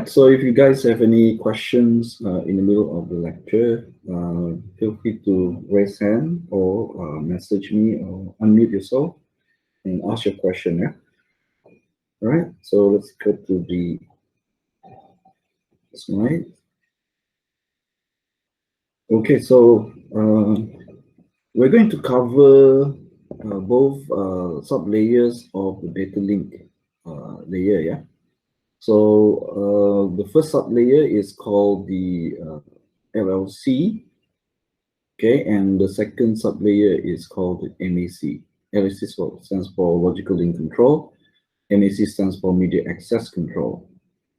right, so if you guys have any questions in the middle of the lecture, feel free to raise hand or message me or unmute yourself and ask your question. Yeah. All right, so let's go to the slide. Okay, so we're going to cover both sub-layers of the data link layer, yeah? So the first sub-layer is called the LLC, okay? And the second sub-layer is called the MAC. LLC stands for Logical Link Control. MAC stands for Media Access Control,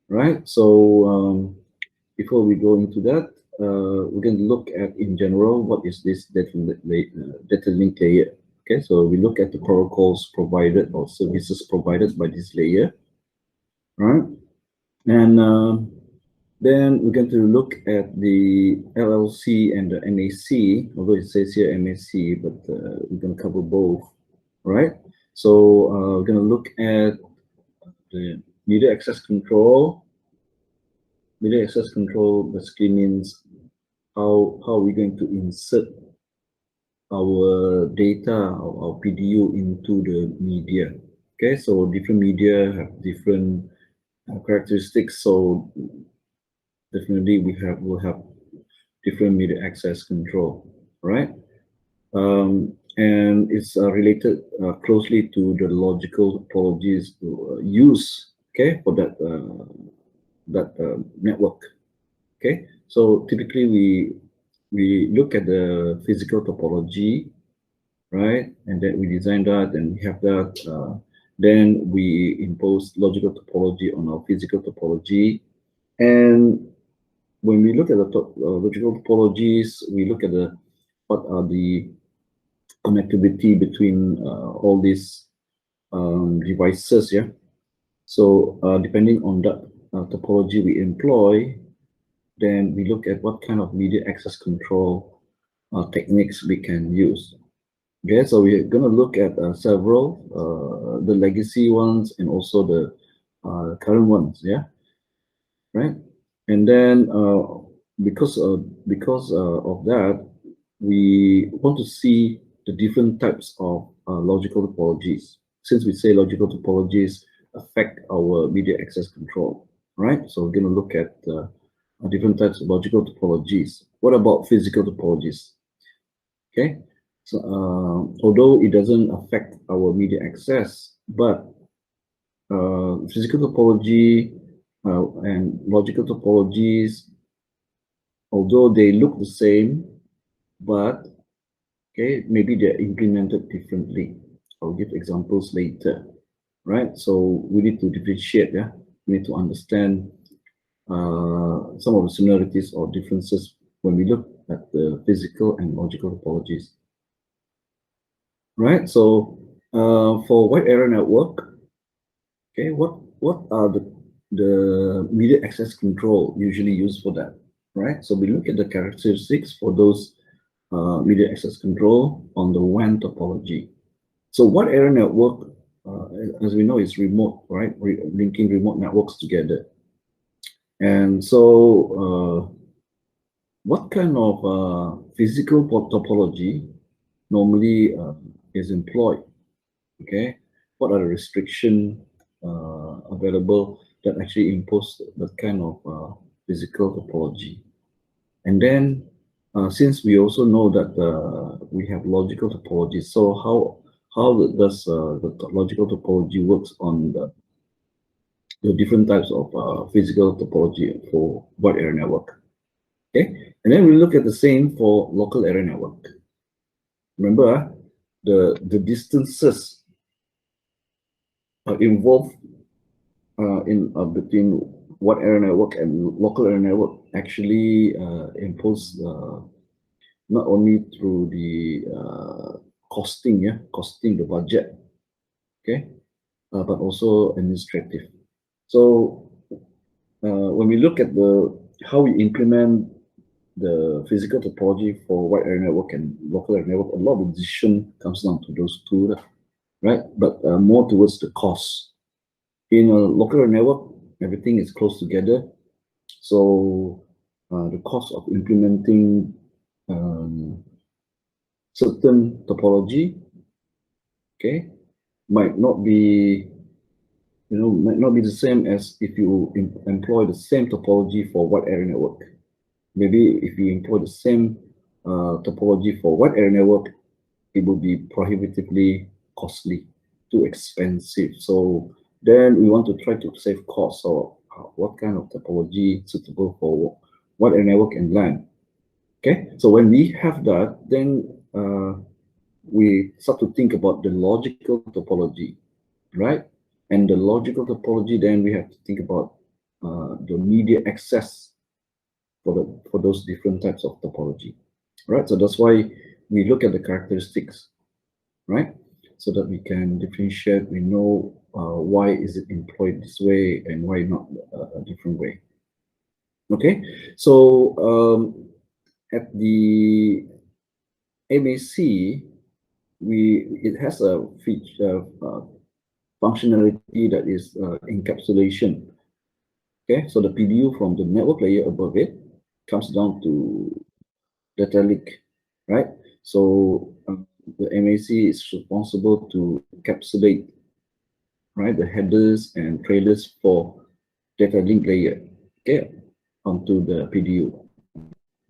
right? So before we go into that, we're going to look at, in general, what is this data link layer. Okay, so we look at the protocols provided or services provided by this layer, right? And then we're going to look at the LLC and the MAC, although it says here MAC, but we're going to cover both, right? So we're going to look at the media access control. Media access control basically means how are we going to insert our data, our PDU into the media. Okay, so different media have different characteristics. So definitely we'll have different media access control, right? And it's related closely to the logical topologies used, okay, for that network. Okay, so typically we look at the physical topology, right? And then we design that, and we have that. Then we impose logical topology on our physical topology. And when we look at the logical topologies, we look at what are the connectivity between all these devices, yeah? So depending on that topology we employ, then we look at what kind of media access control techniques we can use. Okay, so we're going to look at several, the legacy ones and also the current ones, yeah, right? And then because of that, we want to see the different types of logical topologies. Since we say logical topologies affect our media access control, right? So we're going to look at different types of logical topologies. What about physical topologies? Okay, so although it doesn't affect our media access, but physical topology and logical topologies, although they look the same, but okay, maybe they're implemented differently. I'll give examples later, right? So we need to differentiate, yeah? We need to understand some of the similarities or differences when we look at the physical and logical topologies, right? So for wide area network, okay, what are the media access control usually used for that, right? So we look at the characteristics for those media access control on the WAN topology. So wide area network, as we know, is remote, right? Linking remote networks together. And so what kind of physical topology normally is employed? Okay, what are the restrictions available that actually impose that kind of physical topology? And then since we also know that we have logical topology, so how does the logical topology works on the different types of physical topology for wide area network? Okay, and then we look at the same for local area network. Remember, the distances involved in between wide area network and local area network actually impose not only through the costing, the budget, okay, but also administrative. So when we look at how we implement the physical topology for wide area network and local area network, a lot of the decision comes down to those two, right? But more towards the cost. In a local area network, everything is close together. So the cost of implementing certain topology, okay, might not be, might not be the same as if you employ the same topology for wide area network. Maybe if you employ the same topology for wide area network, it will be prohibitively costly, too expensive. So then we want to try to save costs. So what kind of topology suitable for wide area network and LAN? Okay, so when we have that, then we start to think about the logical topology, right? And the logical topology, then we have to think about the media access for those different types of topology, right? So that's why we look at the characteristics, right? So that we can differentiate, we know why is it employed this way and why not a different way. Okay, so at the MAC, it has a feature functionality that is encapsulation. Okay, so the PDU from the network layer above it comes down to data link, right? So the MAC is responsible to encapsulate, right, the headers and trailers for data link layer, okay, onto the PDU.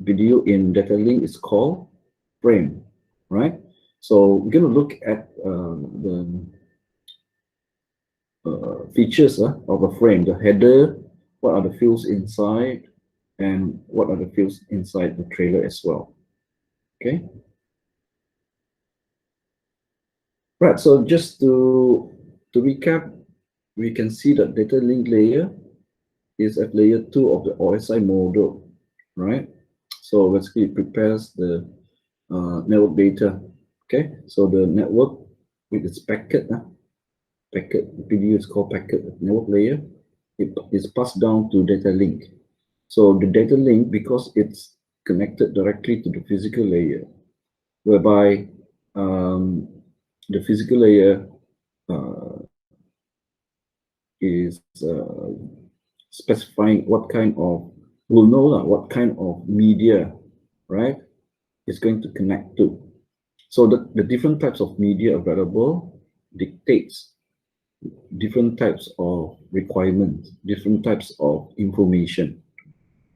PDU in data link is called frame, right? So we're going to look at the features of a frame, the header, what are the fields inside, and what are the fields inside the trailer as well. Okay. Right. So just to recap, we can see that data link layer is at layer 2 of the OSI model, right? So basically it prepares the network data. Okay. So the network with its packet, packet PDU is called packet network layer. It is passed down to data link. So the data link, because it's connected directly to the physical layer, whereby the physical layer is specifying what kind of, will know what kind of media, right, is going to connect to. So the different types of media available dictates different types of requirements, different types of information.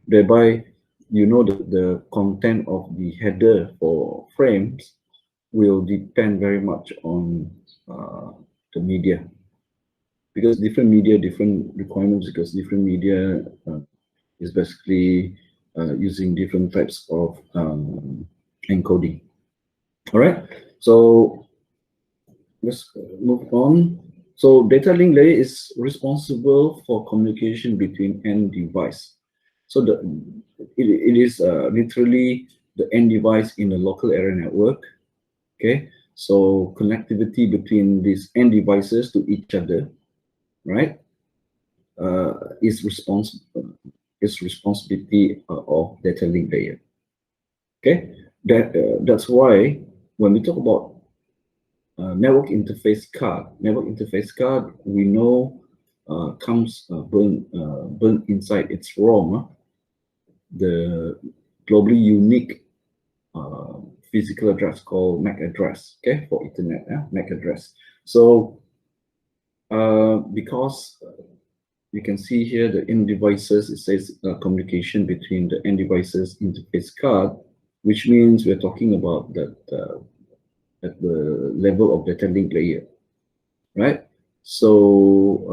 Thereby, you know that the content of the header for frames will depend very much on the media, because different media, different requirements, because different media is basically using different types of encoding. All right, so let's move on. So data link layer is responsible for communication between end device. So it is literally the end device in the local area network. Okay, so connectivity between these end devices to each other, right, is responsibility of data link layer. Okay, that's why when we talk about network interface card, we know comes built inside its ROM, the globally unique physical address called MAC address, okay, for Ethernet, MAC address. So because you can see here the end devices, it says communication between the end devices interface card, which means we're talking about that at the level of data link layer, right? So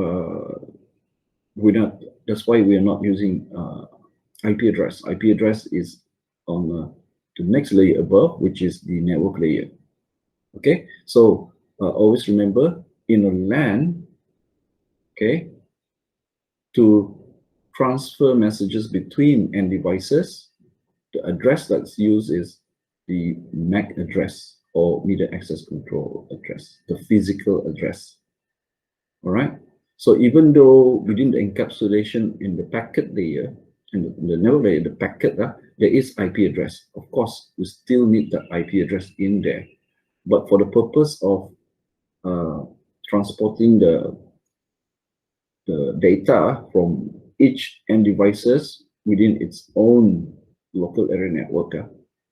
that's why we are not using IP address. IP address is on the next layer above, which is the network layer. Okay, so always remember, in a LAN, okay, to transfer messages between end devices, the address that's used is the MAC address, or media access control address, the physical address. All right. So even though within the encapsulation in the packet layer, in the network layer, the packet, there is IP address. Of course, we still need the IP address in there. But for the purpose of transporting the data from each end devices, within its own local area network.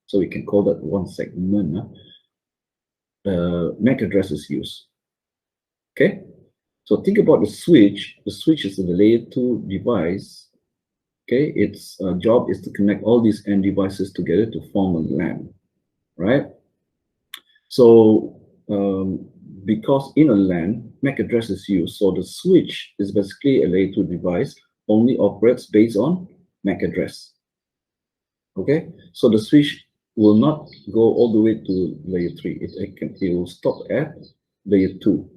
So we can call that one segment. MAC address is used. Okay, so think about the switch. The switch is the layer 2 device. Okay, its job is to connect all these end devices together to form a LAN, right? So because in a LAN, MAC address is used, so the switch is basically a layer 2 device, only operates based on MAC address. Okay, so the switch will not go all the way to layer 3. It will stop at layer 2.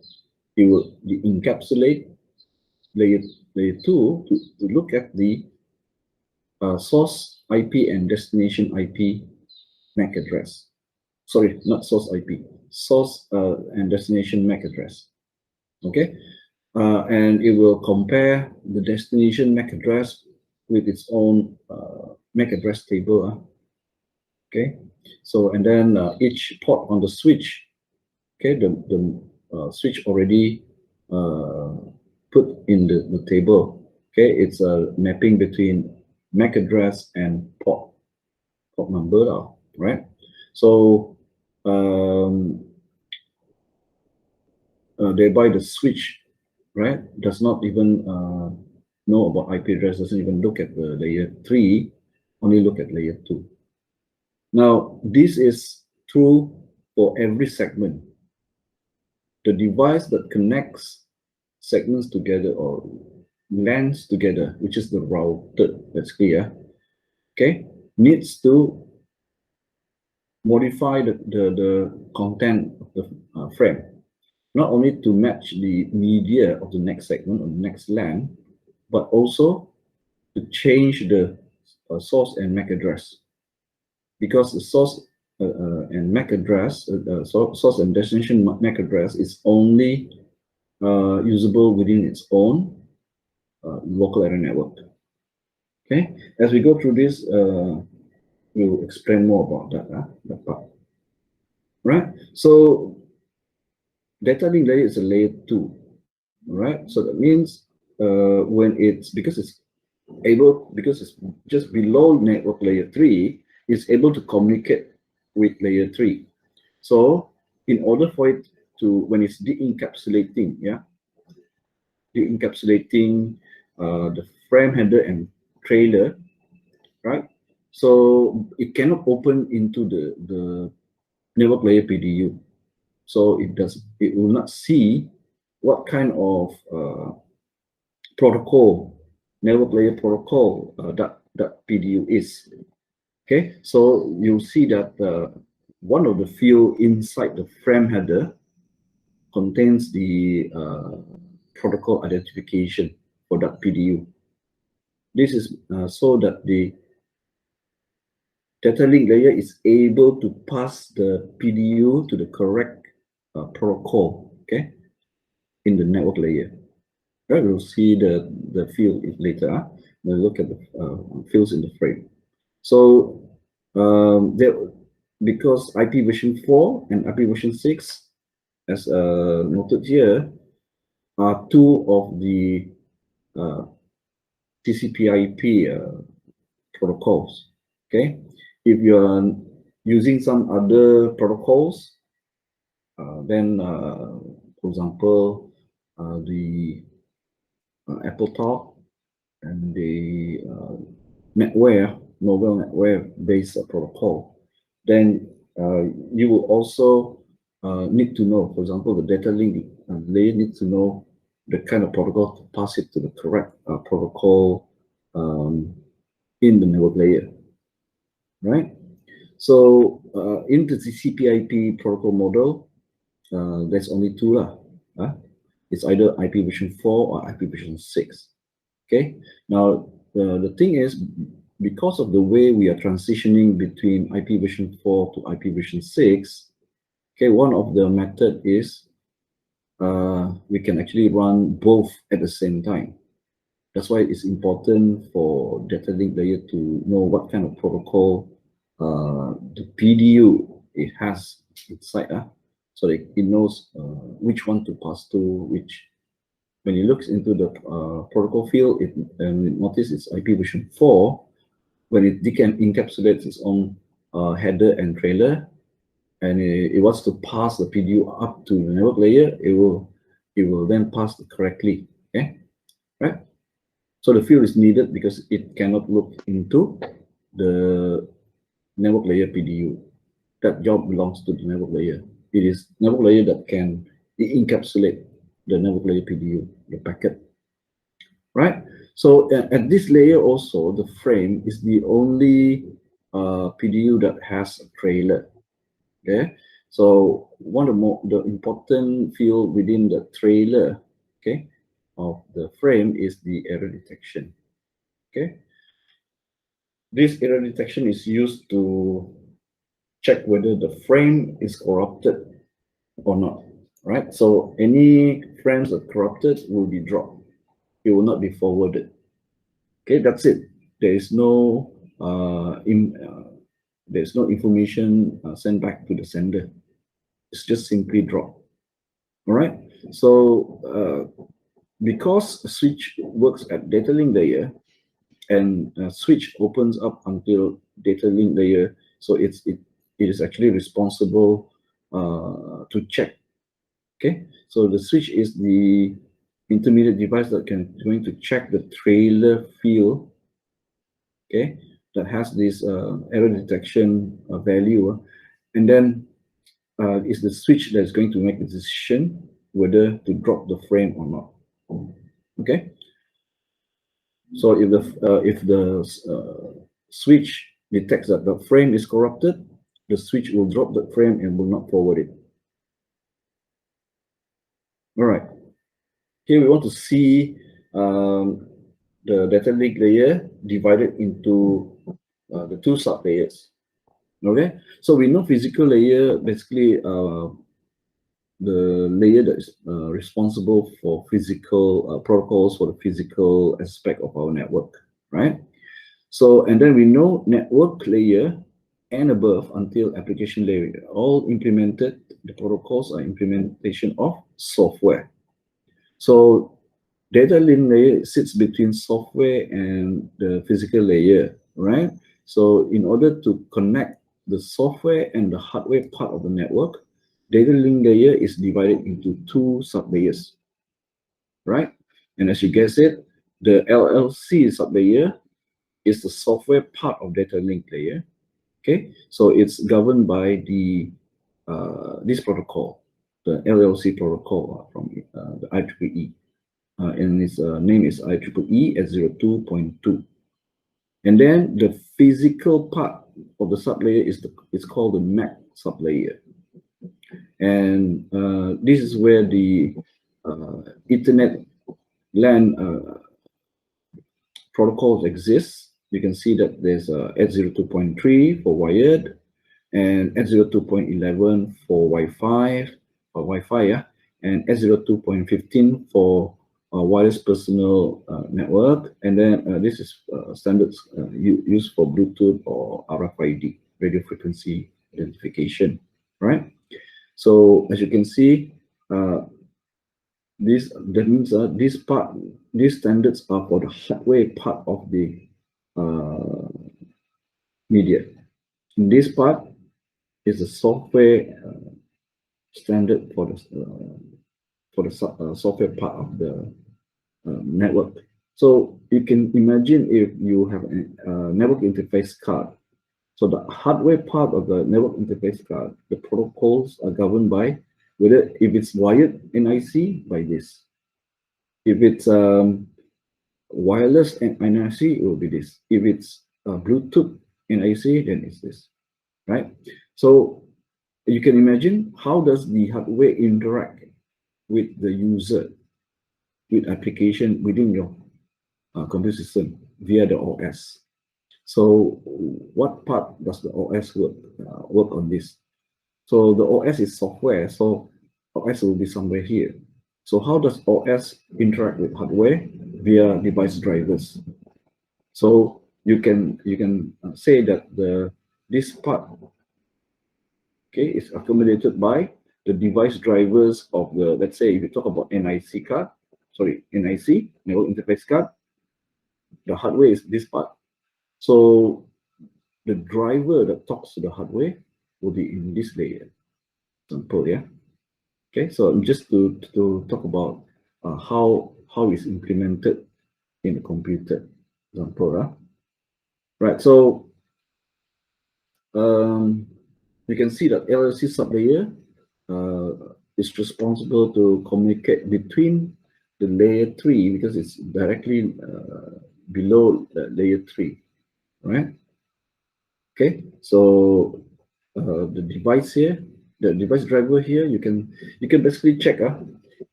It will encapsulate layer 2 to look at the source IP and destination IP MAC address. Sorry, not source IP, source and destination MAC address. Okay, and it will compare the destination MAC address with its own MAC address table. Okay, so and then each port on the switch, okay, the switch already put in the table. Okay, it's a mapping between MAC address and port number, right? So thereby the switch, right, does not even know about IP address, doesn't even look at the layer 3, only look at layer 2. Now, this is true for every segment. The device that connects segments together or LANs together, which is the router, that's clear, okay, needs to modify the content of the frame, not only to match the media of the next segment or the next LAN, but also to change the source and MAC address. Because the source and MAC address, source and destination MAC address is only usable within its own local area network. Okay, as we go through this, we'll explain more about that part. Right, so data link layer is a layer 2, right? So that means when it's because it's just below network layer 3, it's able to communicate with layer 3. So in order for it to, when it's de-encapsulating, the frame header and trailer, right? So it cannot open into the network layer PDU. So it will not see what kind of protocol, network layer protocol that PDU is. Okay, so you'll see that one of the field inside the frame header contains the protocol identification for that PDU. This is so that the data link layer is able to pass the PDU to the correct protocol, okay, in the network layer. Right, we'll see the field later. We'll look at the fields in the frame. So because IP version 4 and IP version 6, as noted here, are two of the TCP/IP protocols. Okay, if you are using some other protocols, then for example, the Apple Talk and the NetWare, mobile NetWare-based protocol, then you will also need to know, for example, the data link layer needs to know the kind of protocol to pass it to the correct protocol in the network layer, right? So in the TCP/IP protocol model, there's only two. It's either IP version 4 or IP version 6. Okay, now the thing is, because of the way we are transitioning between IP version 4 to IP version 6, okay, one of the method is we can actually run both at the same time. That's why it's important for data link layer to know what kind of protocol the PDU it has inside, so that it knows which one to pass to which. When it looks into the protocol field, it notice it's IP version 4, when it encapsulates its own header and trailer, and it wants to pass the PDU up to the network layer, it will then pass it correctly. Okay, right? So the field is needed because it cannot look into the network layer PDU. That job belongs to the network layer. It is network layer that can encapsulate the network layer PDU, the packet, right? So at this layer also, the frame is the only PDU that has a trailer. Okay, so one of the important field within the trailer, okay, of the frame is the error detection. Okay, this error detection is used to check whether the frame is corrupted or not, right? So any frames that corrupted will be dropped. It will not be forwarded. Okay, that's it. There is no there's no information sent back to the sender. It's just simply dropped. All right. So because a switch works at data link layer, and switch opens up until data link layer, so it is actually responsible to check. Okay, so the switch is the intermediate device that going to check the trailer field. Okay, that has this error detection value, and then is the switch that's going to make the decision whether to drop the frame or not. Okay, so if the switch detects that the frame is corrupted, the switch will drop the frame and will not forward it. All right. Here we want to see the data link layer divided into the two sub layers. Okay, so we know physical layer basically the layer that is responsible for physical protocols for the physical aspect of our network, right? So, and then we know network layer and above until application layer, all implemented, the protocols are implementation of software. So data link layer sits between software and the physical layer, right? So in order to connect the software and the hardware part of the network, data link layer is divided into two sub-layers, right? And as you guess it, the LLC sub-layer is the software part of data link layer. Okay, so it's governed by the this protocol, the LLC protocol from the IEEE, and its name is IEEE S02.2. And then the physical part of the sublayer is called the MAC sublayer, and this is where the Ethernet LAN protocols exist. You can see that there's S02.3 for wired and S02.11 for Wi-Fi, yeah, and S02.15 for wireless personal network, and then this is standards used for Bluetooth or RFID, radio frequency identification, right? So as you can see, that means these standards are for the hardware part of the media. In this part is the software standard for the software part of the network. So you can imagine if you have a network interface card. So the hardware part of the network interface card, the protocols are governed by whether if it's wired NIC by this. If it's wireless and NIC, it will be this. If it's Bluetooth NIC, then it's this, right? So you can imagine how does the hardware interact with the user, with application within your computer system via the OS. So what part does the OS work on this? So the OS is software, so OS will be somewhere here. So how does OS interact with hardware? Via device drivers. So you can say that this part, okay, is accommodated by the device drivers of the, let's say if you talk about NIC card, sorry, NIC, network interface card, the hardware is this part. So the driver that talks to the hardware will be in this layer. Simple, yeah. Okay, so just to talk about how it's implemented in the computer. Example, right? So you can see that LLC sublayer is responsible to communicate between the layer 3 because it's directly below the layer 3, right? Okay, so the device here, the device driver here, you can basically check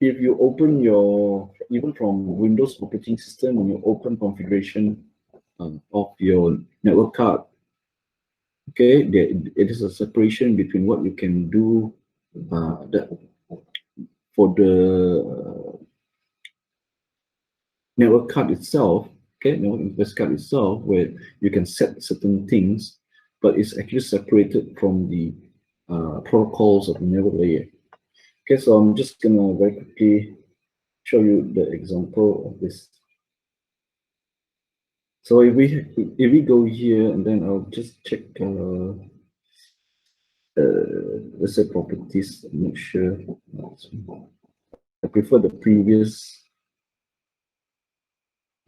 if you open your, even from Windows operating system, when you open configuration of your network card, okay, it is a separation between what you can do for the network card itself, okay, network interface card itself, where you can set certain things, but it's actually separated from the protocols of the network layer. Okay, so I'm just gonna very quickly show you the example of this. So if we go here and then I'll just check let's say properties, make sure. I prefer the previous,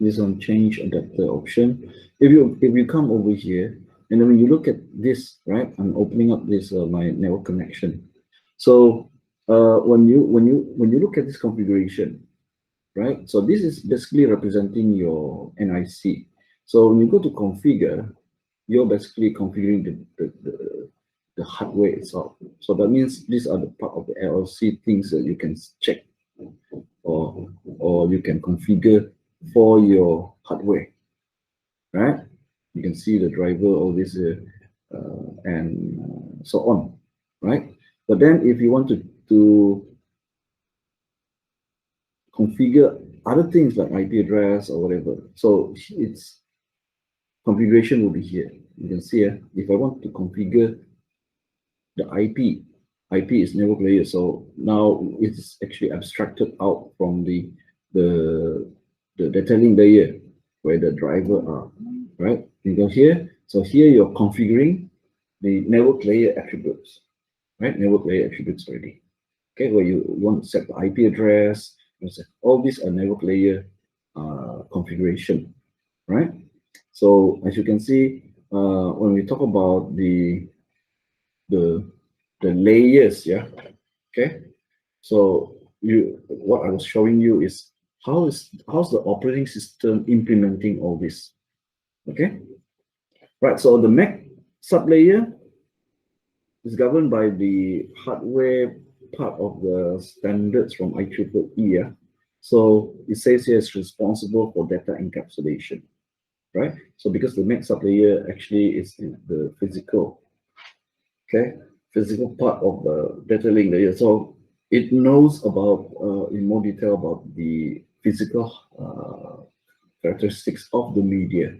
this one, change adapter option. If you come over here and then when you look at this, right, I'm opening up this my network connection. So when you look at this configuration, right, so this is basically representing your NIC. So when you go to configure, you're basically configuring the hardware itself. So that means these are the part of the LLC things that you can check or you can configure for your hardware, right? You can see the driver, all this, and so on, right? But then if you want to configure other things like IP address or whatever, so its configuration will be here. You can see if I want to configure the IP is network layer, so now it's actually abstracted out from the data link layer where the driver are, right? You go here, so here you're configuring the network layer attributes, right? Network layer attributes already. Okay, where you want to set the IP address, all these are network layer configuration, right? So as you can see, when we talk about the layers, yeah, okay. So what I was showing you is how's the operating system implementing all this, okay? Right. So the MAC sublayer is governed by the hardware part of the standards from IEEE. Yeah? So it says here it's responsible for data encapsulation, right? So because the MAC sublayer actually is the physical, okay, physical part of the data link layer. So it knows about in more detail about the physical characteristics of the media,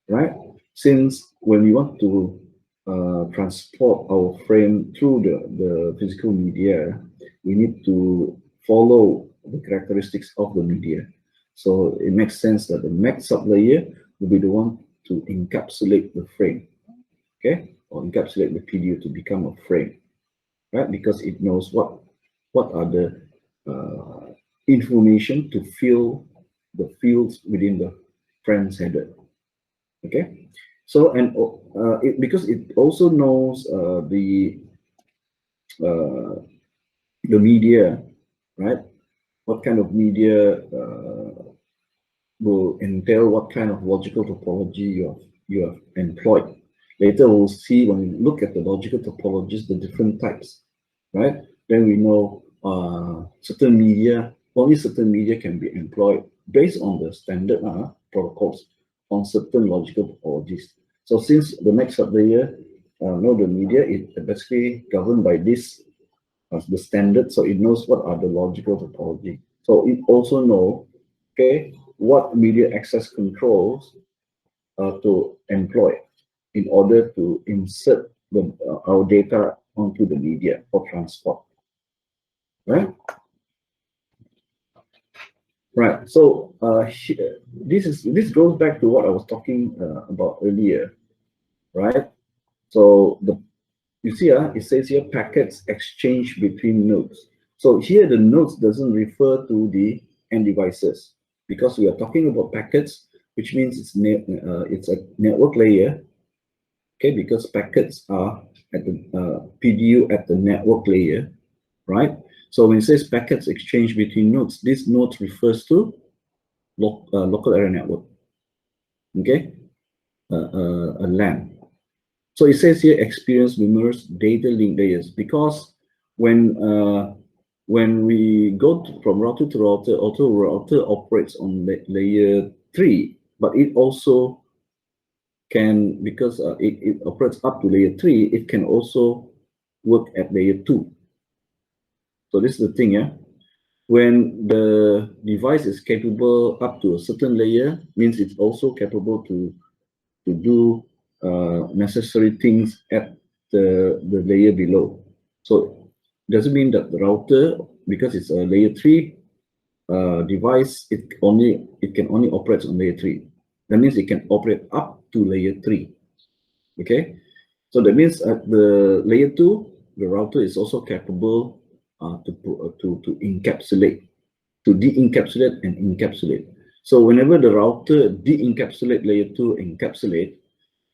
right? Since when we want to transport our frame through the physical media, we need to follow the characteristics of the media. So it makes sense that the MAC sublayer will be the one to encapsulate the frame, okay, or encapsulate the PDU to become a frame, right? Because it knows what are the information to fill the fields within the frame's header. Okay, so and because it also knows the media, right? What kind of media will entail what kind of logical topology you have employed. Later we'll see when we look at the logical topologies, the different types, right? Then we know certain media, only certain media can be employed based on the standard protocols on certain logical topologies. So since the next sublayer know the media, it basically governed by this as the standard, so it knows what are the logical topology. So it also know, okay, what media access controls to employ in order to insert our data onto the media for transport, right? Right. So this goes back to what I was talking about earlier, right? So you see, it says here packets exchange between nodes. So here the nodes doesn't refer to the end devices because we are talking about packets, which means it's a network layer. Okay, because packets are at the PDU at the network layer, right? So when it says packets exchange between nodes, this node refers to local area network. Okay, a LAN. So it says here experience numerous data link layers because when uh, when we go from router to router, router operates on layer 3, but it also can, because it operates up to layer 3, it can also work at layer 2. So this is the thing, yeah. When the device is capable up to a certain layer, means it's also capable to do necessary things at the layer below. So doesn't mean that the router, because it's a layer 3 device, it can only operate on layer 3. That means it can operate up to layer 3. Okay, so that means at the layer 2, the router is also capable to encapsulate, to de-encapsulate and encapsulate. So whenever the router de-encapsulate layer 2 encapsulate,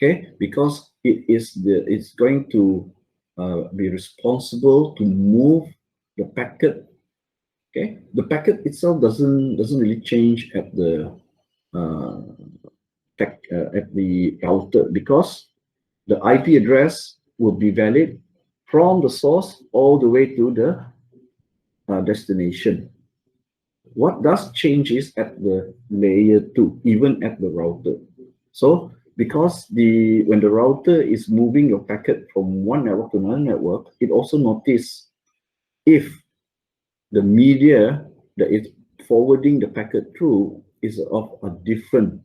okay, because it's going to be responsible to move the packet. Okay, the packet itself doesn't really change at the uh, at the router because the IP address will be valid from the source all the way to the destination. What does change is at the layer 2, even at the router. So because when the router is moving your packet from one network to another network, it also notice if the media that is forwarding the packet through is of a different,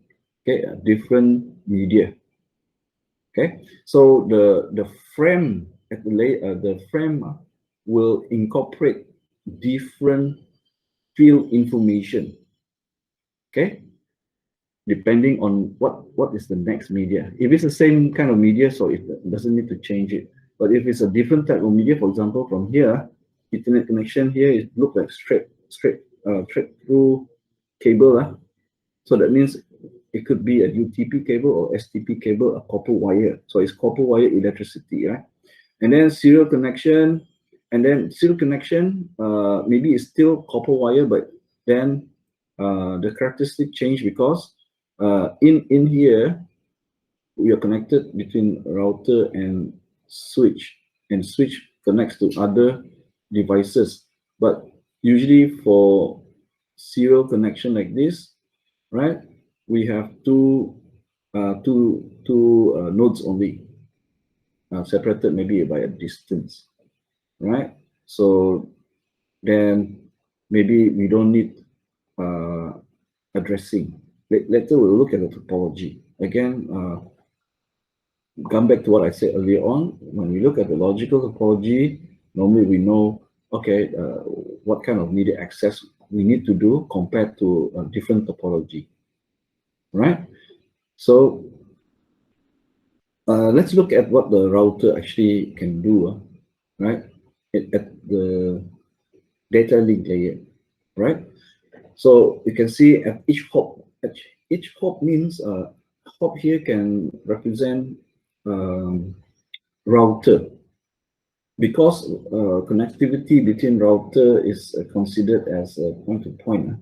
okay, a different media. Okay, so the frame at the frame will incorporate different field information. Okay, depending on what is the next media. If it's the same kind of media, so it doesn't need to change it. But if it's a different type of media, for example, from here, Ethernet connection here, it looks like straight through cable. So that means it could be a UTP cable or STP cable, a copper wire. So it's copper wire electricity, right? And then serial connection, maybe it's still copper wire, but then the characteristic change because in here we are connected between router and switch connects to other devices. But usually for serial connection like this, right, we have two nodes only, separated maybe by a distance, right? So then maybe we don't need addressing. Later we'll look at the topology. Again, come back to what I said earlier on. When we look at the logical topology, normally we know, okay, what kind of media access we need to do compared to a different topology, right? So let's look at what the router actually can do, right? At the data link layer, right? So you can see at each hop means hop here can represent router because connectivity between router is considered as a point-to-point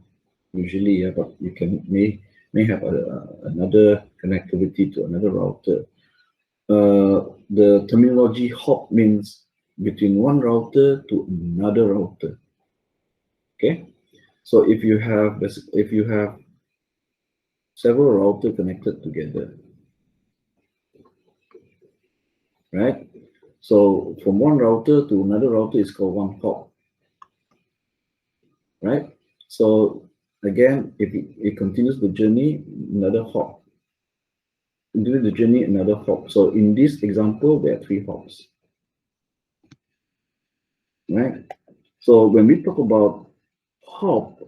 usually, but you may have another connectivity to another router. The terminology hop means between one router to another router. Okay, so if you have several routers connected together, right? So from one router to another router is called one hop, right? So again, if it continues the journey, another hop. Continue the journey, another hop. So in this example, there are 3 hops, right? So when we talk about hop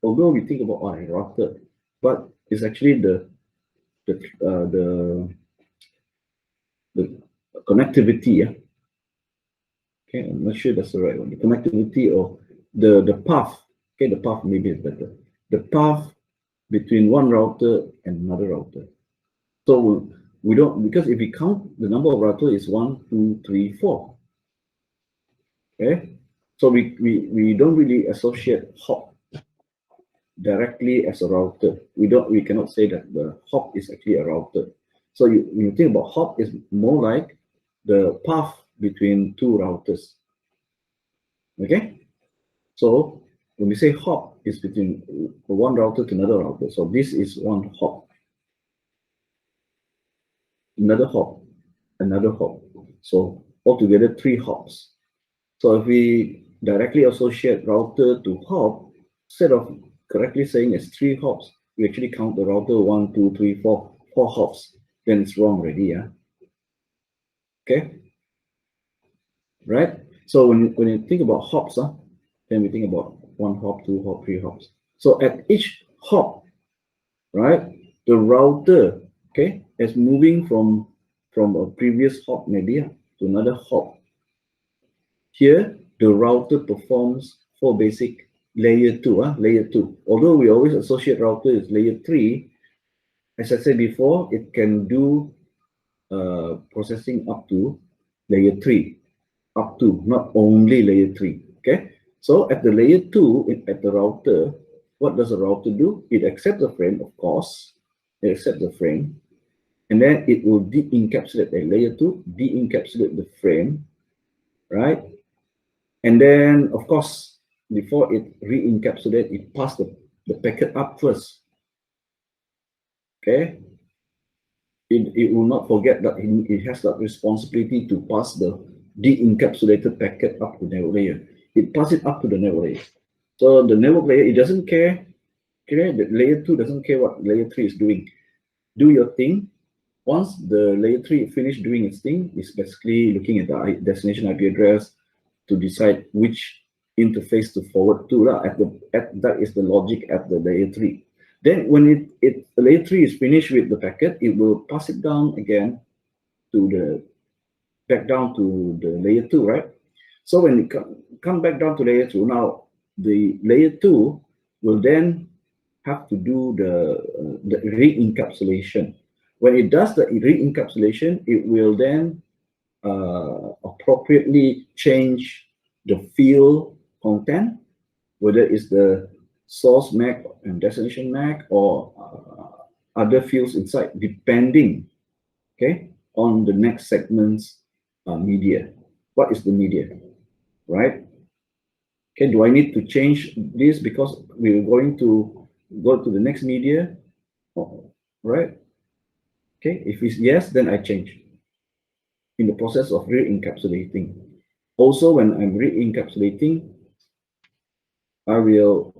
although we think about a router, but it's actually the connectivity. Yeah. Okay, I'm not sure that's the right one. The connectivity of the path. Okay, the path maybe is better. The path between one router and another router. So we don't, because if we count the number of routers is 1, 2, 3, 4. Okay, so we don't really associate hop directly as a router. We cannot say that the hop is actually a router. So when you think about hop, is more like the path between two routers. Okay, so when we say hop, it's between one router to another router. So this is one hop, another hop, another hop. So altogether 3 hops. So if we directly associate router to hop, instead of correctly saying it's 3 hops, we actually count the router 1, 2, 3, 4, 4 hops. Then it's wrong already, yeah. Okay, right? So when you think about hops, then we think about 1 hop, 2 hop, 3 hops. So at each hop, right, the router, okay, is moving from a previous hop maybe to another hop. Here, the router performs 4 basic layer 2, layer 2. Although we always associate router is layer 3, as I said before, it can do processing up to layer 3, up to, not only layer 3, okay? So at the layer 2, at the router, what does the router do? It accepts the frame, of course. It accepts the frame, and then it will de-encapsulate at layer 2, de-encapsulate the frame, right? And then, of course, before it re-encapsulates, it passes the packet up first. Okay? It will not forget that it has that responsibility to pass the de-encapsulated packet up to the network layer. It passes it up to the network layer. So the network layer, it doesn't care. Okay? The layer 2 doesn't care what layer 3 is doing. Do your thing. Once the layer 3 finished doing its thing, it's basically looking at the destination IP address to decide which interface to forward to. That is the logic at the layer 3. Then when layer 3 is finished with the packet, it will pass it down again to back down to the layer 2, right? So when it come back down to layer 2, now the layer 2 will then have to do the re-encapsulation. When it does the re-encapsulation, it will then appropriately change the field content, whether it's the source MAC and destination MAC or other fields inside, depending, okay, on the next segment's media. What is the media, right? Okay, do I need to change this because we're going to go to the next media, right? Okay, if it's yes, then I change in the process of re-encapsulating. Also, when I'm re-encapsulating, I will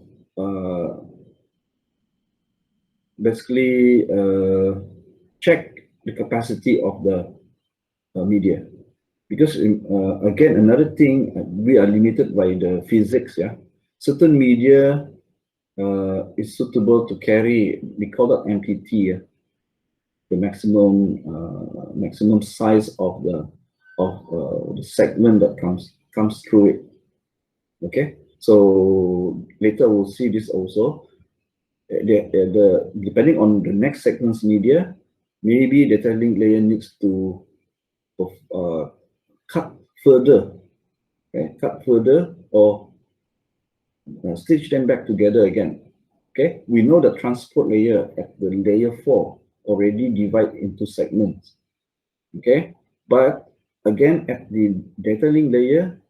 basically check the capacity of the media. Because again, another thing, we are limited by the physics, yeah. Certain media is suitable to carry, we call that MPT, yeah? The maximum size of the segment that comes through it. Okay, so later we'll see this also. Depending on the next segment's media, maybe the data link layer needs to cut further, okay? Cut further or stitch them back together again. Okay, we know the transport layer at the layer 4 already divide into segments. Okay, but again at the data link layer,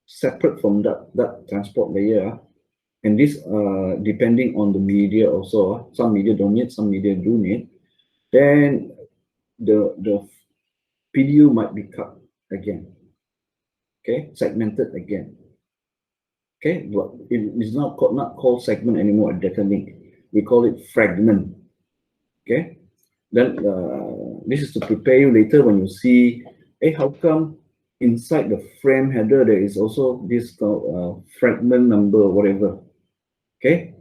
separate from that transport layer, and this depending on the media also, some media don't need, some media do need, then the PDU might be cut again, okay, segmented again. Okay, but it is not called segment anymore at data link. We call it fragment. Okay, then this is to prepare you later when you see, hey, how come inside the frame header there is also this fragment number or whatever. Okay,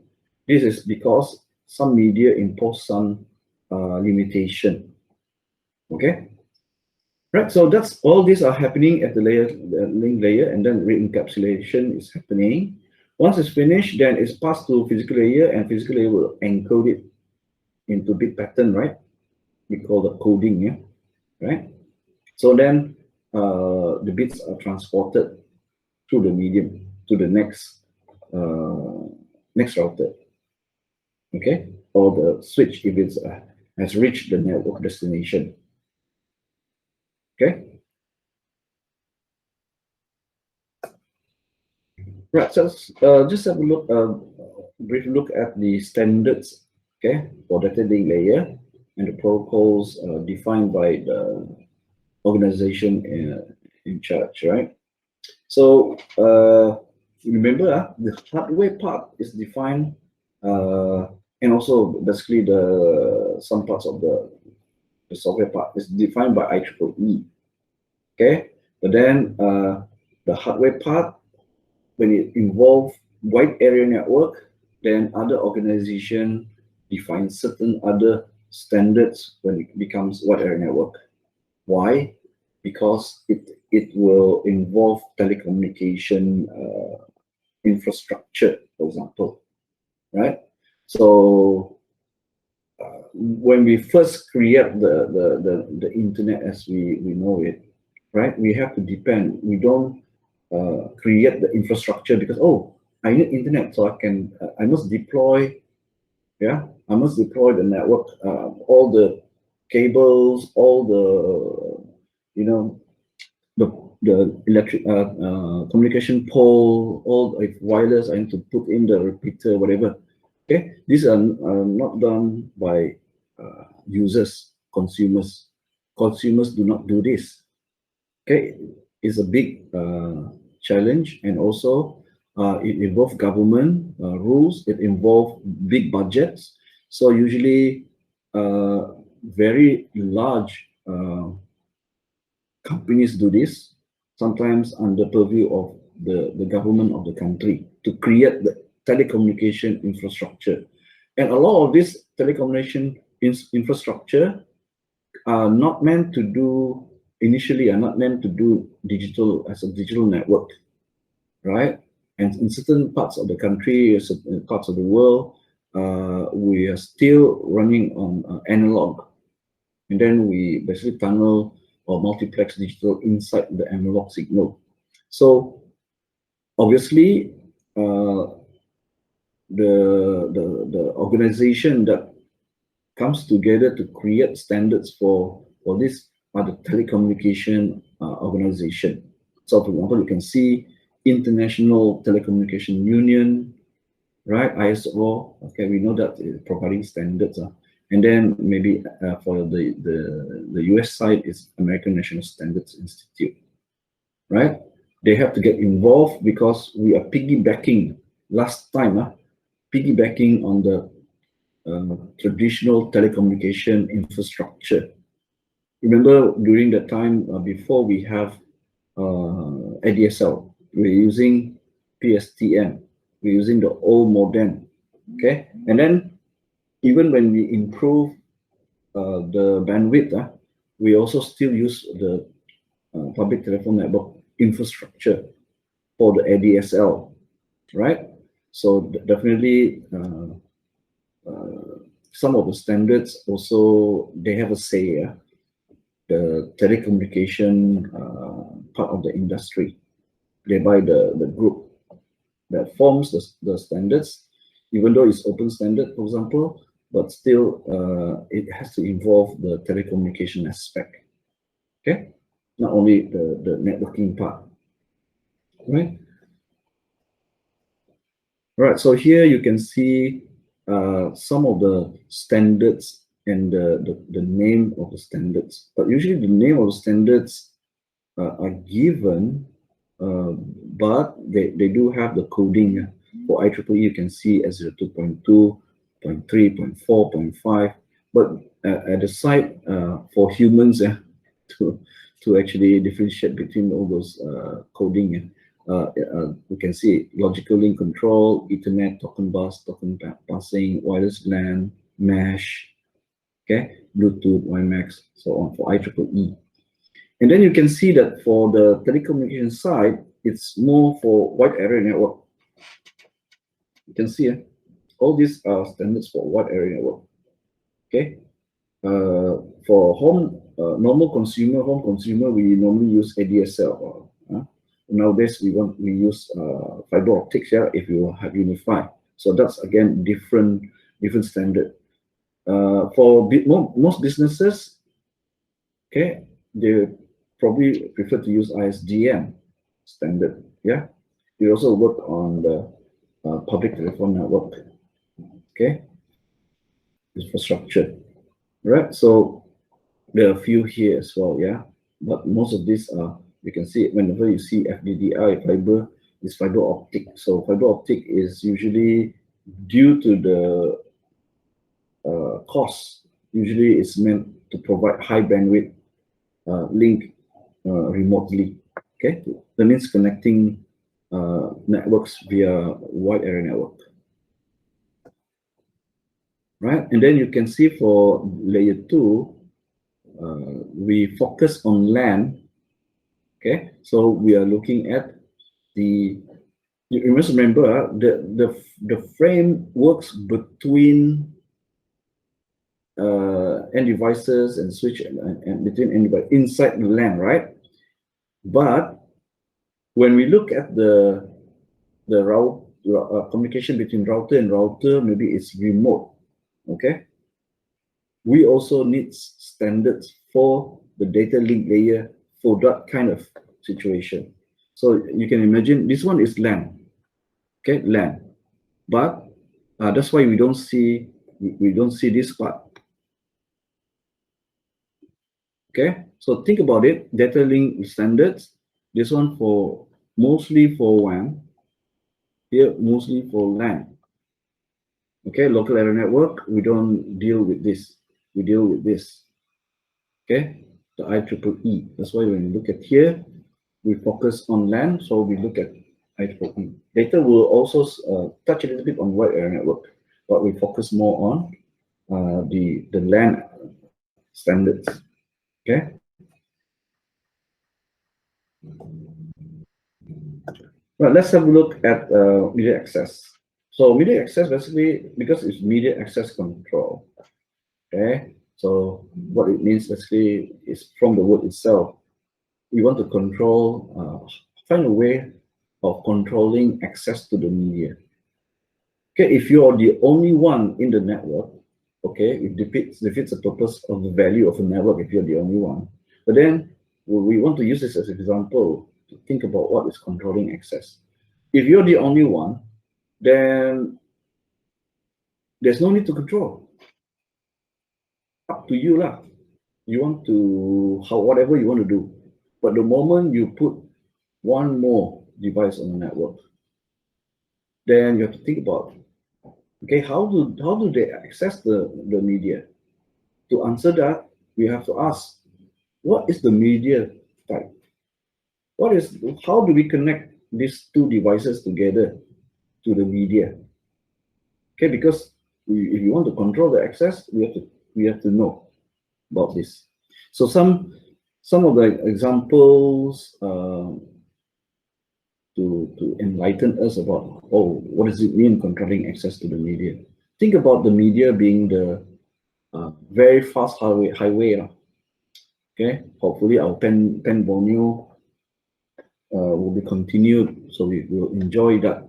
This is because some media impose some limitation. Okay, right. So that's all these are happening at the link layer, and then re-encapsulation is happening. Once it's finished, then it's passed to physical layer, and physical layer will encode it into bit pattern, right? We call the coding, yeah, right? So then the bits are transported through the medium to the next next router, okay, or the switch if it has reached the network destination, okay. Right, so just have a look, brief look at the standards, okay, for data link layer and the protocols defined by the organization in charge, right? So remember, the hardware part is defined, and also basically some parts of the software part is defined by IEEE. Okay, but then the hardware part, when it involves wide area network, then other organization define certain other standards when it becomes wide area network. Why? Because it will involve telecommunication infrastructure, for example, right? So when we first create the internet as we know it, right? We have to depend. We don't create the infrastructure because, oh, I need internet, so I must deploy. Yeah, I must deploy the network, all the cables, all the, you know, the electric communication pole, all if wireless, I need to put in the repeater, whatever. Okay, these are not done by users, consumers. Consumers do not do this. Okay, it's a big challenge, and also it involves government rules. It involves big budgets. So usually, very large companies do this, sometimes under purview of the government of the country to create the telecommunication infrastructure. And a lot of this telecommunication infrastructure are not meant to do, initially are not meant to do digital as a digital network, right? And in certain parts of the country, certain parts of the world, we are still running on analog. And then we basically tunnel or multiplex digital inside the analog signal. So obviously, the organization that comes together to create standards for this are the telecommunication organization. So for example, you can see International Telecommunication Union, right? ISO. Okay, we know that is providing standards. And then maybe for the US side is American National Standards Institute, right? They have to get involved because we are piggybacking last time, piggybacking on the traditional telecommunication infrastructure. Remember during the time before we have ADSL, we're using PSTN, we're using the old modem, okay? And then even when we improve the bandwidth, we also still use the public telephone network infrastructure for the ADSL, right? So definitely some of the standards also, they have a say, the telecommunication part of the industry, thereby the group that forms the standards, even though it's open standard, for example, but still it has to involve the telecommunication aspect, okay? Not only the networking part, right? Right, so here you can see some of the standards and the name of the standards. But usually the name of the standards are given, but they do have the coding. For IEEE, you can see as 2.2, 0.3, 0.4, 0.5. But at the side, for humans to actually differentiate between all those coding, we can see logical link control, Ethernet, token bus, token passing, wireless LAN, mesh, okay, Bluetooth, WiMAX, so on for IEEE. And then you can see that for the telecommunication side, it's more for wide area network. You can see all these are standards for wide area network. Okay, for normal consumer, home consumer, we normally use ADSL. Nowadays, we use fiber optics. Yeah, if you have Unify, so that's again different standard. For most businesses, okay, they probably prefer to use ISDN standard. Yeah, we also work on the public telephone network. Okay, infrastructure. Right. So there are a few here as well. Yeah, but most of these are, you can see whenever you see FDDI fiber is fiber optic. So fiber optic is usually due to the cost. Usually, it's meant to provide high bandwidth link remotely. Okay, that means connecting networks via wide area network. Right, and then you can see for layer 2, we focus on LAN. Okay, so we are looking at you must remember the frame works between end devices and switch and between end device inside the LAN, right? But when we look at the route communication between router and router, maybe it's remote. Okay, we also need standards for the data link layer for that kind of situation. So you can imagine this one is LAN, okay, LAN, but that's why we don't see this part. Okay, so think about it. Data link standards. This one for mostly for WAN. Here mostly for LAN. Okay, local area network. We don't deal with this. We deal with this. Okay, the IEEE. That's why when you look at here, we focus on LAN, so we look at IEEE. Later, we'll also touch a little bit on wide area network, but we focus more on the LAN standards. Okay. Well, let's have a look at media access. So media access basically, because it's media access control. Okay. So what it means basically is from the word itself. We want to control, find a way of controlling access to the media. Okay, if you are the only one in the network, okay, it defeats the purpose of the value of a network if you're the only one. But then we want to use this as an example to think about what is controlling access. If you're the only one, then there's no need to control. Up to you lah. You want to whatever you want to do. But the moment you put one more device on the network, then you have to think about, okay, how do they access the media? To answer that, we have to ask, what is the media type? How do we connect these two devices together to the media? Okay, because if you want to control the access, we have to know about this. So some of the examples to enlighten us about, what does it mean controlling access to the media? Think about the media being the very fast highway. Okay, hopefully our pen Borneo will be continued, so we will enjoy that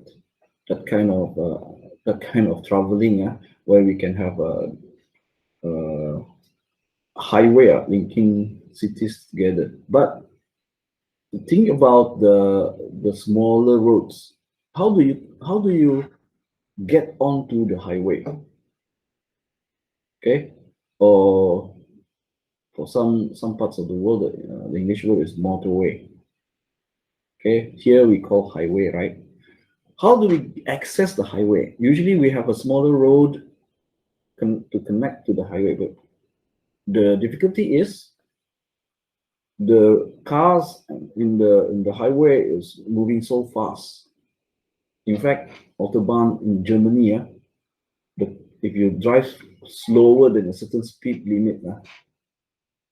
kind of traveling, where we can have a highway linking cities together. But think about the smaller roads. How do you get onto the highway? Okay, or for some parts of the world, the English word is motorway. Okay, here we call highway, right? How do we access the highway? Usually we have a smaller road to connect to the highway, but the difficulty is the cars in the highway is moving so fast. In fact, autobahn in Germany, if you drive slower than a certain speed limit,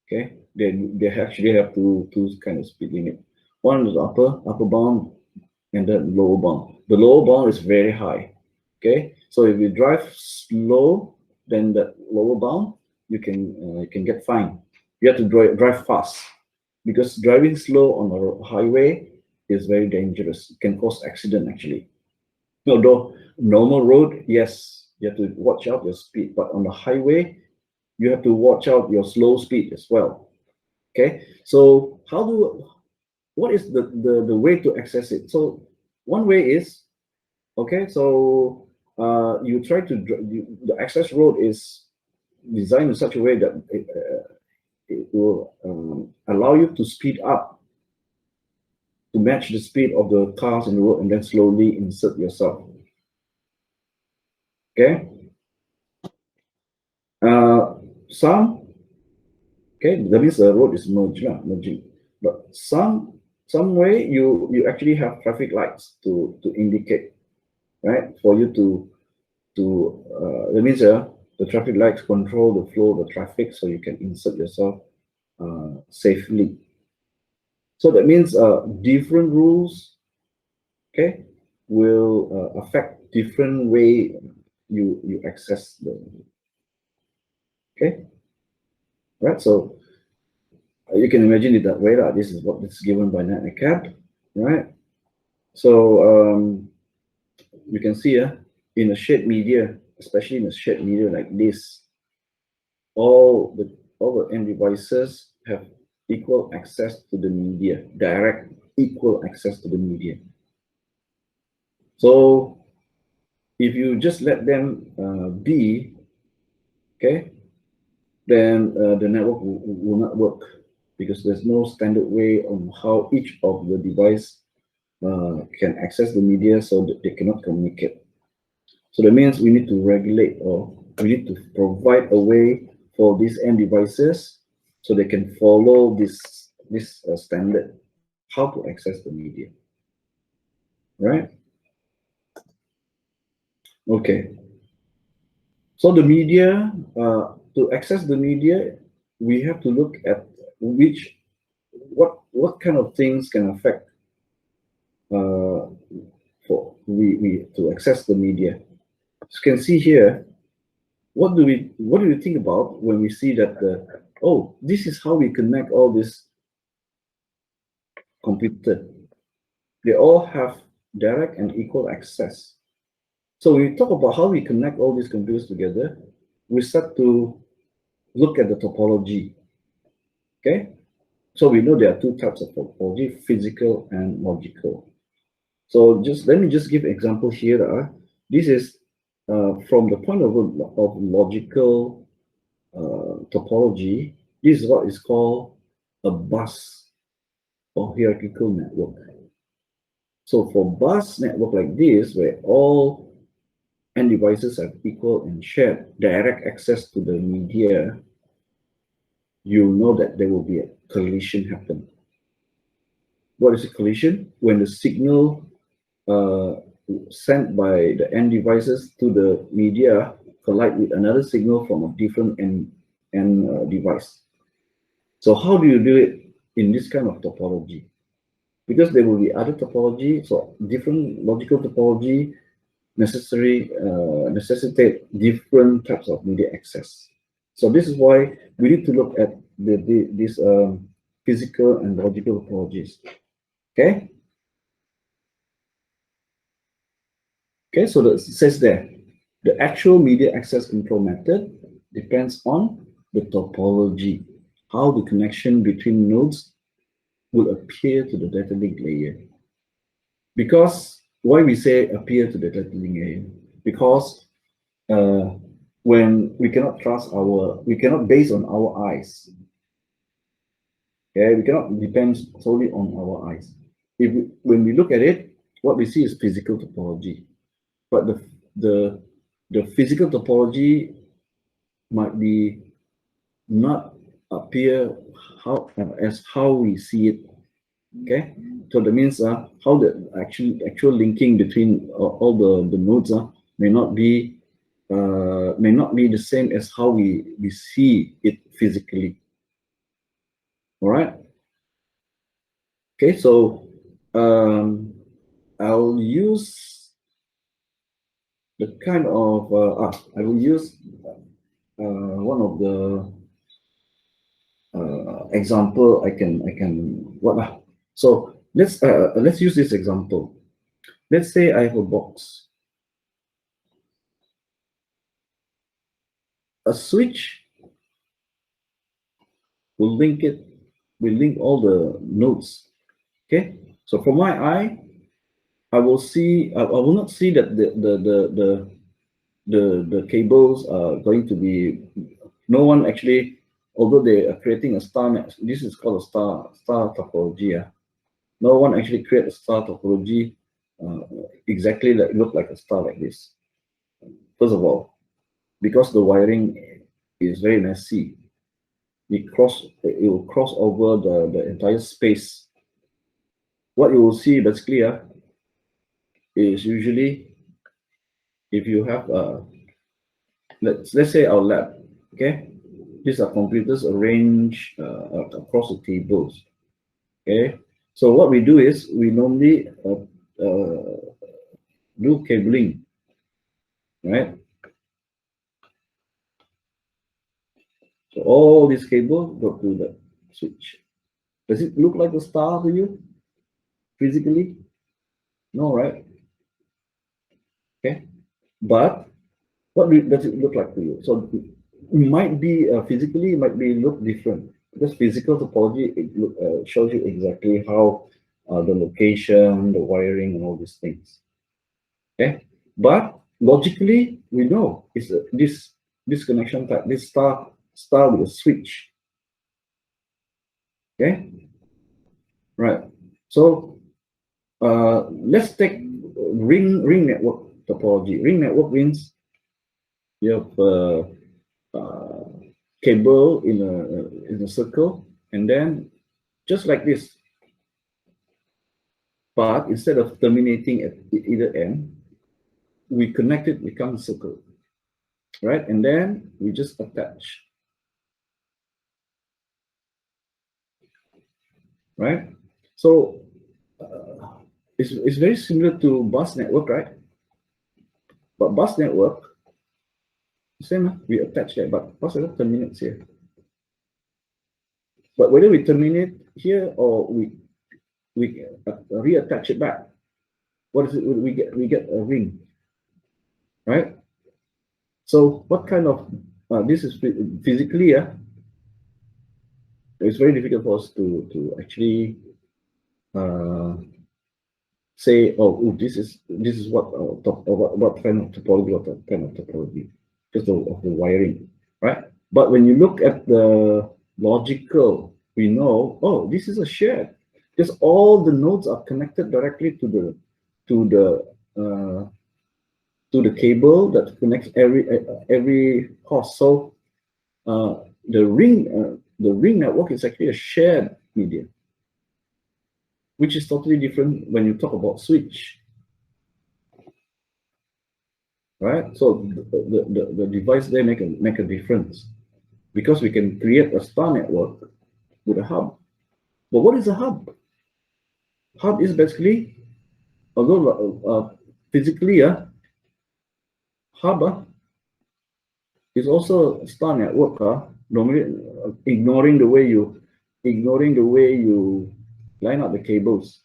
okay, then they actually have two kind of speed limit. One is upper bound and the lower bound. The lower bound is very high. Okay, so if you drive slow, then the lower bound you can get fined. You have to drive fast because driving slow on a highway is very dangerous. It can cause accident actually. Although normal road, yes, you have to watch out your speed, but on the highway, you have to watch out your slow speed as well. Okay, so what is the way to access it? So one way is, okay, so you try to the access road is designed in such a way that it will allow you to speed up to match the speed of the cars in the road and then slowly insert yourself. Okay, some, okay, that means the road is merging, but some way you actually have traffic lights to indicate, right, for you to that means the traffic lights control the flow of the traffic so you can insert yourself safely. So that means different rules, okay, will affect different way you access the, okay, right? So you can imagine it that way. This is what is given by NetCap, right? So you can see in a shared media, especially in a shared media like this, all the end devices have equal access to the media, direct equal access to the media. So if you just let them be, okay, then the network will not work because there's no standard way on how each of the device can access the media so that they cannot communicate. So that means we need to regulate, or we need to provide a way for these end devices so they can follow this standard, how to access the media, right? Okay. So the media, to access the media, we have to look at what kind of things can affect for we to access the media. As you can see here, what do you think about when we see that oh, this is how we connect all this computer? They all have direct and equal access. So when we talk about how we connect all these computers together, we start to look at the topology. Okay, so we know there are two types of topology: physical and logical. So let me give example here. This is from the point of logical topology. This is what is called a bus or hierarchical network. So for bus network like this, where all end devices have equal and shared direct access to the media, you know that there will be a collision happen. What is a collision? When the signal sent by the end devices to the media collide with another signal from a different end device. So how do you do it in this kind of topology? Because there will be other topology, so different logical topology necessitate different types of media access. So this is why we need to look at these physical and logical topologies. Okay. Okay, so it says there, the actual media access control method depends on the topology, how the connection between nodes will appear to the data link layer. Because why we say appear to the data link layer? Because when we cannot we cannot base on our eyes. Okay, we cannot depend solely on our eyes. When we look at it, what we see is physical topology. But the physical topology might be not appear as how we see it. Okay, so that means how the actual linking between all the nodes may not be the same as how we see it physically. All right. Okay, so I'll use the kind of I will use one of the example I can what. So let's use this example. Let's say I have a box. A switch will link all the nodes. Okay, so for my eye, I will see. I will not see that the cables are going to be. No one actually, although they are creating a star. This is called a star topology. No one actually create a star topology exactly that look like a star like this. First of all, because the wiring is very messy, it will cross over the entire space. What you will see basically is usually if you have let's say our lab, okay, these are computers arranged across the tables. Okay, so what we do is we normally do cabling, right? So all these cables go to the switch. Does it look like a star to you physically? No, right? Okay, but what does it look like to you? So it might be physically, it might be look different because physical topology shows you exactly how the location, the wiring, and all these things. Okay, but logically we know it's this connection type, this star with a switch. Okay, right. So let's take ring network topology. Ring network means you have cable in a circle, and then just like this, but instead of terminating at either end, we connect it, becomes a circle, right? And then we just attach, right? So it's very similar to bus network, right? But bus network, same, we attach there, but bus network terminates here. But whether we terminate here or we reattach it back, what is it? We get a ring, right? So what kind of this is physically, it's very difficult for us to actually say, oh, this is what what kind of topology, what kind of topology, because of the wiring, right? But when you look at the logical, we know, oh, this is a shared, because all the nodes are connected directly to the cable that connects every host. So the ring network is actually a shared medium, which is totally different when you talk about switch, right? So the device there make a difference because we can create a star network with a hub. But what is a hub? Hub is basically, although physically, hub is also a star network. Normally, ignoring the way you line up the cables,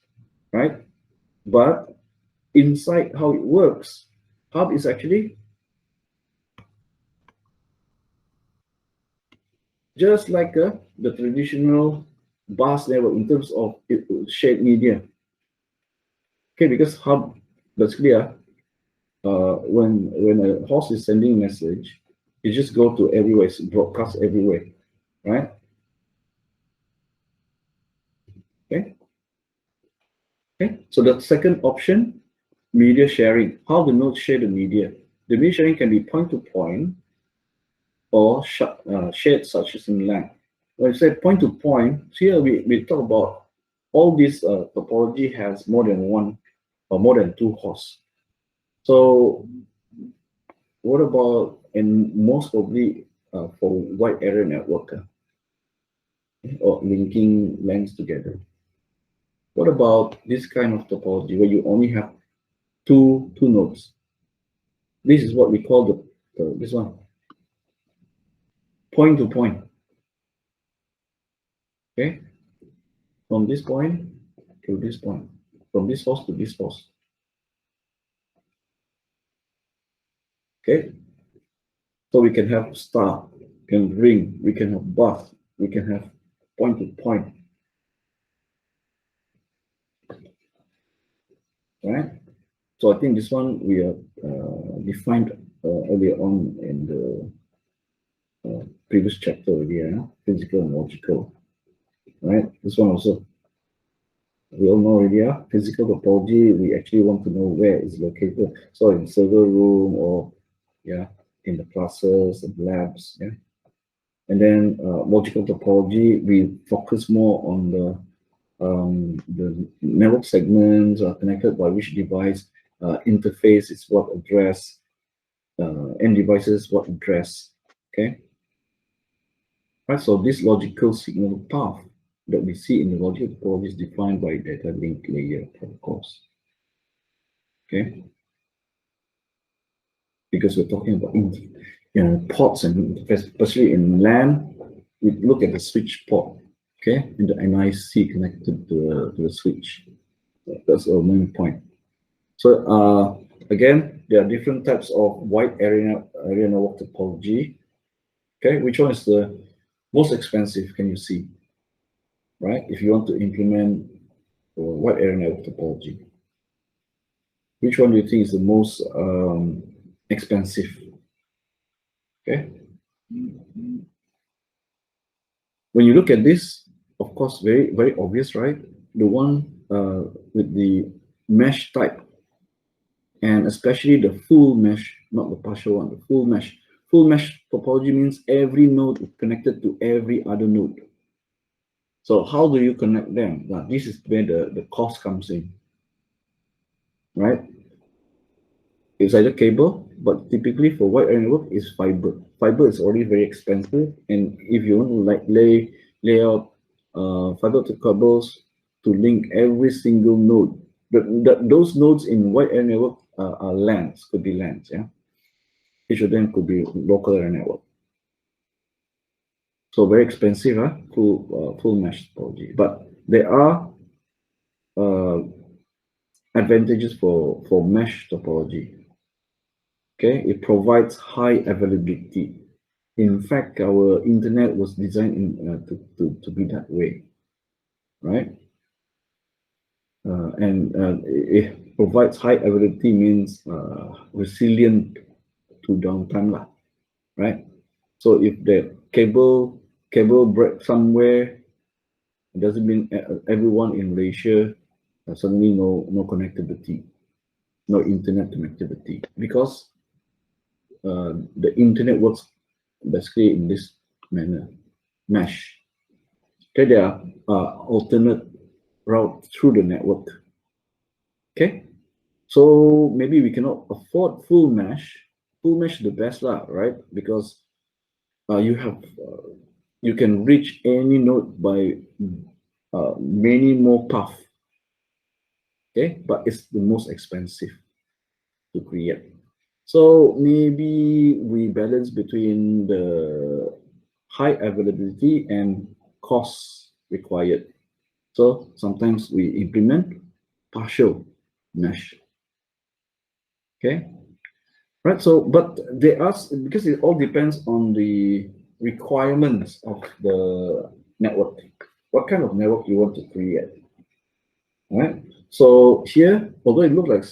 right? But inside how it works, hub is actually just like the traditional bus network in terms of shared media. Okay, because hub basically when a host is sending a message, it just go to everywhere, it's broadcast everywhere, right? Okay. Okay. So the second option, media sharing. How the nodes share the media. The media sharing can be point to point or shared such as in LAN. when I say point to point, here we talk about all this topology has more than one or more than two hosts. So what about, and most probably for wide area network or linking LANs together? What about this kind of topology where you only have two nodes? This is what we call this one, point to point. Okay, from this point to this point, from this host to this host. Okay, so we can have star, we can ring, we can have bus, we can have point to point. Right? So I think this one we have defined earlier on in the previous chapter already, physical and logical. Right? This one also we all know already. Physical topology, we actually want to know where it's located. So in server room or in the classes and labs. Yeah. And then logical topology, we focus more on the network segments are connected by which device, interface is what address, end devices what address. Okay, right. So this logical signal path that we see in the logical topology is defined by data link layer protocols. Okay, because we're talking about ports and especially in LAN, we look at the switch port. Okay, and the NIC connected to the switch. That's our main point. So again, there are different types of wide area network topology. Okay, which one is the most expensive? Can you see? Right, if you want to implement wide area network topology, which one do you think is the most expensive? Okay, when you look at this, of course, very obvious, right? The one with the mesh type, and especially the full mesh, not the partial one, the full mesh. Full mesh topology means every node is connected to every other node. So how do you connect them? Now, this is where the cost comes in, right? It's either cable, but typically for wide area network is fiber. Fiber is already very expensive, and if you want to like lay out fiber optic cables to link every single node, those nodes in wide area network are LANs, could be LANs, yeah. Each of them could be local area network. So very expensive, full mesh topology. But there are advantages for mesh topology. Okay, it provides high availability. In fact, our internet was designed to be that way, right? And it provides high availability means resilient to downtime, right? So if the cable breaks somewhere, it doesn't mean everyone in Malaysia suddenly no connectivity, no internet connectivity, because the internet works basically in this manner, mesh. Okay, there are alternate route through the network. Okay, so maybe we cannot afford full mesh. Full mesh is the best lah, right? Because you can reach any node by many more paths. Okay, but it's the most expensive to create. So maybe we balance between the high availability and costs required. So sometimes we implement partial mesh. Okay, right. So, but they ask, because it all depends on the requirements of the network. What kind of network you want to create? All right. So here, although it looks like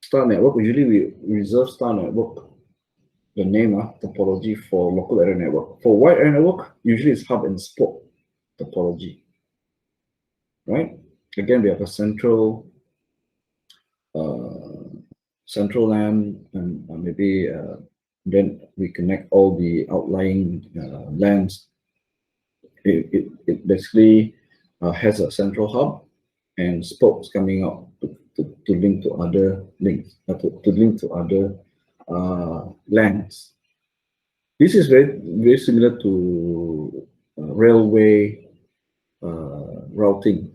star network, usually we reserve star network, the name topology, for local area network. For wide area network, usually it's hub and spoke topology, right? Again, we have a central LAN and maybe Then we connect all the outlying lands. It basically has a central hub and spokes coming out to link to other links, to link to other lands. This is very similar to railway routing.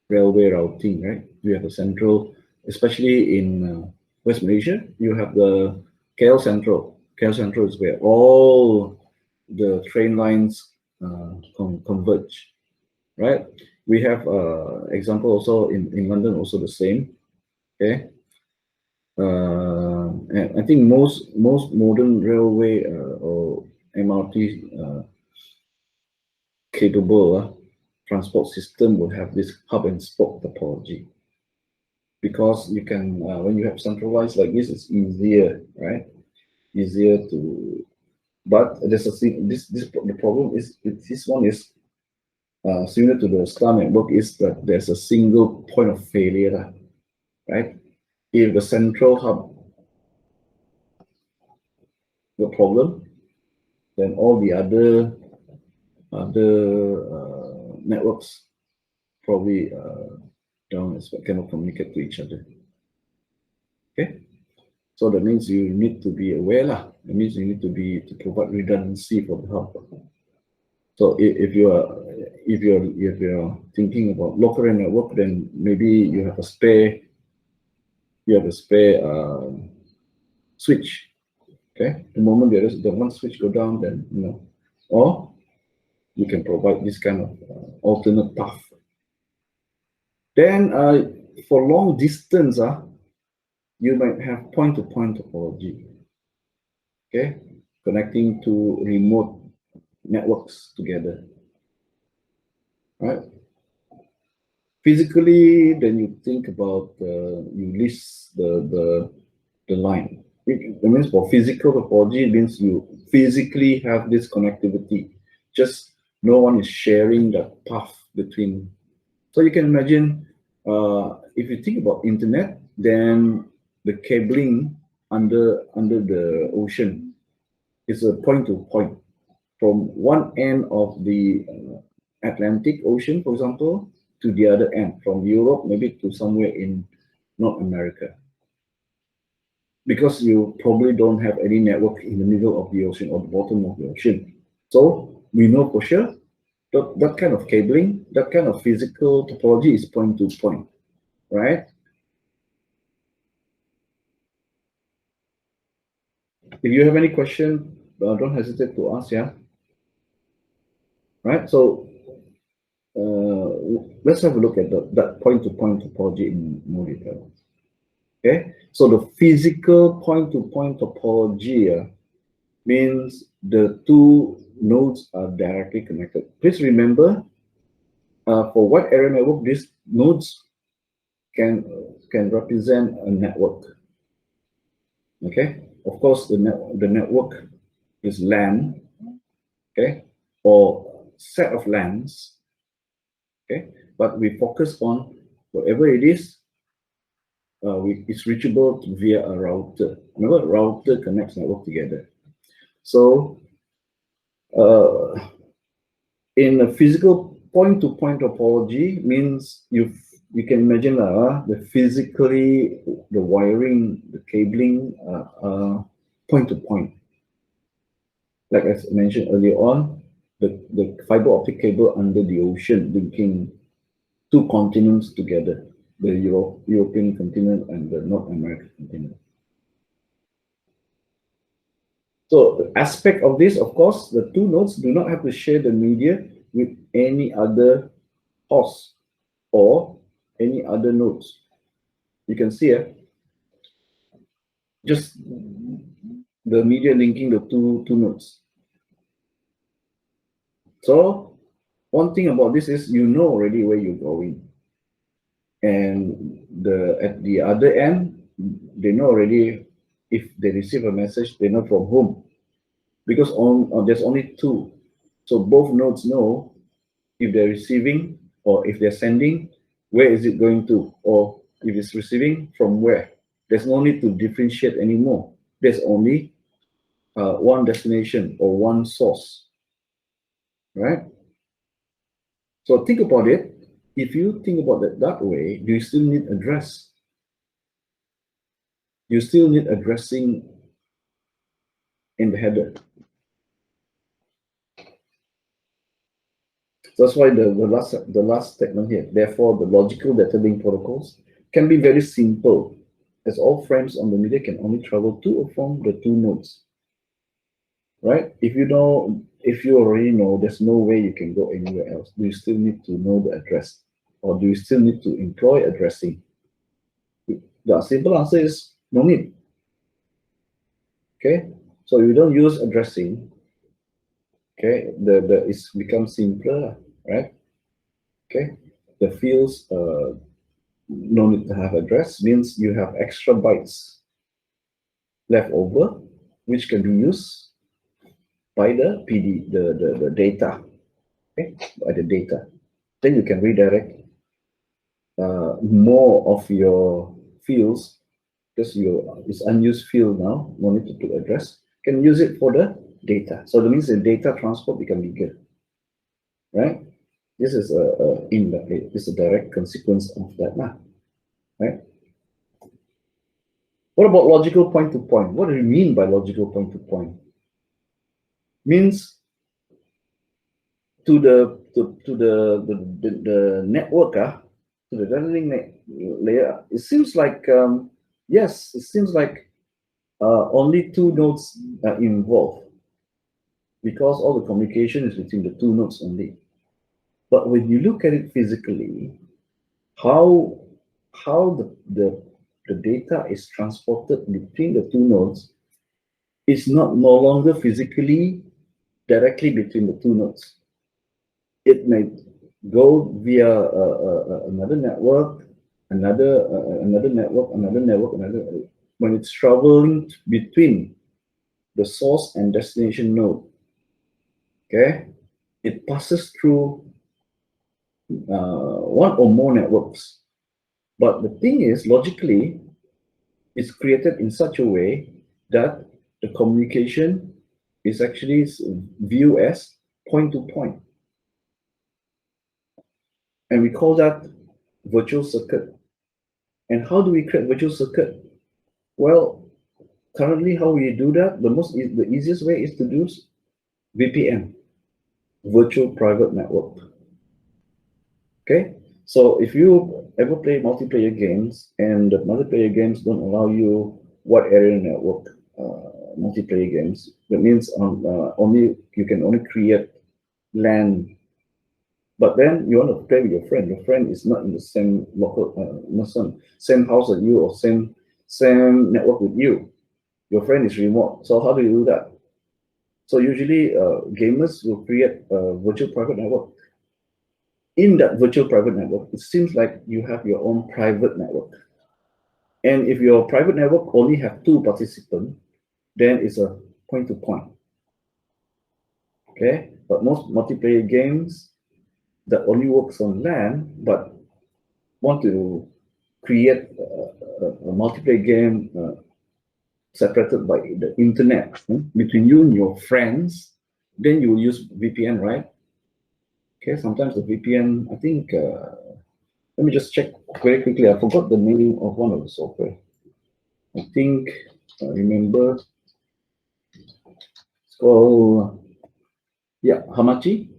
Right? You have a central, especially in West Malaysia, you have the KL Central. KL Central is where all the train lines converge, right? We have example also in London, also the same. Okay, and I think most modern railway or MRT capable transport system will have this hub and spoke topology, because you can when you have centralized like this, it's easier, right? Easier to, but there's a thing. The problem is this one is similar to the star network, is that there's a single point of failure, right? If the central hub the problem, then all the other networks probably down as well, cannot communicate to each other. Okay, so that means you need to be aware lah. That means you need to provide redundancy for the hub. So if you're thinking about local area network, then maybe you have a spare switch. Okay, the moment the one switch go down, then or you can provide this kind of alternate path. Then for long distance, you might have point-to-point topology. Okay, connecting to remote networks together. Right. Physically, then you think about you list the line. It means for physical topology, it means you physically have this connectivity. Just no one is sharing the path between. So you can imagine if you think about internet, then the cabling under the ocean is a point to point from one end of the Atlantic Ocean, for example, to the other end, from Europe maybe to somewhere in North America. Because you probably don't have any network in the middle of the ocean or the bottom of the ocean. So we know for sure that kind of cabling, that kind of physical topology is point to point, right? If you have any question, don't hesitate to ask, yeah? Right, so let's have a look at that point-to-point topology in more detail. Okay, so the physical point-to-point topology means the two nodes are directly connected. Please remember, for wide area network, these nodes can represent a network. Okay, of course, the network is LAN, okay, or set of LANs. Okay, but we focus on whatever it is. It's reachable via a router. Remember, router connects network together. So in a physical point-to-point topology means you can imagine the physically the wiring, the cabling point-to-point. Like I mentioned earlier on, the fiber optic cable under the ocean linking two continents together, the European continent and the North American continent. So the aspect of this, of course, the two nodes do not have to share the media with any other host or any other nodes. You can see just the media linking the two nodes. So one thing about this is you know already where you're going. And at the other end, they know already if they receive a message, they know from whom. Because there's only two. So both nodes know if they're receiving or if they're sending, where is it going to? Or if it's receiving, from where? There's no need to differentiate anymore. There's only one destination or one source, right? So think about it. If you think about it that way, do you still need address? You still need addressing in the header. That's why the last statement here. Therefore, the logical data link protocols can be very simple, as all frames on the media can only travel to or from the two nodes. Right? If you already know, there's no way you can go anywhere else. Do you still need to know the address, or do you still need to employ addressing? The simple answer is no need. Okay, so you don't use addressing. Okay, it's become simpler, right? Okay, the fields no need to have address means you have extra bytes left over, which can be used by the PD, the data, okay, by the data. Then you can redirect more of your fields, because it's unused field now, no need to put address, can use it for the data. So that means the data transport become bigger, right? This is a direct consequence of that now, right? What about logical point to point? What do you mean by logical point to point? Means to the network, to the data layer. It seems like yes, it seems like only two nodes are involved, because all the communication is between the two nodes only. But when you look at it physically, how the data is transported between the two nodes is not no longer physically directly between the two nodes. It may go via another network, another network, when it's traveling between the source and destination node. Okay, it passes through one or more networks. But the thing is, logically, it's created in such a way that the communication is actually viewed as point to point. And we call that virtual circuit. And how do we create virtual circuit? Well, currently how we do that, the easiest way is to use VPN, virtual private network. Okay, so if you ever play multiplayer games and the multiplayer games don't allow you wide area network multiplayer games, that means only you can only create LAN. But then you want to play with your friend. Your friend is not in the same local, same house as you, or same network with you. Your friend is remote. So how do you do that? So usually gamers will create a virtual private network. In that virtual private network, it seems like you have your own private network. And if your private network only have two participants, then it's a point to point. Okay, but most multiplayer games that only works on LAN, but want to create a multiplayer game separated by the internet between you and your friends, then you will use VPN, right? Okay, sometimes the VPN, I think, let me just check very quickly. I forgot the name of one of the software. I think, I remember, it's called, yeah, Hamachi.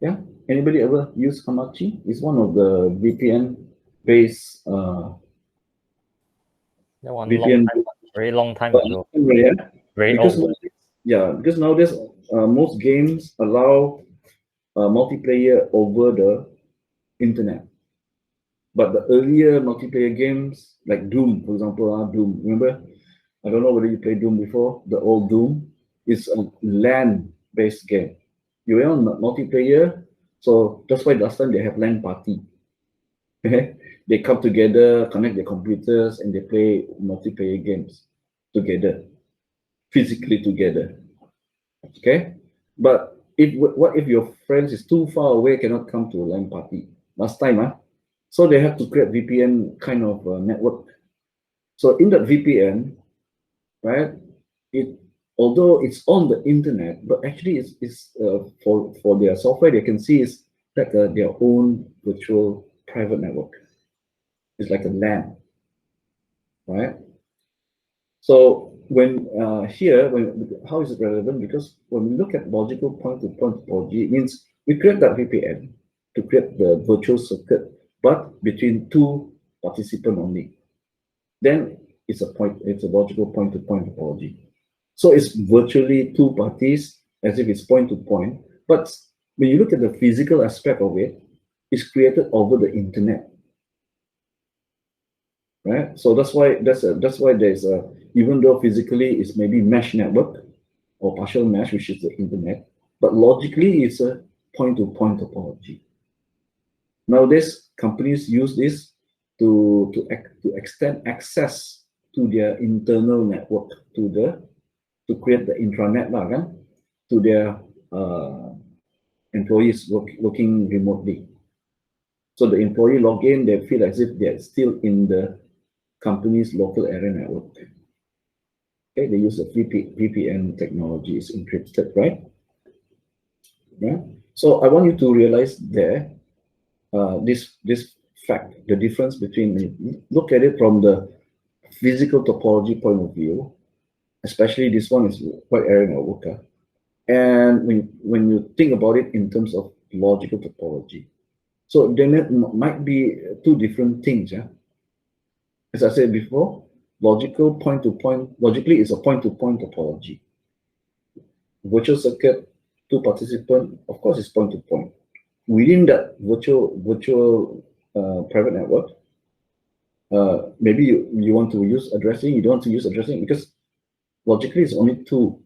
Yeah, anybody ever use Hamachi? It's one of the VPN-based VPN. Very long time ago. Yeah, Very because old. because nowadays most games allow multiplayer over the internet. But the earlier multiplayer games, like Doom, for example, Doom, remember? I don't know whether you played Doom before. The old Doom is a LAN-based game. You are on multiplayer, so that's why last time they have LAN party. They come together, connect their computers, and they play multiplayer games together, physically together. Okay, but what if your friends is too far away, cannot come to a LAN party? Last time, so they have to create VPN kind of network. So in that VPN, right, it although it's on the internet, but actually it's for their software, they can see it's like their own virtual private network. It's like a LAN, right? So when how is it relevant? Because when we look at logical point-to-point topology, it means we create that VPN to create the virtual circuit, but between two participants only. Then it's a logical point-to-point topology. So it's virtually two parties as if it's point-to-point. But when you look at the physical aspect of it, it's created over the internet. Right? So that's why there's a, even though physically it's maybe mesh network or partial mesh, which is the internet, but logically it's a point-to-point topology. Nowadays, companies use this to extend access to their internal network, to create the intranet lah, kan, to their employees working remotely. So the employee log in, they feel as if they're still in the company's local area network. Okay, they use the VPN technology, it's encrypted, right? Yeah. So I want you to realize there, this fact, the difference between, look at it from the physical topology point of view, especially this one is quite area network. And when you think about it in terms of logical topology, so then it might be two different things. Yeah. As I said before, logically is a point-to-point topology. Virtual circuit, two participant, of course, is point-to-point. Within that virtual private network, maybe you want to use addressing, you don't want to use addressing because logically it's only two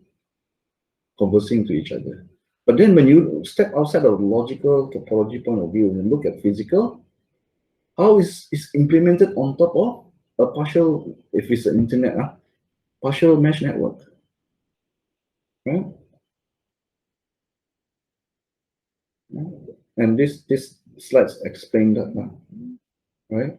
conversing to each other. But then when you step outside of the logical topology point of view and look at physical, how is implemented on top of a partial, if it's an internet, partial mesh network, right? And this slides explain that now, right?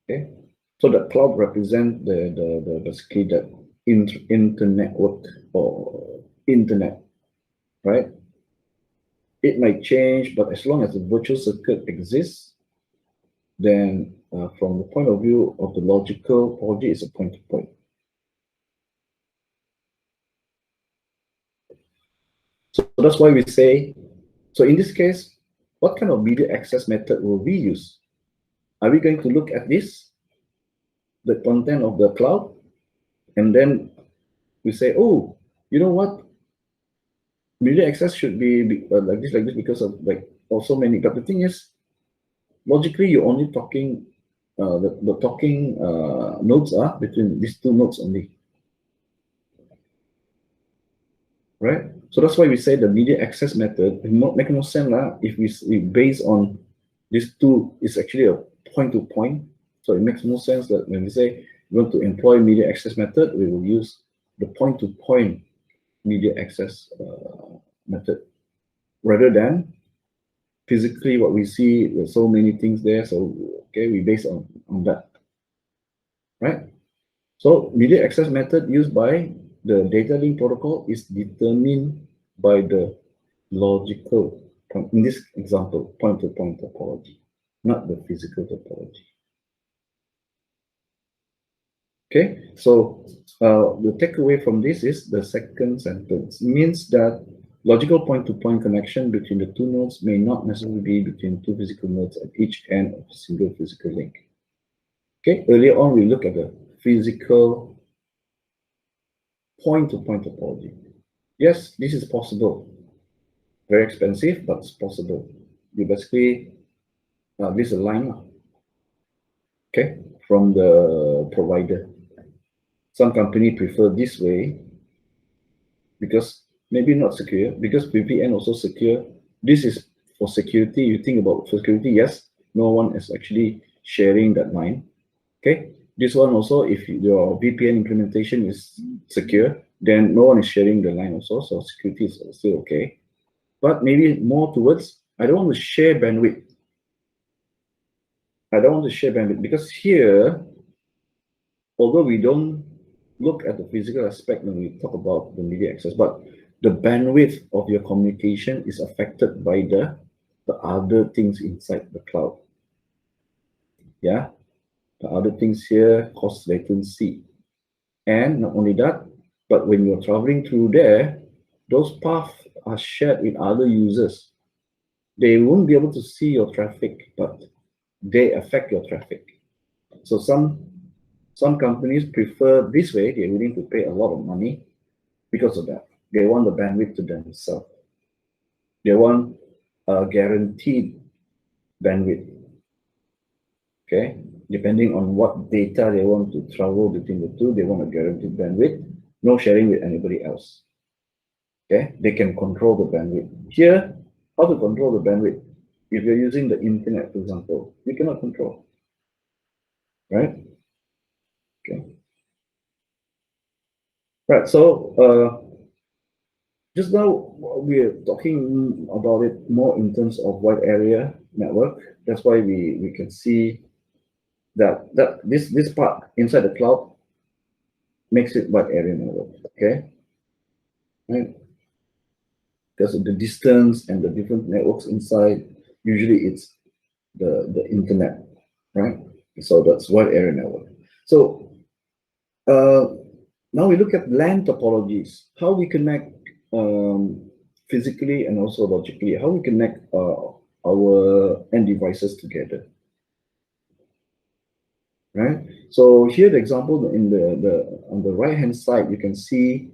Okay, so the cloud represent the basically the internetwork or internet, right? It might change, but as long as the virtual circuit exists, then from the point of view of the logical topology, it's a point-to-point. So that's why we say, so in this case, what kind of media access method will we use? Are we going to look at this, the content of the cloud, and then we say, oh, you know what? Media access should be like this, because of like also many. But the thing is, logically, you're only talking, the talking nodes are between these two nodes only, right? So that's why we say the media access method make no sense if we base on these two is actually a point-to-point. So it makes no sense that when we say we want to employ media access method, we will use the point-to-point media access method rather than physically what we see. There's so many things there, so okay, we base on that, right? So media access method used by the data link protocol is determined by the logical point, in this example, point-to-point topology, not the physical topology. Okay, so the takeaway from this is the second sentence. It means that logical point-to-point connection between the two nodes may not necessarily be between two physical nodes at each end of a single physical link. Okay, earlier on we look at the physical point-to-point topology. Yes, this is possible. Very expensive, but it's possible. You basically, this is a line, okay, from the provider. Some company prefer this way because maybe not secure, because VPN also secure. This is for security. You think about security, yes, no one is actually sharing that line. Okay, this one also, if your VPN implementation is secure, then no one is sharing the line also, so security is still okay. But maybe more towards, I don't want to share bandwidth. I don't want to share bandwidth because here although we don't look at the physical aspect when we talk about the media access, but the bandwidth of your communication is affected by the other things inside the cloud. Yeah, the other things here cause latency. And not only that, but when you're traveling through there, those paths are shared with other users. They won't be able to see your traffic, but they affect your traffic. So some companies prefer this way. They're willing to pay a lot of money because of that. They want the bandwidth to themselves. They want a guaranteed bandwidth. Okay, depending on what data they want to travel between the two, they want a guaranteed bandwidth, no sharing with anybody else. Okay, they can control the bandwidth. Here, how to control the bandwidth? If you're using the internet, for example, you cannot control, right? Okay. Right, so just now we're talking about it more in terms of wide area network. That's why we can see that this part inside the cloud makes it wide area network. Okay, right? Because of the distance and the different networks inside, usually it's the internet, right? So that's wide area network. So now we look at LAN topologies, how we connect physically and also logically, how we connect our end devices together, right? So here the example in the on the right hand side, you can see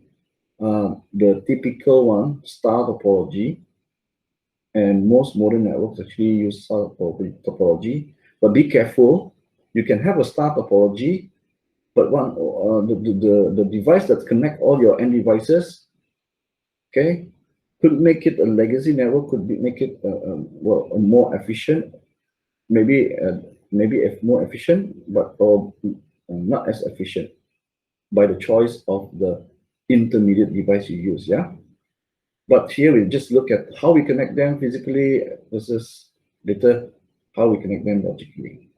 the typical one, star topology, and most modern networks actually use star topology. But be careful, you can have a star topology, but one the device that connect all your end devices, okay, could make it a legacy network, could make it well, a more efficient, maybe more efficient, but not as efficient by the choice of the intermediate device you use. Yeah, but here we just look at how we connect them physically versus later how we connect them logically.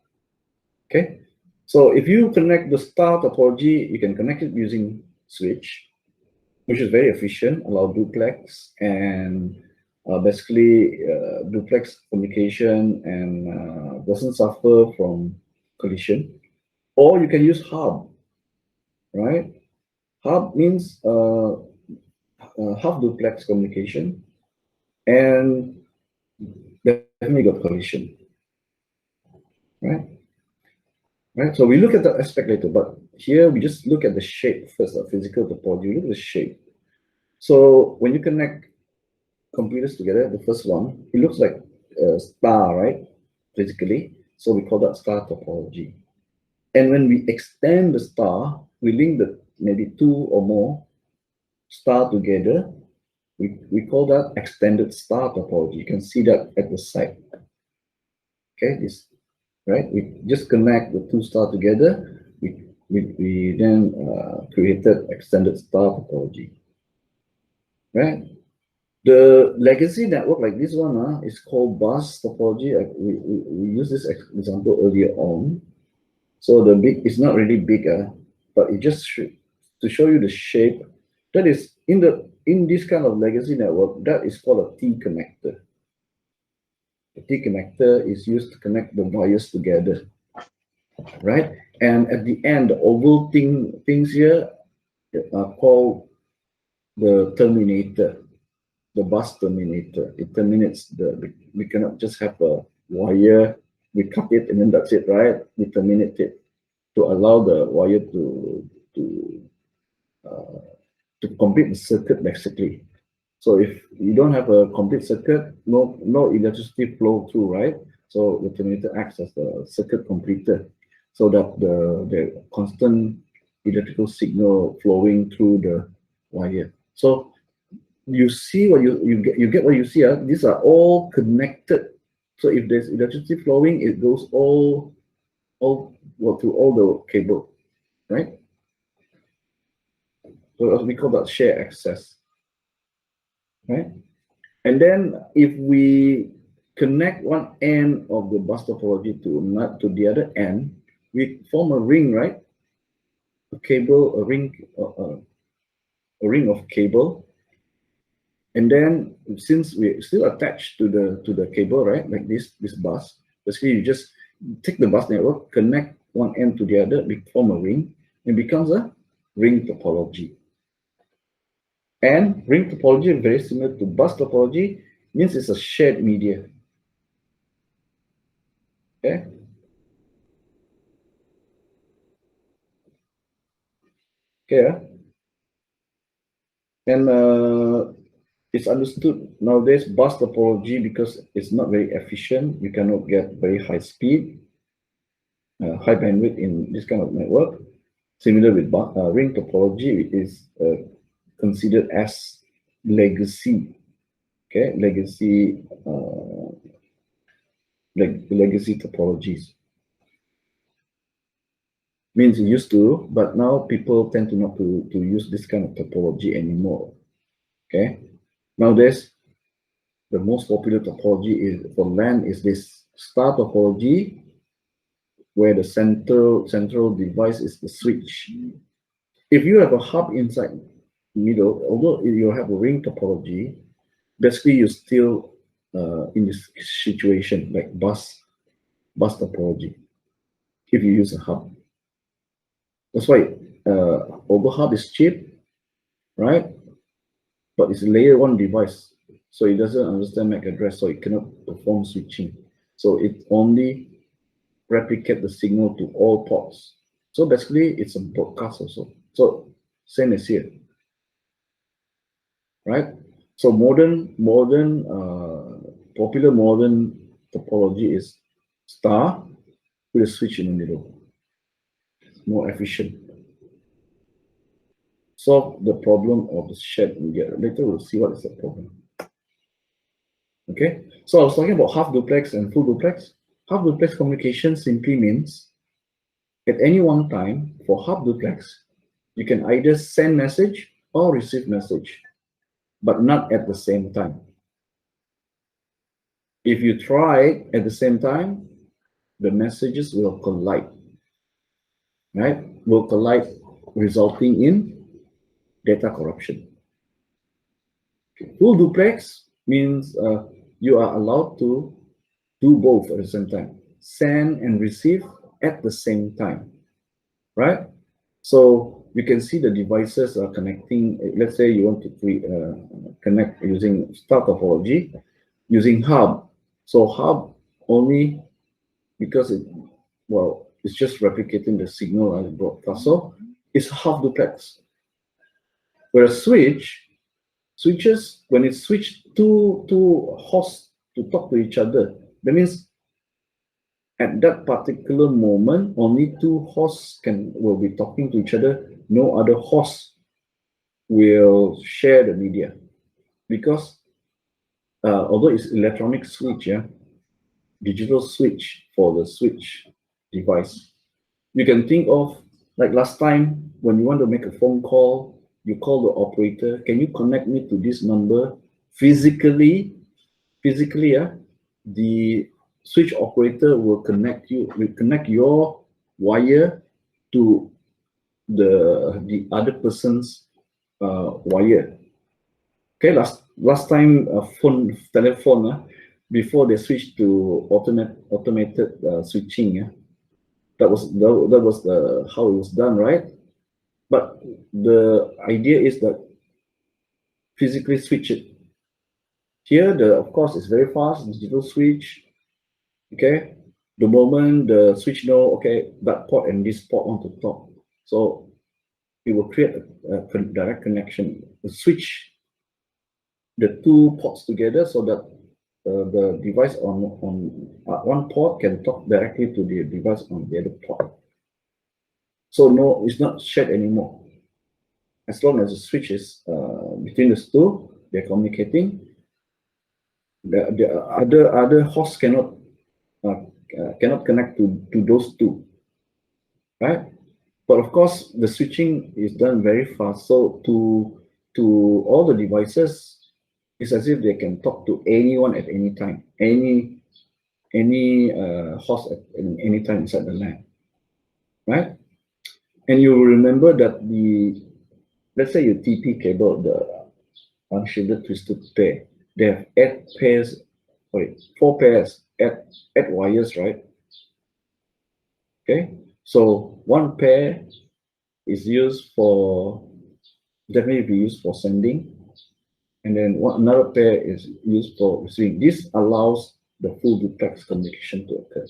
Okay, so if you connect the star topology, you can connect it using switch, which is very efficient, allow duplex and basically duplex communication and doesn't suffer from collision. Or you can use hub, right? Hub means half duplex communication and definitely got collision, right? Right. So we look at the aspect later, but here we just look at the shape first, the physical topology. Look at the shape. So when you connect computers together, the first one, it looks like a star, right? Physically. So we call that star topology. And when we extend the star, we link the maybe two or more star together. We call that extended star topology. You can see that at the side. Okay, this right? We just connect the two stars together. We then created extended star topology, right? The legacy network like this one is called bus topology. We used this example earlier on. So the big is not really bigger, but it just to show you the shape. That is in this kind of legacy network, that is called a T connector. The T connector is used to connect the wires together, right? And at the end, the oval things here are called the terminator, the bus terminator. It terminates we cannot just have a wire, we cut it and then that's it, right? We terminate it to allow the wire to complete the circuit basically. So if you don't have a complete circuit, no electricity flow through, right? So the terminator acts as the circuit completer, so that the constant electrical signal flowing through the wire. So you see what you get what you see. These are all connected. So if there's electricity flowing, it goes all through all the cable, right? So we call that share access, right? And then if we connect one end of the bus topology to the other end, we form a ring, right? cable, a ring of cable, and then since we're still attached to the cable, right, like this bus, basically you just take the bus network, connect one end to the other, form a ring, and becomes a ring topology. And ring topology, very similar to bus topology, means it's a shared media. Okay. Okay. And it's understood nowadays bus topology because it's not very efficient. You cannot get very high speed, high bandwidth in this kind of network. Similar with ring topology, it is considered as legacy. Okay, legacy legacy topologies means it used to, but now people tend to not to use this kind of topology anymore. Okay, nowadays the most popular topology is for LAN is this star topology, where the central device is the switch. If you have a hub inside middle, although you have a ring topology, basically you're still in this situation like bus topology if you use a hub. That's why although hub is cheap, right? But it's a layer one device, so it doesn't understand MAC address, so it cannot perform switching. So it only replicate the signal to all ports. So basically, it's a broadcast also. So same as here, right? So popular modern topology is star with a switch in the middle. It's more efficient. Solve the problem of the shared media. Later we'll see what is the problem. Okay, so I was talking about half duplex and full duplex. Half duplex communication simply means at any one time for half duplex, you can either send message or receive message, but not at the same time. If you try at the same time, the messages will collide, right? Will collide, resulting in data corruption. Full duplex means you are allowed to do both at the same time, send and receive at the same time, right? So you can see the devices are connecting. Let's say you want to connect using star topology, using hub. So hub only because it's just replicating the signal as broadcast. So it's half duplex. Whereas switches, when it's switched two hosts to talk to each other, that means at that particular moment, only two hosts will be talking to each other. No other host will share the media, because although it's electronic switch, digital switch for the switch device. You can think of like last time when you want to make a phone call, you call the operator. Can you connect me to this number physically? The switch operator will connect your wire to the other person's wire. Okay, last time telephone before they switched to automated switching, that was how it was done, right? But the idea is that physically switch it. Here, of course, it's very fast, digital switch. Okay, the moment the switch know, okay, that port and this port want to talk, so it will create a direct connection. The switch the two ports together so that the device on one port can talk directly to the device on the other port. So no, it's not shared anymore. As long as the switch is between the two, they're communicating. The other hosts cannot connect to those two, right? But of course, the switching is done very fast. So to all the devices, it's as if they can talk to anyone at any time, any host at any time inside the LAN, right? And you will remember that let's say your TP cable, the unshielded twisted pair, they have 8 pairs, sorry, 4 pairs, 8 wires, right? Okay, so one pair is used for, definitely be used for sending, and then another pair is used for receiving. This allows the full duplex communication to occur.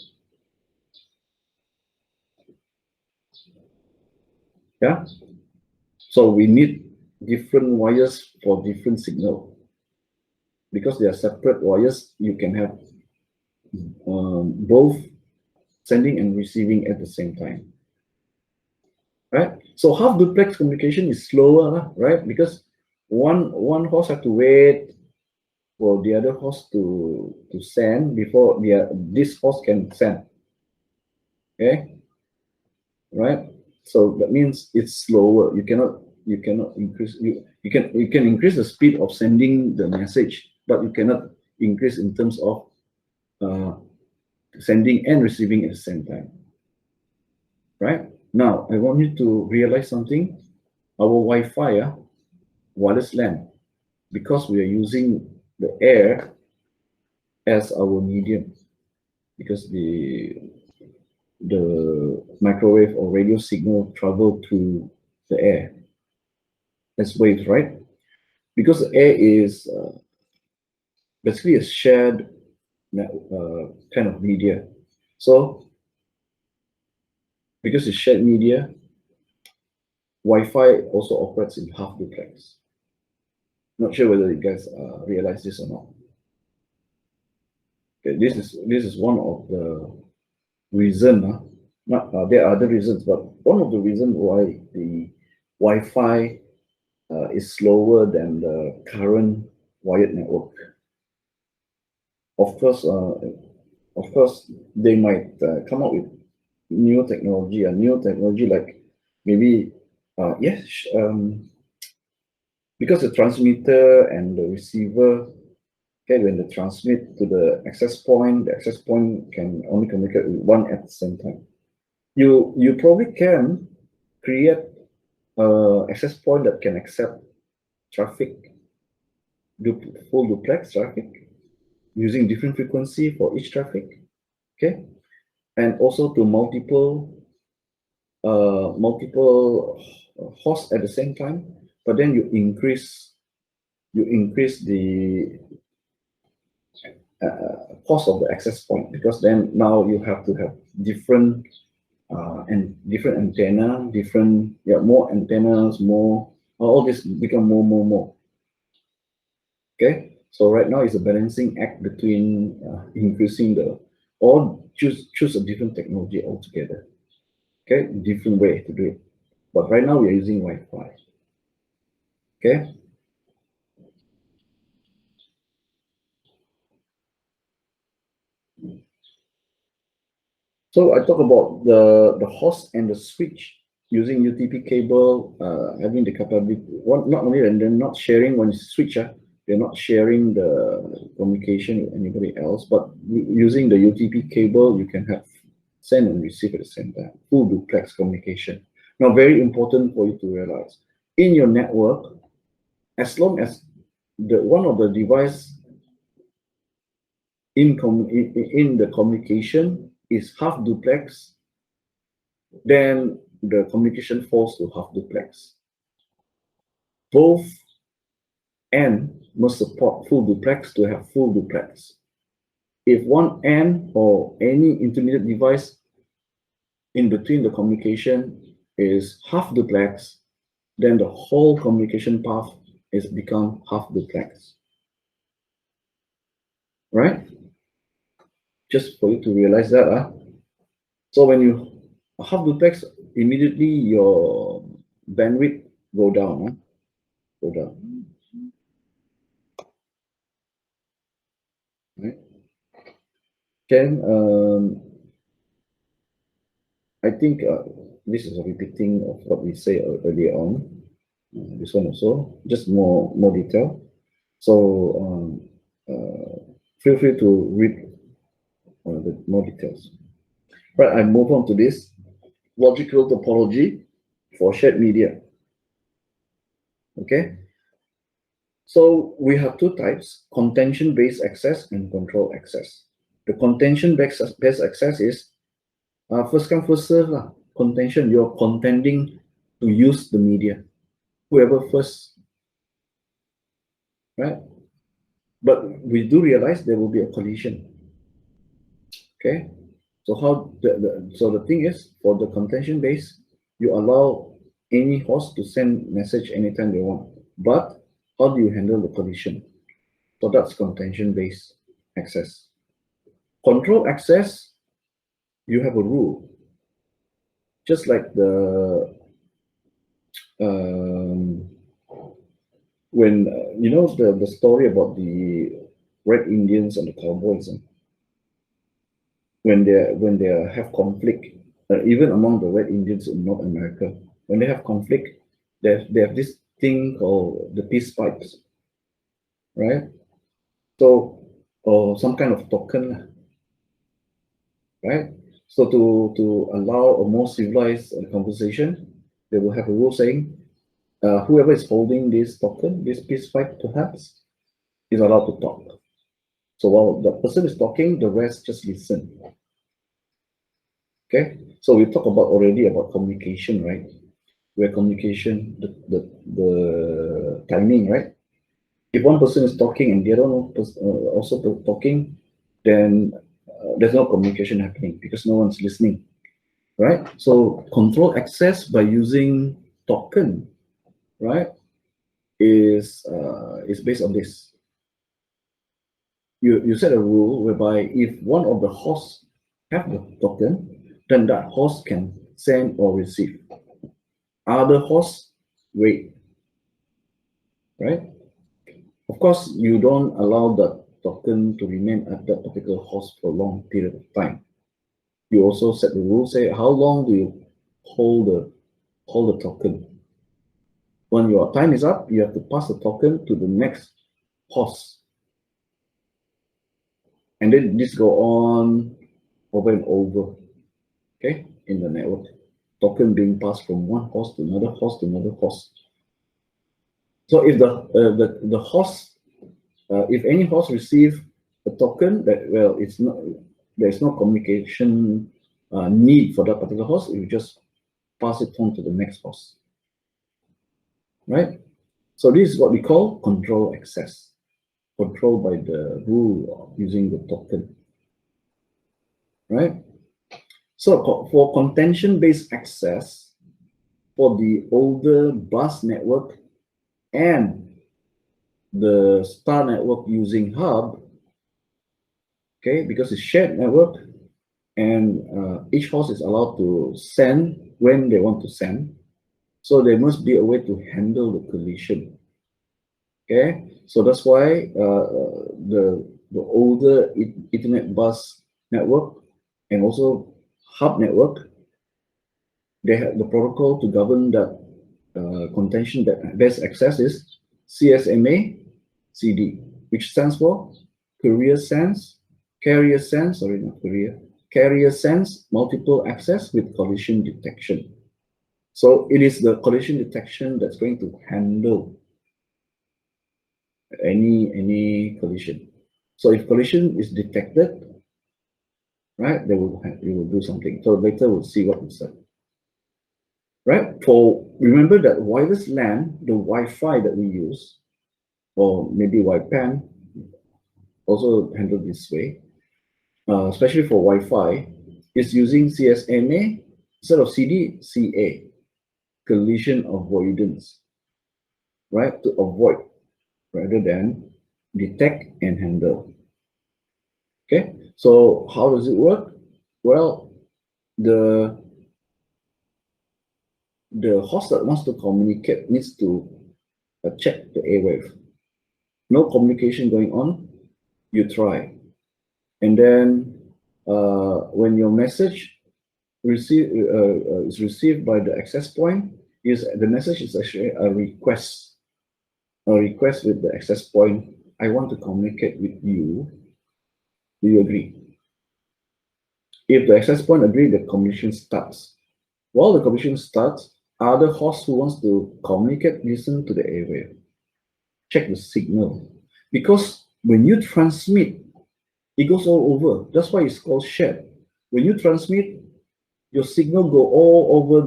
Yeah, so we need different wires for different signal. Because they are separate wires, you can have both sending and receiving at the same time, right? So half duplex communication is slower, right? Because one host have to wait for the other host to send before this host can send. Okay, right? So that means it's slower. You cannot increase you can increase the speed of sending the message, but you cannot increase in terms of uh, sending and receiving at the same time. Right? Now, I want you to realize something. Our Wi-Fi, wireless LAN, because we are using the air as our medium, because the microwave or radio signal travel through the air as waves, right? Because the air is basically a shared kind of media. So, because it's shared media, Wi-Fi also operates in half duplex. Not sure whether you guys realize this or not. Okay, this is one of the reason. Not there are other reasons, but one of the reasons why the Wi-Fi is slower than the current wired network. Of course, they might come up with new technology like maybe yes, because the transmitter and the receiver, okay, when they transmit to the access point, the access point can only communicate with one at the same time. You probably can create access point that can accept traffic, full duplex traffic, using different frequency for each traffic, okay, and also to multiple hosts at the same time. But then you increase the cost of the access point, because then now you have to have different and different antenna, more antennas, more, all this become more. Okay, so right now it's a balancing act between increasing or choose a different technology altogether. Okay, different way to do it. But right now we are using Wi-Fi. Okay, so I talk about the host and the switch using UTP cable, having the capability. Not only, and they're not sharing when you switch, they're not sharing the communication with anybody else, but using the UTP cable, you can have send and receive at the same time, full duplex communication. Now, very important for you to realize, in your network, as long as one of the device in the communication is half duplex, then the communication falls to half duplex. Both end must support full duplex to have full duplex. If one end or any intermediate device in between the communication is half duplex, then the whole communication path is become half duplex. Right? Just for you to realize that. So when you half duplex, immediately your bandwidth go down. Go down. Right? Then I think this is a repeating of what we say earlier on. This one also, just more detail. So feel free to read the more details. Right, I move on to this logical topology. for shared media. Okay, so we have two types: contention-based access and control access. The contention-based access is first come first serve lah. Contention, you're contending to use the media, whoever first, right? But we do realize there will be a collision. Okay, so the thing is, for the contention base, you allow any host to send message anytime they want. But how do you handle the collision? So that's contention-based access. Control access, you have a rule. Just like the when you know the story about the Red Indians and the cowboys, when they have conflict, even among the Red Indians in North America, when they have conflict, they have this thing called the peace pipes, right? So, or some kind of token, right? So to allow a more civilized conversation, they will have a rule saying, whoever is holding this token, this peace pipe perhaps, is allowed to talk. So while the person is talking, the rest just listen. Okay, so we talked already about communication, right? Where communication, the timing, right? If one person is talking and the other one also talking, then there's no communication happening because no one's listening, right? So control access by using token, right, is based on this. You set a rule whereby if one of the hosts have the token, then that host can send or receive. Other hosts wait, right? Of course, you don't allow that token to remain at that particular host for a long period of time. You also set the rule, say how long do you hold the token. When your time is up, you have to pass the token to the next host. And then this go on over and over, okay, in the network. Token being passed from one host to another host to another host. So if the host, if any host receive a token that, well, it's not, there's no communication need for that particular host, you just pass it on to the next host, right? So this is what we call control access, control by the rule of using the token, right? So for contention-based access, for the older bus network and the star network using hub, okay, because it's shared network and each host is allowed to send when they want to send. So there must be a way to handle the collision. Okay, so that's why the older Ethernet bus network and also hub network, they have the protocol to govern that contention-based access is CSMA CD, which stands for carrier sense multiple access with collision detection. So it is the collision detection that's going to handle any collision. So if collision is detected, right, you will do something. So later we'll see what we said. Right? For remember that wireless LAN, the Wi-Fi that we use, or maybe Wi-Pan, also handled this way, especially for Wi-Fi, is using CSMA instead of CD, CA, collision avoidance, right? To avoid rather than detect and handle. Okay, so how does it work? Well, the host that wants to communicate needs to check the airwave. No communication going on, you try. And then when your message is received by the access point, the message is actually a request with the access point. I want to communicate with you. Do you agree? If the access point agrees, the communication starts. While the communication starts, other host who wants to communicate, listen to the airwave, check the signal. Because when you transmit, it goes all over. That's why it's called shared. When you transmit, your signal go all over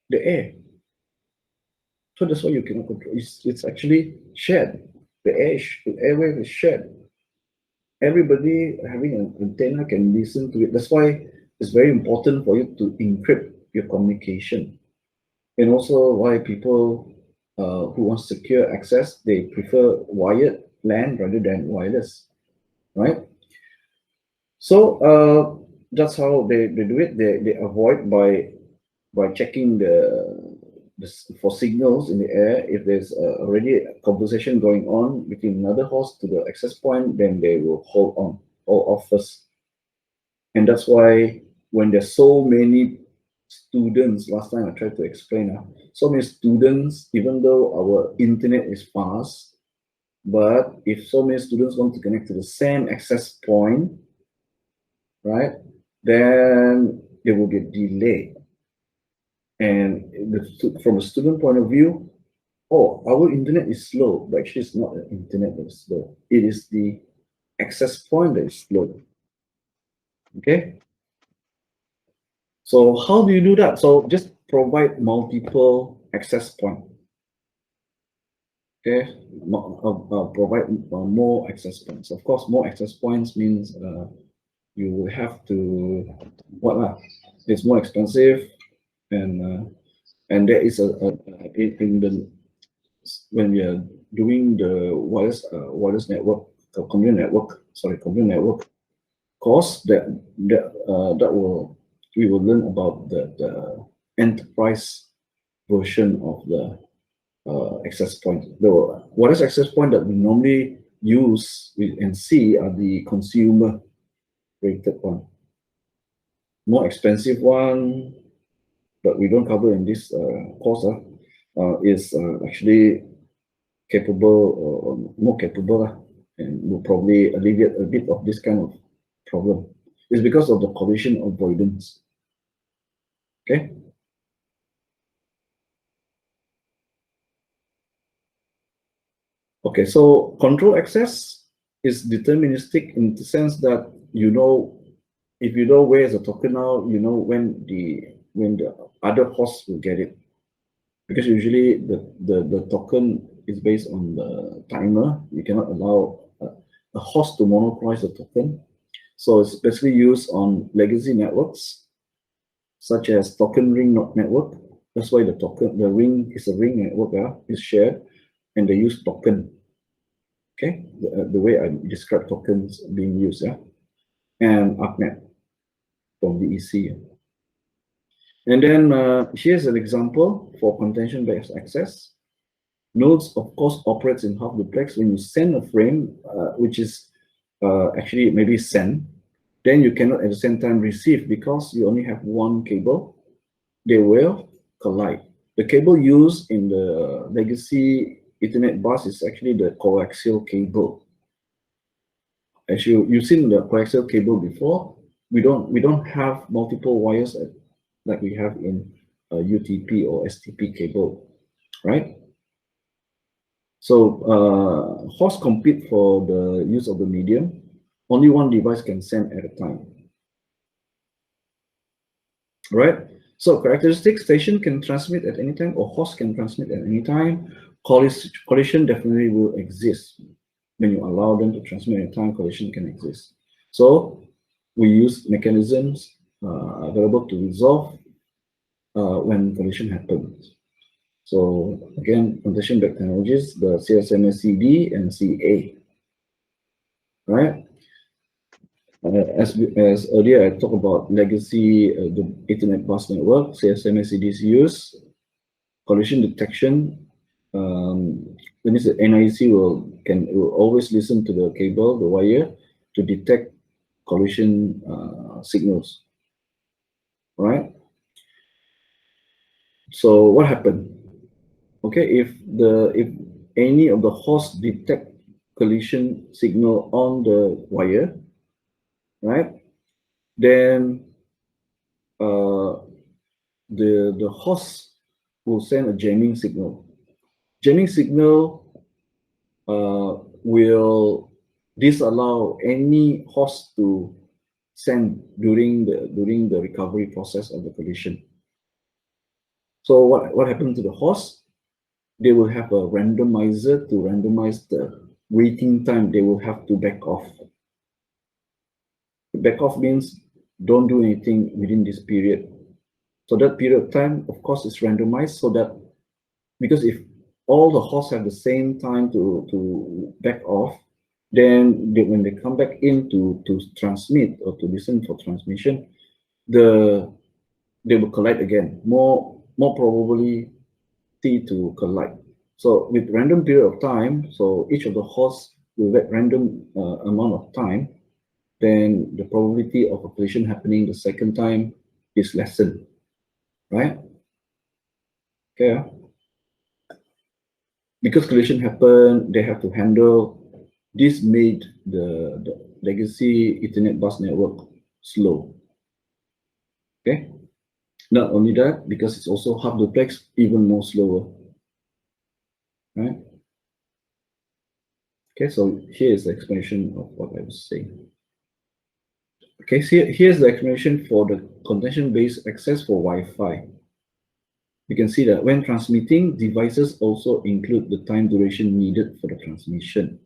the air. So that's why you cannot control. It's actually shared. The airwave is shared. Everybody having an antenna can listen to it. That's why it's very important for you to encrypt your communication. And also why people who want secure access, they prefer wired LAN rather than wireless, right? So that's how they do it. They avoid by checking the for signals in the air. If there's already a conversation going on between another host to the access point, then they will hold off first. And that's why when there's so many students, last time I tried to explain, so many students, even though our internet is fast, but if so many students want to connect to the same access point, right, then there will be a delay. And from a student point of view, oh, our internet is slow, but actually it's not the internet that is slow. It is the access point that is slow. Okay. So how do you do that? So just provide multiple access point. Okay, provide more access points. Of course, more access points means you will have to it's more expensive, and there is in the when we are doing the wireless network, computer network course that will we will learn about the enterprise version of the access point. The wireless access point that we normally use and see are the consumer rated one. More expensive one, but we don't cover in this course, is actually capable or more capable, and will probably alleviate a bit of this kind of problem. It's because of the collision avoidance. Okay. Okay, so control access is deterministic in the sense that if you know where is the token now, you know when the other host will get it. Because usually the token is based on the timer. You cannot allow a host to monopolize the token. So it's basically used on legacy networks, such as token ring network. That's why the ring is a ring network, is shared, and they use token. Okay, the way I describe tokens being used, and ARPANET from VEC. And then here's an example for contention-based access. Nodes, of course, operates in half duplex. When you send a frame, which is actually maybe send, then you cannot at the same time receive because you only have one cable. They will collide. The cable used in the legacy Ethernet bus is actually the coaxial cable. As you've seen the coaxial cable before, we don't have multiple wires like we have in UTP or STP cable, right? So hosts compete for the use of the medium. Only one device can send at a time, right? So characteristic station can transmit at any time, or host can transmit at any time. Collision definitely will exist. When you allow them to transmit at a time, collision can exist. So we use mechanisms available to resolve when collision happens. So again, contention-based technologies, the CSMA-CD and CA, right? As earlier, I talked about legacy, the Ethernet bus network, CSMA-CD is used. Collision detection, that means the NIC will always listen to the cable, the wire, to detect collision signals, right? So what happened? Okay, if any of the hosts detect collision signal on the wire, right, then the host will send a jamming signal. Jamming signal will disallow any host to send during the recovery process of the collision. So what happened to the host? They will have a randomizer to randomize the waiting time. They will have to back off. Back off means don't do anything within this period. So that period of time, of course, is randomized so that, because if all the hosts have the same time to back off, then when they come back in to transmit or to listen for transmission, they will collide again. More probability to collide. So with random period of time, so each of the hosts will get random amount of time, then the probability of a collision happening the second time is lessened, right? Okay. Because collision happened, they have to handle. This made the legacy Ethernet bus network slow. Okay. Not only that, because it's also half duplex, even more slower. Right. Okay, so here is the explanation of what I was saying. Okay, so here's the explanation for the contention-based access for Wi-Fi. You can see that when transmitting, devices also include the time duration needed for the transmission.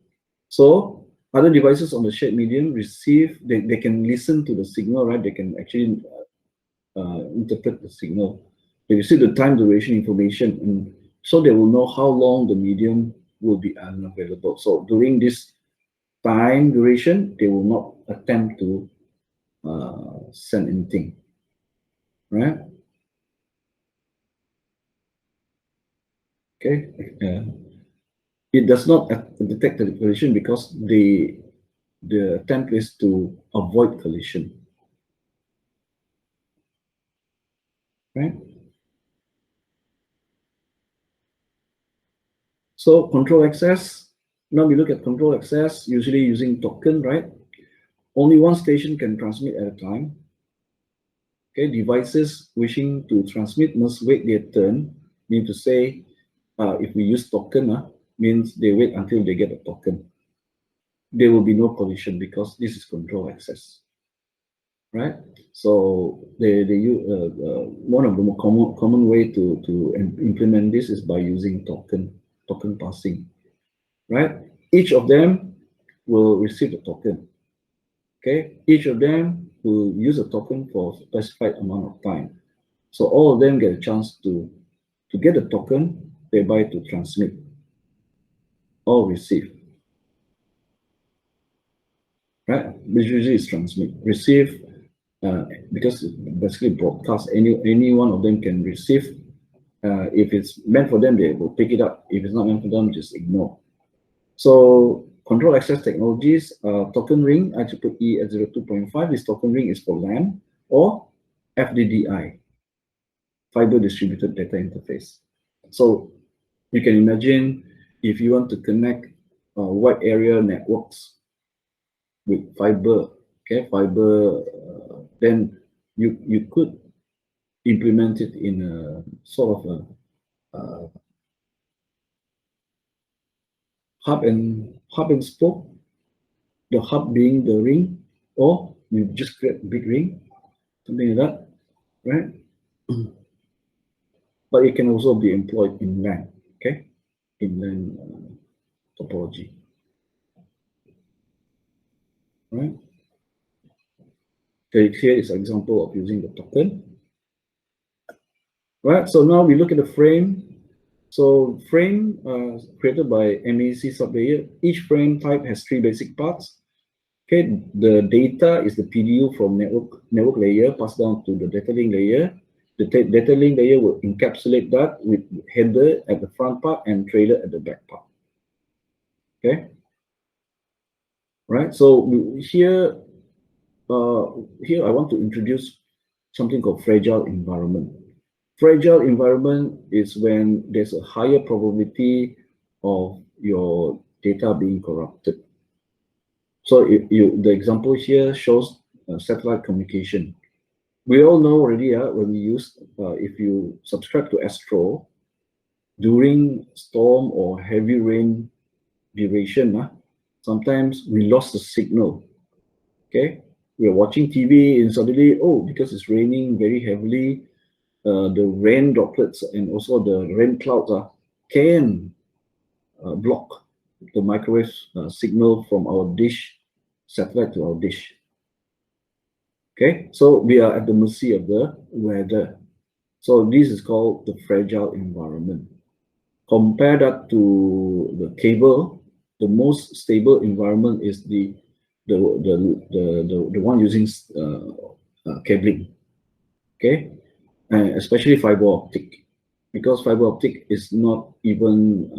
So other devices on the shared medium receive, they can listen to the signal, right? They can actually interpret the signal. They receive the time duration information, and so they will know how long the medium will be unavailable. So during this time duration, they will not attempt to send anything, right? Okay. It does not detect the collision because the attempt is to avoid collision, right? So control access. Now we look at control access, usually using token, right? Only one station can transmit at a time. Okay, devices wishing to transmit must wait their turn. Mean to say, if we use token, means they wait until they get a token. There will be no collision because this is control access, right? So they use one of the more common way to implement this is by using token passing, right? Each of them will receive a token. Okay, each of them will use a token for a specified amount of time. So all of them get a chance to get a token, thereby to transmit or receive. Right? Which usually is transmit. Receive, because it's basically broadcast, any one of them can receive. If it's meant for them, they will pick it up. If it's not meant for them, just ignore. So control access technologies, token ring, IEEE 802.5, this token ring is for LAN or FDDI, Fiber Distributed Data Interface. So you can imagine if you want to connect wide area networks with fiber, okay, fiber, then you could implement it in a sort of a hub and spoke. The hub being the ring, or you just create a big ring, something like that, right? But it can also be employed in LAN, okay, in LAN topology, right? Okay, here is an example of using the token. Right, so now we look at the frame. So frame created by MAC sublayer. Each frame type has three basic parts. Okay, the data is the PDU from network layer passed down to the data link layer. The data link layer will encapsulate that with header at the front part and trailer at the back part. Okay, right. So here I want to introduce something called fragile environment. Fragile environment is when there's a higher probability of your data being corrupted. So the example here shows satellite communication. we all know already when we use, if you subscribe to Astro, during storm or heavy rain duration, sometimes we lost the signal. Okay, we are watching TV and suddenly, oh, because it's raining very heavily, the rain droplets and also the rain clouds can block the microwave signal from our dish, satellite to our dish. Okay, so we are at the mercy of the weather. So this is called the fragile environment. Compare that to the cable. The most stable environment is the one using cabling. Okay, and especially fiber optic, because fiber optic is not even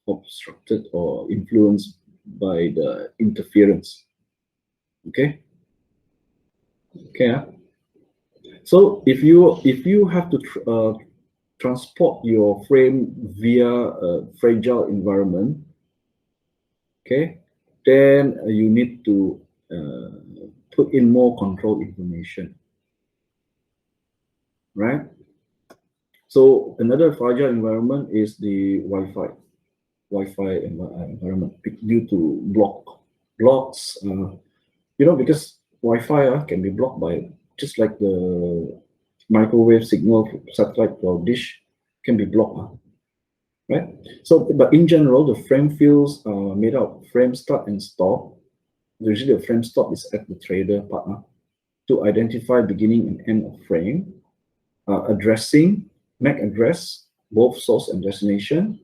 obstructed or influenced by the interference. Okay. Okay. So if you have to transport your frame via a fragile environment, okay, then you need to put in more control information, right? So another fragile environment is the Wi-Fi environment due to blocks. Because Wi-Fi can be blocked by, just like the microwave signal satellite or dish can be blocked, right? So, but in general, the frame fields are made out of frame start and stop. Usually, the frame stop is at the trader partner to identify beginning and end of frame, addressing MAC address, both source and destination.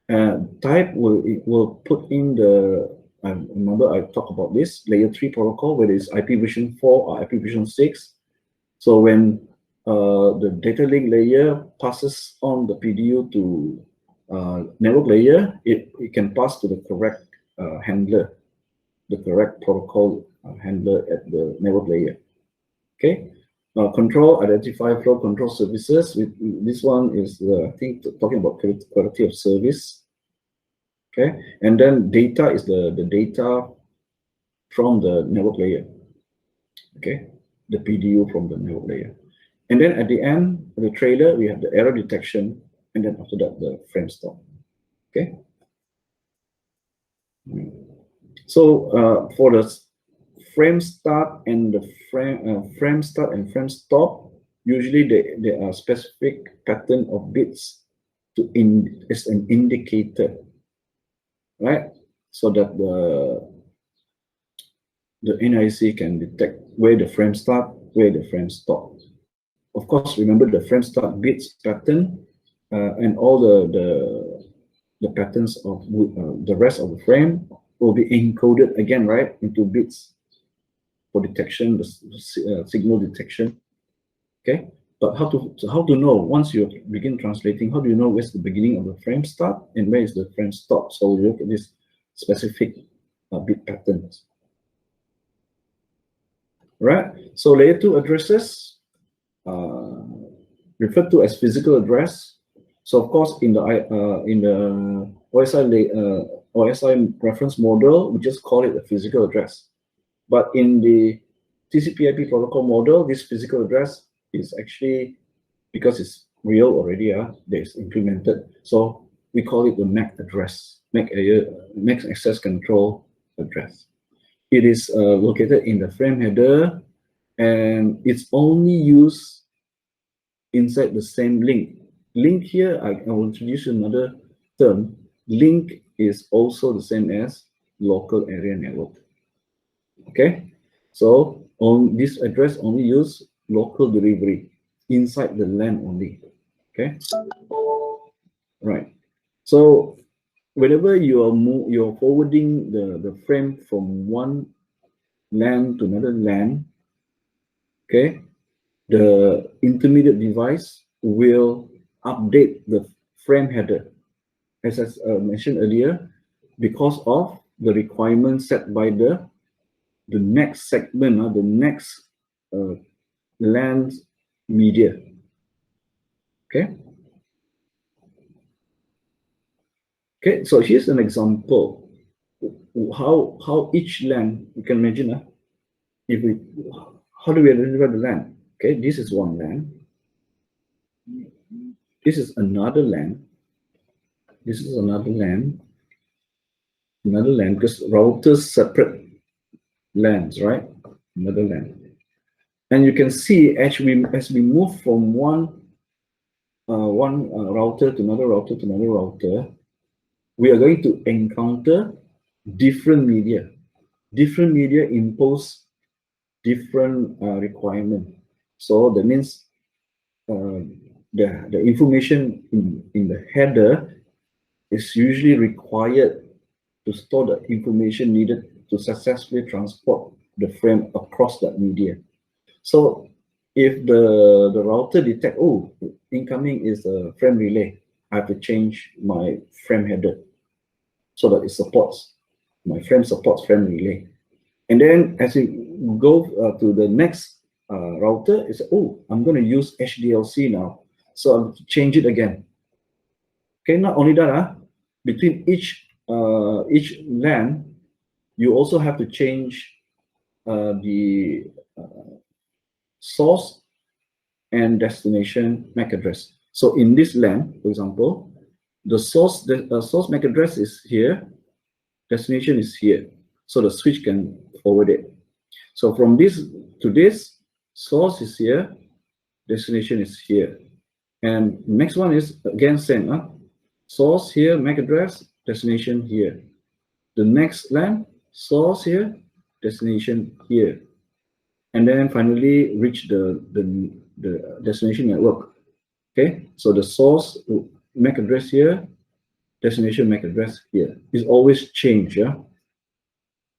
Type will put in the, remember I talked about this layer 3 protocol, whether it's IPv4 or IPv6. So when the data link layer passes on the PDU to network layer, it can pass to the correct handler, the correct protocol handler at the network layer. Okay. Control, identify flow control services. This one is, I think, talking about quality of service. Okay. And then data is the data from the network layer. Okay. The PDU from the network layer. And then at the end, the trailer, we have the error detection. And then after that, the frame stop. Okay. So for the frame start and the frame start and frame stop, usually there are specific pattern of bits as an indicator, right? So that the NIC can detect where the frame start, where the frame stop. Of course, remember the frame start bits pattern and all the patterns of the rest of the frame will be encoded again, right, into bits for detection, the signal detection. Okay, but how to know once you begin translating? How do you know where's the beginning of the frame start and where is the frame stop? So we look at this specific bit patterns. Right. So layer 2 addresses referred to as physical address. So of course, in the OSI reference model, we just call it a physical address. But in the TCP/IP protocol model, this physical address is actually, because it's real already, it's implemented. So we call it the MAC address, MAC access control address. It is located in the frame header, and it's only used inside the same link. Link here, I will introduce another term. Link is also the same as local area network. Okay, so on this address only use local delivery inside the LAN only. Okay, right. So whenever you're forwarding the frame from one LAN to another LAN, okay, the intermediate device will update the frame header, as I mentioned earlier, because of the requirements set by the next segment, the next LAN media. Okay. Okay. So here's an example how each LAN, you can imagine, how do we identify the LAN? Okay, this is one LAN. This is another LAN. This is another LAN. Another LAN, because routers separate LANs, right? Another LAN. And you can see as we move from one router to another router to another router, we are going to encounter different media. Different media impose different requirement. So that means the information in the header is usually required to store the information needed to successfully transport the frame across that media. So if the router detect, oh, incoming is a frame relay, I have to change my frame header so that it supports, my frame supports frame relay. And then as you go to the next router, it's, oh, I'm going to use HDLC now. So I'll change it again. Okay, not only that, between each LAN, you also have to change the source and destination MAC address. So in this LAN, for example, the source MAC address is here, destination is here. So the switch can forward it. So from this to this, source is here, destination is here. And next one is again same, source here, MAC address, destination here. The next LAN, source here, destination here. And then finally reach the destination network. Okay, so the source MAC address here, destination MAC address here is always changed, yeah.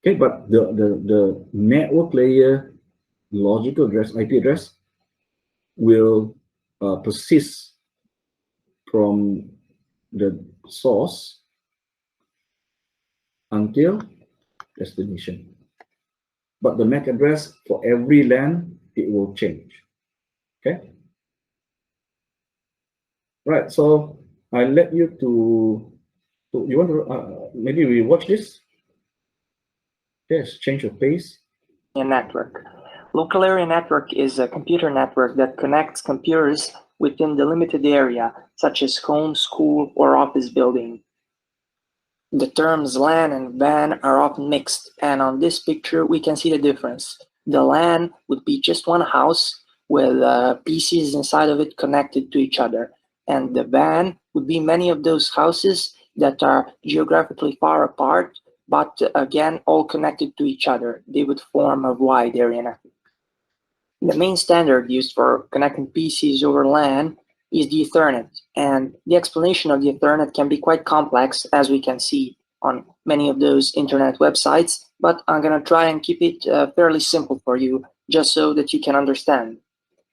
Okay, but the network layer logical address, IP address, will persist from the source until destination. But the MAC address for every LAN, it will change. Okay. Right. So I let you to you want to maybe we watch this. Yes. Change of pace. A network. Local area network is a computer network that connects computers within the limited area, such as home, school, or office building. The terms LAN and WAN are often mixed, and on this picture we can see the difference. The LAN would be just one house with PCs inside of it connected to each other, and the WAN would be many of those houses that are geographically far apart, but again all connected to each other. They would form a wide area network. The main standard used for connecting PCs over LAN is the Ethernet, and the explanation of the Ethernet can be quite complex, as we can see on many of those internet websites, but I'm going to try and keep it fairly simple for you, just so that you can understand.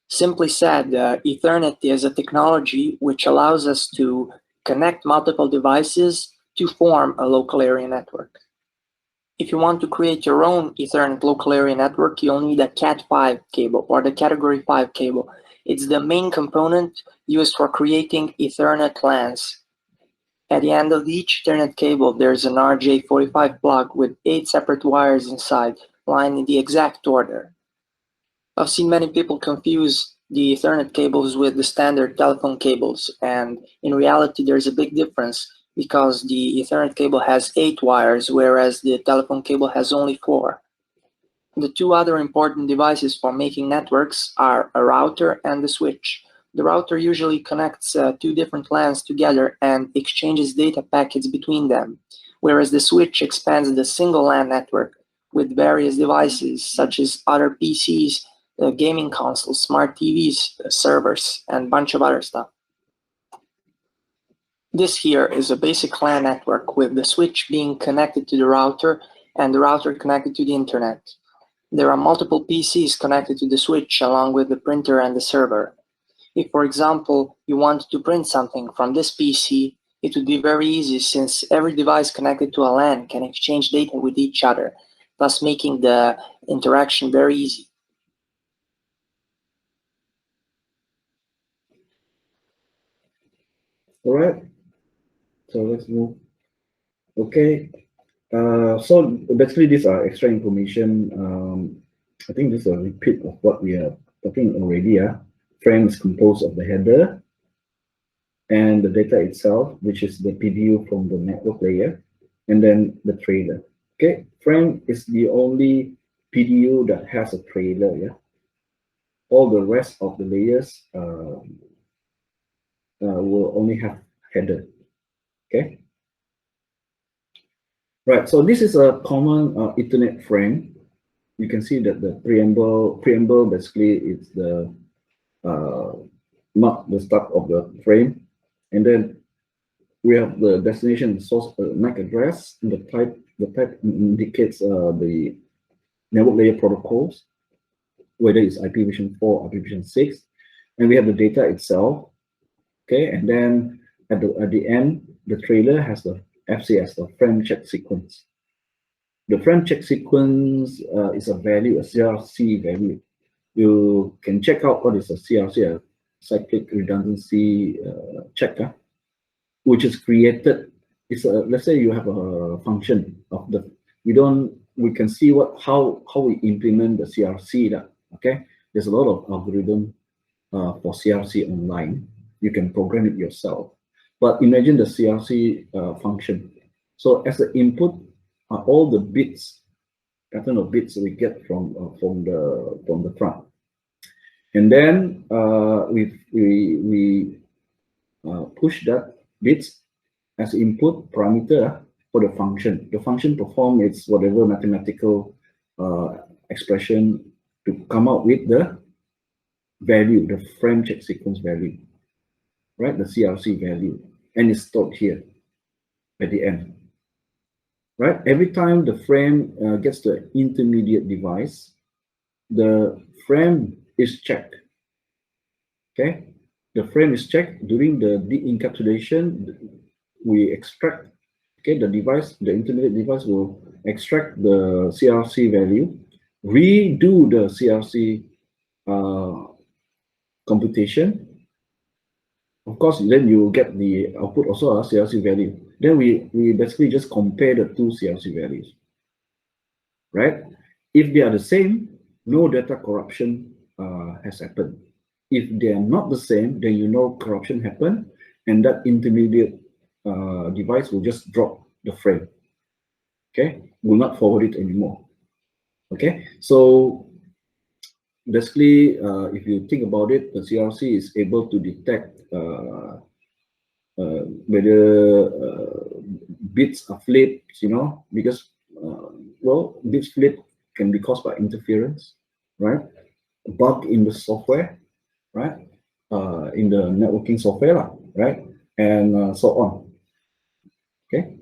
Simply said, Ethernet is a technology which allows us to connect multiple devices to form a local area network. If you want to create your own Ethernet local area network, you'll need a Cat5 cable or the Category 5 cable. It's the main component used for creating Ethernet LANs. At the end of each Ethernet cable, there's an RJ45 plug with 8 separate wires inside, lined in the exact order. I've seen many people confuse the Ethernet cables with the standard telephone cables, and in reality there's a big difference, because the Ethernet cable has 8 wires, whereas the telephone cable has only 4. The two other important devices for making networks are a router and the switch. The router usually connects 2 different LANs together and exchanges data packets between them, whereas the switch expands the single LAN network with various devices, such as other PCs, gaming consoles, smart TVs, servers, and a bunch of other stuff. This here is a basic LAN network with the switch being connected to the router and the router connected to the internet. There are multiple PCs connected to the switch along with the printer and the server. If, for example, you want to print something from this PC, it would be very easy, since every device connected to a LAN can exchange data with each other, thus making the interaction very easy. All right. So let's move. Okay. So basically these are extra information. I think this is a repeat of what we have talking already, frame is composed of the header and the data itself, which is the PDU from the network layer, and then the trailer. Okay, frame is the only PDU that has a trailer. Yeah, all the rest of the layers will only have header. Okay, right. So this is a common Ethernet frame. You can see that the preamble basically is the mark the start of the frame, and then we have the destination source MAC address, and the type indicates the network layer protocols, whether it's IPv4 or IPv6, and we have the data itself. Okay, and then at the end, the trailer has the FCS, the frame check sequence. The frame check sequence is a value, a CRC value. You can check out what is a CRC, a cyclic redundancy checker, which is created. It's a, let's say you have a function of the, we can see how we implement the CRC that, okay? There's a lot of algorithm for CRC online. You can program it yourself. But imagine the CRC function. So as the input are all the bits, pattern of bits we get from the front, and then we push that bits as input parameter for the function. The function perform its whatever mathematical expression to come out with the value, the frame check sequence value, right? The CRC value, and it's stored here at the end. Right, every time the frame gets the intermediate device, the frame is checked. Okay, the frame is checked during the de-encapsulation. We extract, okay, the device, the intermediate device will extract the CRC value, redo the CRC computation. Of course, then you get the output also a CRC value. Then we basically just compare the two CRC values, right? If they are the same, no data corruption has happened. If they are not the same, then you know corruption happened, and that intermediate device will just drop the frame. Okay, will not forward it anymore. Okay, so basically, if you think about it, the CRC is able to detect whether bits are flipped, you know, because well, bits flip can be caused by interference, right? A bug in the software, right? In the networking software, right? And so on. Okay.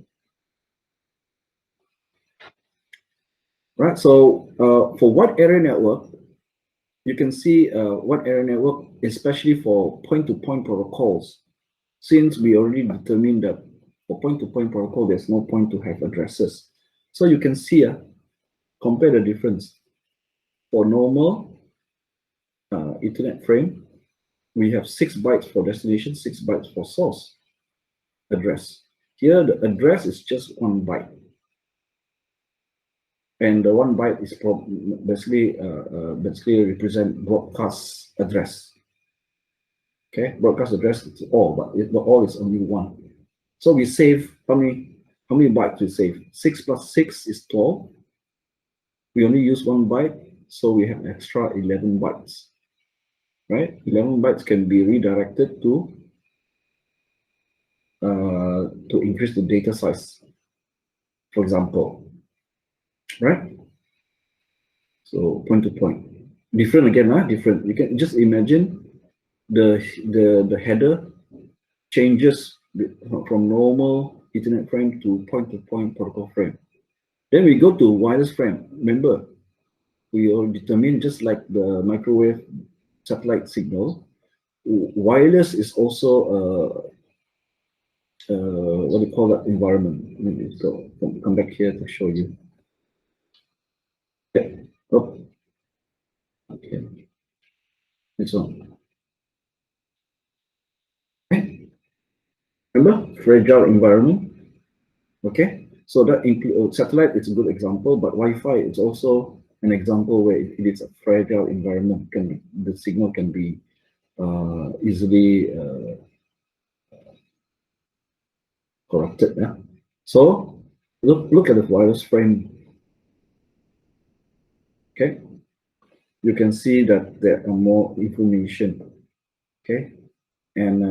Right. So for wide area network, you can see wide area network, especially for point-to-point protocols. Since we already determined that for point-to-point protocol, there's no point to have addresses. So you can see, compare the difference. For normal Ethernet frame, we have 6 bytes for destination, 6 bytes for source address. Here, the address is just 1 byte. And the 1 byte is basically represent broadcast address. Okay, broadcast address is all, but the all is only 1. So we save how many bytes we save? 6 plus 6 is 12. We only use 1 byte, so we have extra 11 bytes. Right? 11 bytes can be redirected to increase the data size, for example. Right? So point to point. Different again, different. You can just imagine the header changes from normal Ethernet frame to point-to-point protocol frame. Then we go to wireless frame. Remember, we all determine, just like the microwave satellite signal, wireless is also what do you call that environment? Maybe so come back here to show you. Yeah. Oh. Okay. This one. Okay. Remember, fragile environment. Okay. So that includes satellite. It's a good example, but Wi-Fi is also an example where it is a fragile environment, the signal can be easily corrupted. Yeah? So look at the wireless frame. Okay, you can see that there are more information. Okay, and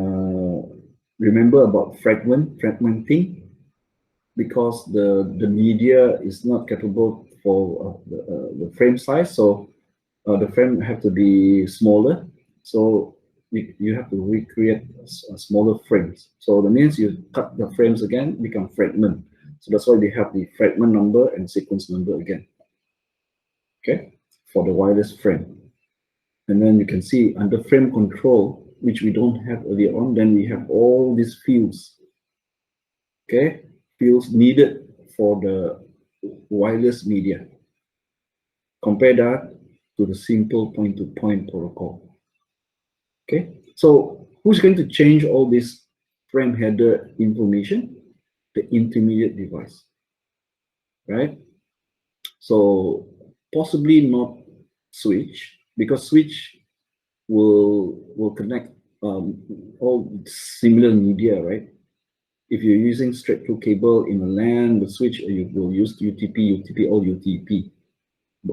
remember about fragmenting, because the media is not capable for the frame size, so the frame have to be smaller. So you have to recreate smaller frames. So that means you cut the frames again, become fragment. So that's why they have the fragment number and sequence number again. Okay, for the wireless frame. And then you can see under frame control, which we don't have earlier on, then we have all these fields. Okay, fields needed for the wireless media. Compare that to the simple point-to-point protocol. Okay, so who's going to change all this frame header information? The intermediate device, right? So possibly not switch, because switch will connect all similar media, right? If you're using straight through cable in a LAN, the switch you will use UTP, or UTP.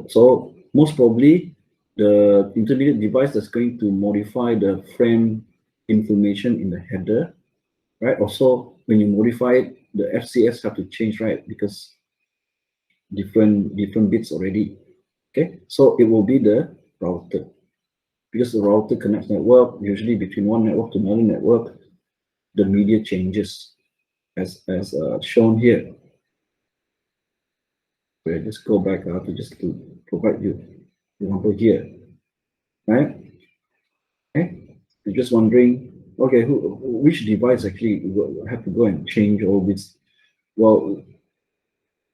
So most probably the intermediate device that's going to modify the frame information in the header, right? Also, when you modify it, the FCS have to change, right? Because different bits already. Okay, so it will be the router, because the router connects network. Usually between one network to another network, the media changes as shown here. So I just go back to provide you example here, right? Okay, you're just wondering, okay, which device actually have to go and change all this? Well,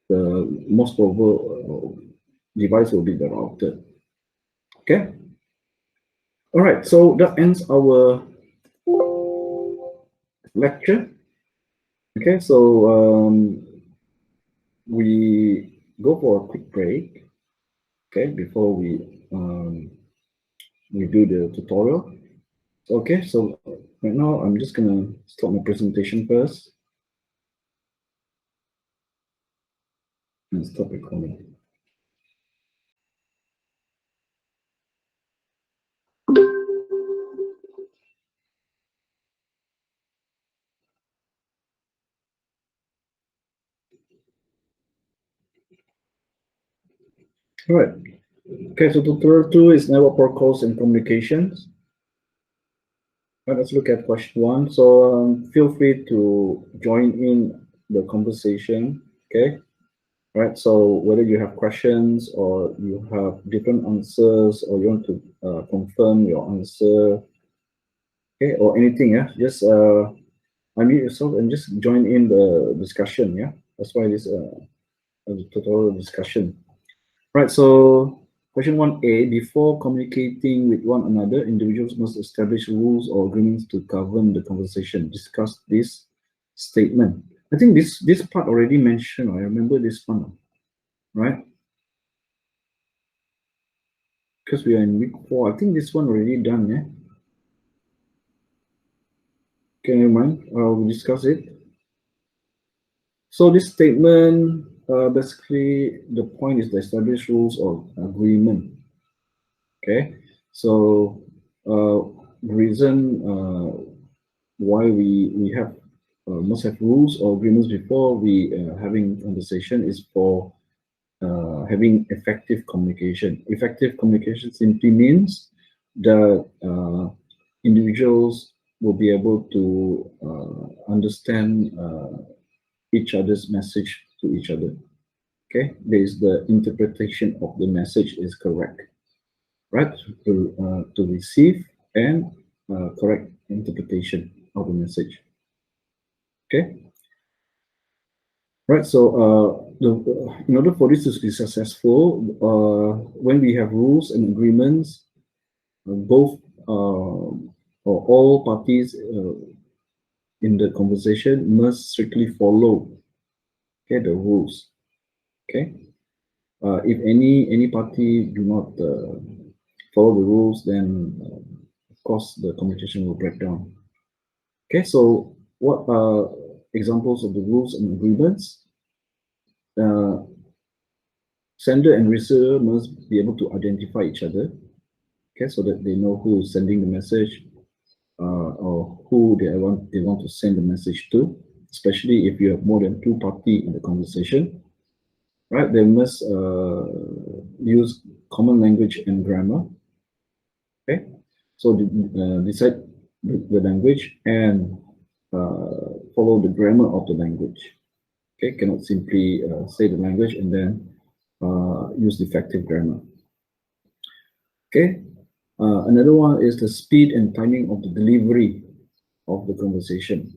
the most probable device will be the router. Okay. All right. So that ends our lecture. Okay. So we go for a quick break. Okay, before we do the tutorial. Okay. So right now I'm just gonna start my presentation first and stop recording. All right. Okay, so tutorial 2 is network protocols and communications. Right, let's look at question 1. So feel free to join in the conversation. Okay. Right. So whether you have questions or you have different answers, or you want to confirm your answer, okay, or anything, yeah, just unmute yourself and just join in the discussion. Yeah, that's why this a tutorial discussion. Right, so question 1A, before communicating with one another, individuals must establish rules or agreements to govern the conversation. Discuss this statement. I think this part already mentioned. I remember this one, right? Because we are in week 4. I think this one already done, yeah? Okay, never mind. We'll discuss it. So this statement, basically, the point is to establish rules or agreement. Okay, so the reason why we have must have rules or agreements before we having conversation is for having effective communication. Effective communication simply means that individuals will be able to understand each other's message to each other. Okay, there is the interpretation of the message is correct, right? To receive and correct interpretation of the message. Okay. Right. So in order for this to be successful, when we have rules and agreements, both or all parties in the conversation must strictly follow, okay, the rules. Okay. if any party do not follow the rules, then of course the communication will break down. Okay, so what are examples of the rules and agreements? Sender and receiver must be able to identify each other, okay, so that they know who is sending the message, or who they want to send the message to, especially if you have more than two parties in the conversation, right? They must use common language and grammar, okay? So decide the language and follow the grammar of the language, okay? Cannot simply say the language and then use defective grammar, okay? Another one is the speed and timing of the delivery of the conversation.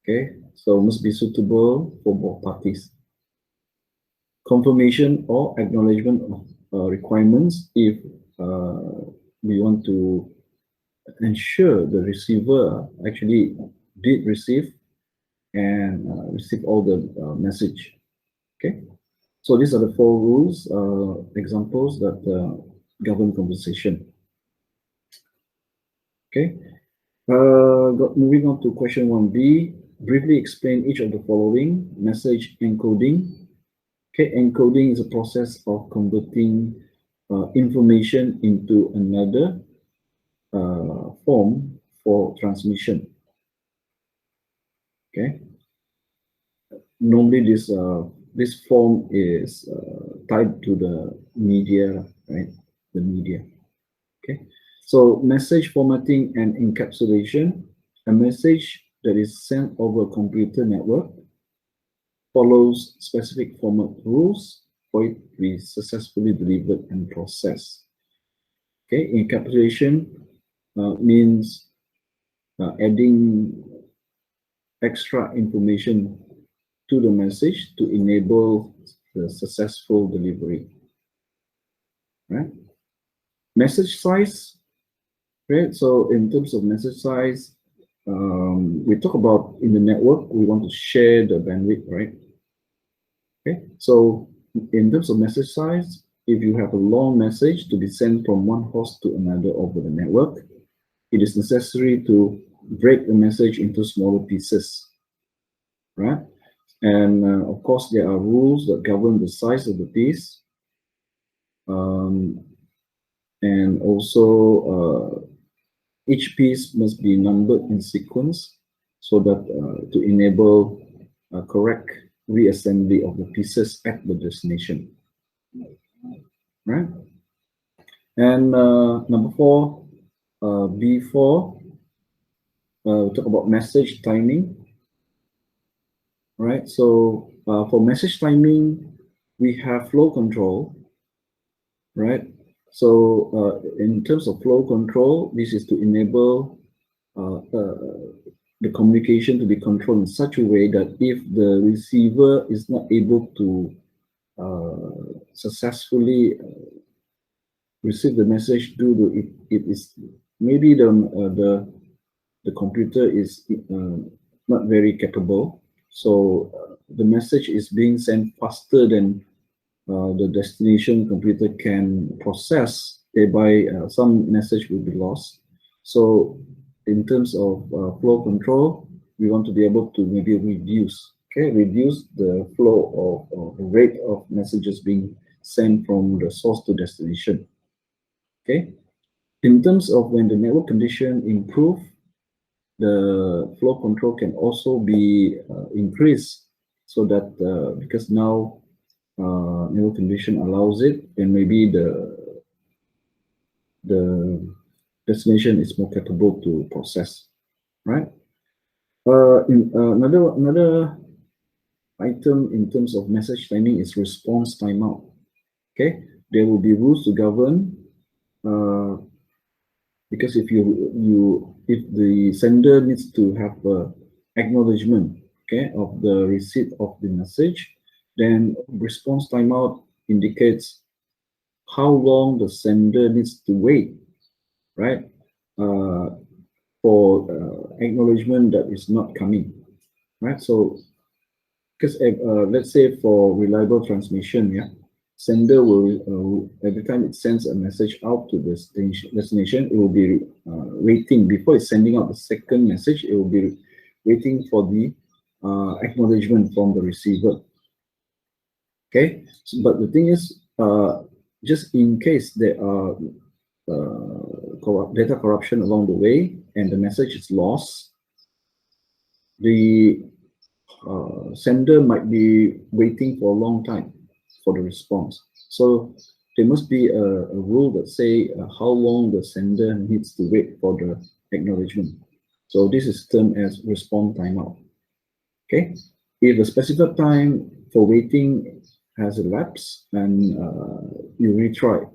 Okay, so must be suitable for both parties. Confirmation or acknowledgement of requirements if we want to ensure the receiver actually did receive and receive all the message. Okay, so these are the 4 rules, examples that govern conversation. Okay, moving on to question 1b. Briefly explain each of the following. Message encoding. Okay, encoding is a process of converting information into another form for transmission. Okay, normally this form is tied to the media, right? The media. Okay, so message formatting and encapsulation. A message that is sent over a computer network follows specific format rules for it to be successfully delivered and processed. Okay, encapsulation means adding extra information to the message to enable the successful delivery. Right? Message size. Right. So in terms of message size, we talk about in the network, we want to share the bandwidth, right? Okay, so in terms of message size, if you have a long message to be sent from one host to another over the network, it is necessary to break the message into smaller pieces, right? And of course, there are rules that govern the size of the piece. And also, each piece must be numbered in sequence so that to enable correct reassembly of the pieces at the destination, right? And number 4, B4, we talk about message timing, right? So for message timing, we have flow control, right? So in terms of flow control, this is to enable the communication to be controlled in such a way that if the receiver is not able to successfully receive the message due to it is maybe the computer is not very capable, so the message is being sent faster than the destination computer can process, thereby some message will be lost. So in terms of flow control, we want to be able to maybe reduce the flow of the rate of messages being sent from the source to destination. Okay, in terms of when the network condition improve, the flow control can also be increased, so that because now network condition allows it, and maybe the destination is more capable to process, right? Another item in terms of message timing is response timeout. Okay, there will be rules to govern, because if the sender needs to have acknowledgement, okay, of the receipt of the message, then response timeout indicates how long the sender needs to wait, right, for acknowledgement that is not coming, right? So because let's say for reliable transmission, yeah, sender will, every time it sends a message out to the destination, it will be waiting. Before it's sending out the second message, it will be waiting for the acknowledgement from the receiver. Okay, so, but the thing is, just in case there are data corruption along the way and the message is lost, the sender might be waiting for a long time for the response. So there must be a rule that say how long the sender needs to wait for the acknowledgement. So this is termed as response timeout. Okay, if the specified time for waiting has elapsed, and you retry,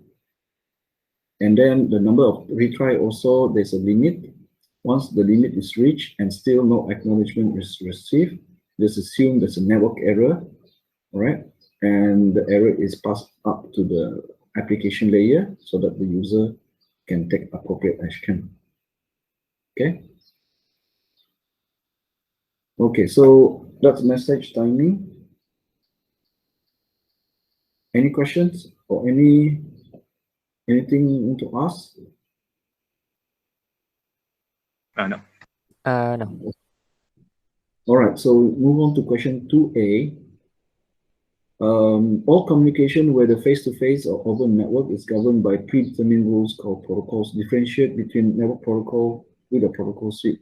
and then the number of retry also, there's a limit. Once the limit is reached and still no acknowledgement is received, just assume there's a network error, all right? And the error is passed up to the application layer so that the user can take appropriate action. Okay. Okay, so that's message timing. Any questions or anything to ask? No. No. All right, so move on to question 2A. All communication, whether face-to-face or over network, is governed by predetermined rules called protocols. Differentiate between network protocol with a protocol suite.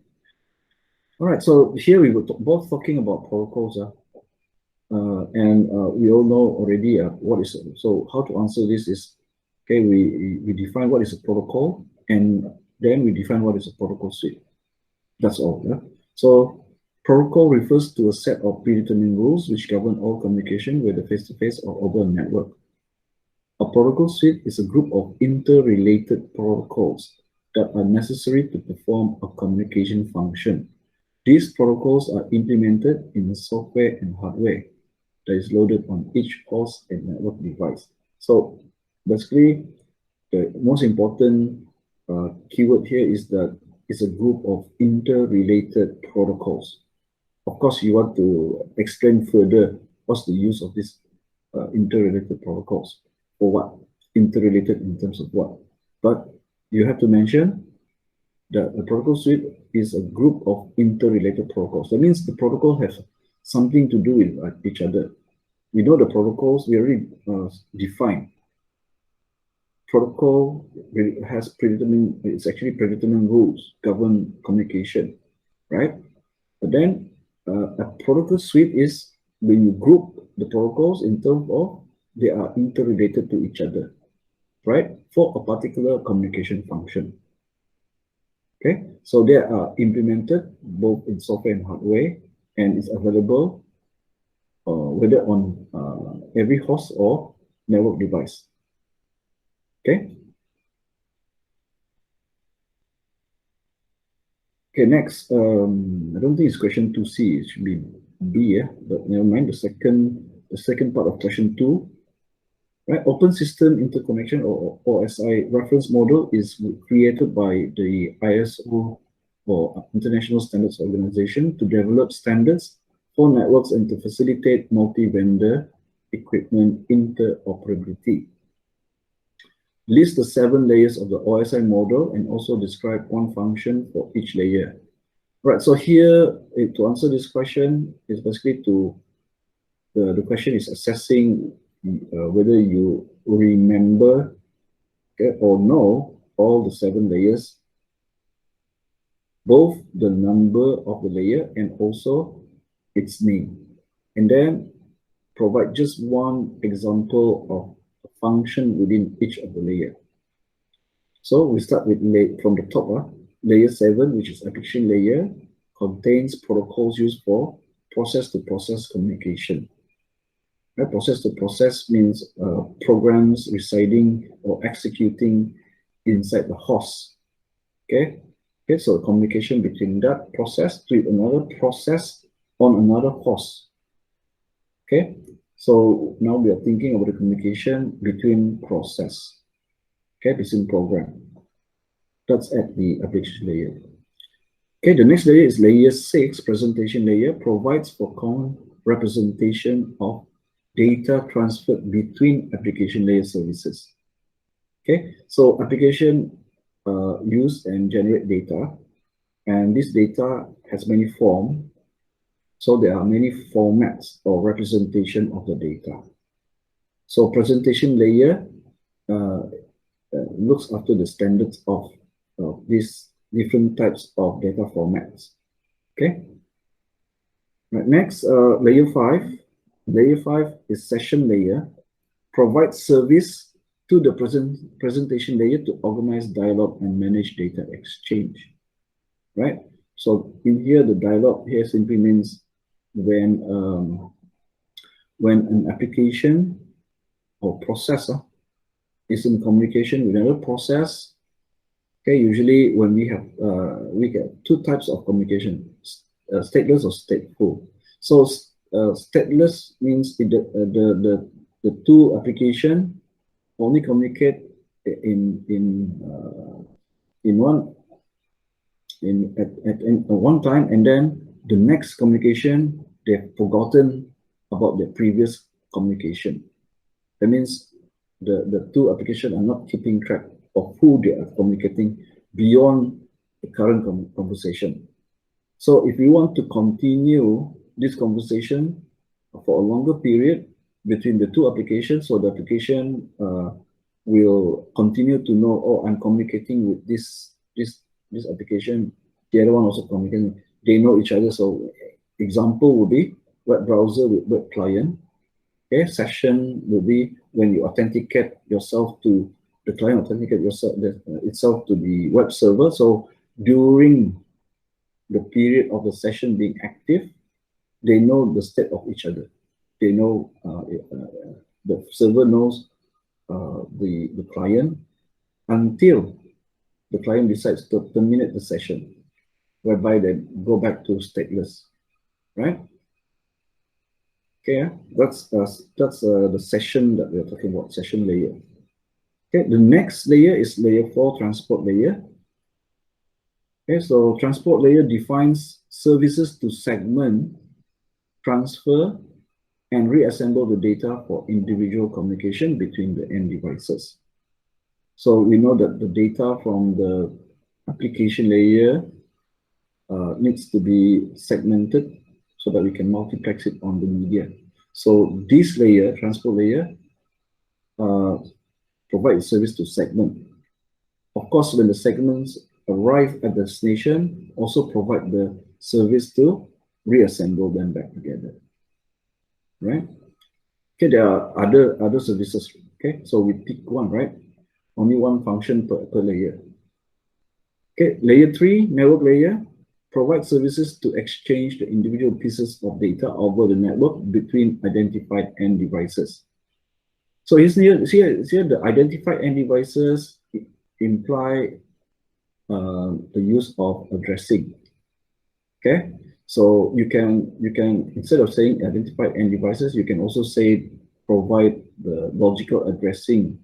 All right, so here we were both talking about protocols, and we all know already what is it. So how to answer this is, okay, we define what is a protocol, and then we define what is a protocol suite. That's all. Yeah? So protocol refers to a set of predetermined rules which govern all communication, whether face-to-face or over a network. A protocol suite is a group of interrelated protocols that are necessary to perform a communication function. These protocols are implemented in the software and hardware that is loaded on each host and network device. So basically, the most important keyword here is that it's a group of interrelated protocols. Of course, you want to explain further what's the use of these interrelated protocols, or what? Interrelated in terms of what? But you have to mention that a protocol suite is a group of interrelated protocols. That means the protocol has something to do with each other. We know the protocols, we already defined. Protocol has predetermined, it's actually predetermined rules govern communication, right? But then a protocol suite is when you group the protocols in terms of they are interrelated to each other, right? For a particular communication function. Okay, so they are implemented both in software and hardware, and it's available whether on every host or network device. Okay. Okay, next, I don't think it's question 2C, it should be B, yeah? But never mind, the second part of question 2. Right, Open System Interconnection or OSI reference model is created by the ISO or International Standards Organization to develop standards for networks and to facilitate multi-vendor equipment interoperability. List the 7 layers of the OSI model and also describe one function for each layer. Right, so here to answer this question is basically the question is assessing whether you remember, okay, or know all the 7 layers, both the number of the layer and also its name, and then provide just one example of a function within each of the layer. So we start with from the top, layer 7, which is application layer, contains protocols used for process-to-process communication. Right? Process-to-process means programs residing or executing inside the host. Okay, so communication between that process to another process on another host. Okay, so now we are thinking about the communication between process. Okay, between program. That's at the application layer. Okay, the next layer is layer 6, presentation layer, provides for common representation of data transferred between application layer services. Okay, so application use and generate data, and this data has many forms. So there are many formats or representation of the data. So presentation layer looks after the standards of these different types of data formats. Okay. Right, next, layer 5. Layer 5 is session layer. Provides service to the presentation layer to organize dialogue and manage data exchange. Right. So in here, the dialogue here simply means when an application or processor is in communication with another process. Okay, usually when we get two types of communication, stateless or stateful. So stateless means the two application only communicate at one time, and then the next communication they've forgotten about the previous communication. That means the two applications are not keeping track of who they are communicating beyond the current conversation. So if we want to continue this conversation for a longer period between the two applications, so the application will continue to know, oh, I'm communicating with this application, the other one also communicating, they know each other. So example would be web browser with web client. Okay, session will be when you authenticate yourself to the client, authenticate yourself itself to the web server. So during the period of the session being active, they know the state of each other. They know the server knows the client until the client decides to terminate the session, whereby they go back to stateless, right? Okay, that's the session that we're talking about, session layer. Okay, the next layer is layer 4, transport layer. Okay, so transport layer defines services to segment, transfer, and reassemble the data for individual communication between the end devices. So we know that the data from the application layer needs to be segmented so that we can multiplex it on the media. So this layer, transport layer, provides service to segment. Of course, when the segments arrive at the destination, also provide the service to reassemble them back together. Right? Okay, there are other services. Okay, so we pick one, right? Only one function per layer. Okay, layer 3, network layer, provides services to exchange the individual pieces of data over the network between identified end devices. So here the identified end devices imply the use of addressing. Okay, so you can instead of saying identified end devices, you can also say provide the logical addressing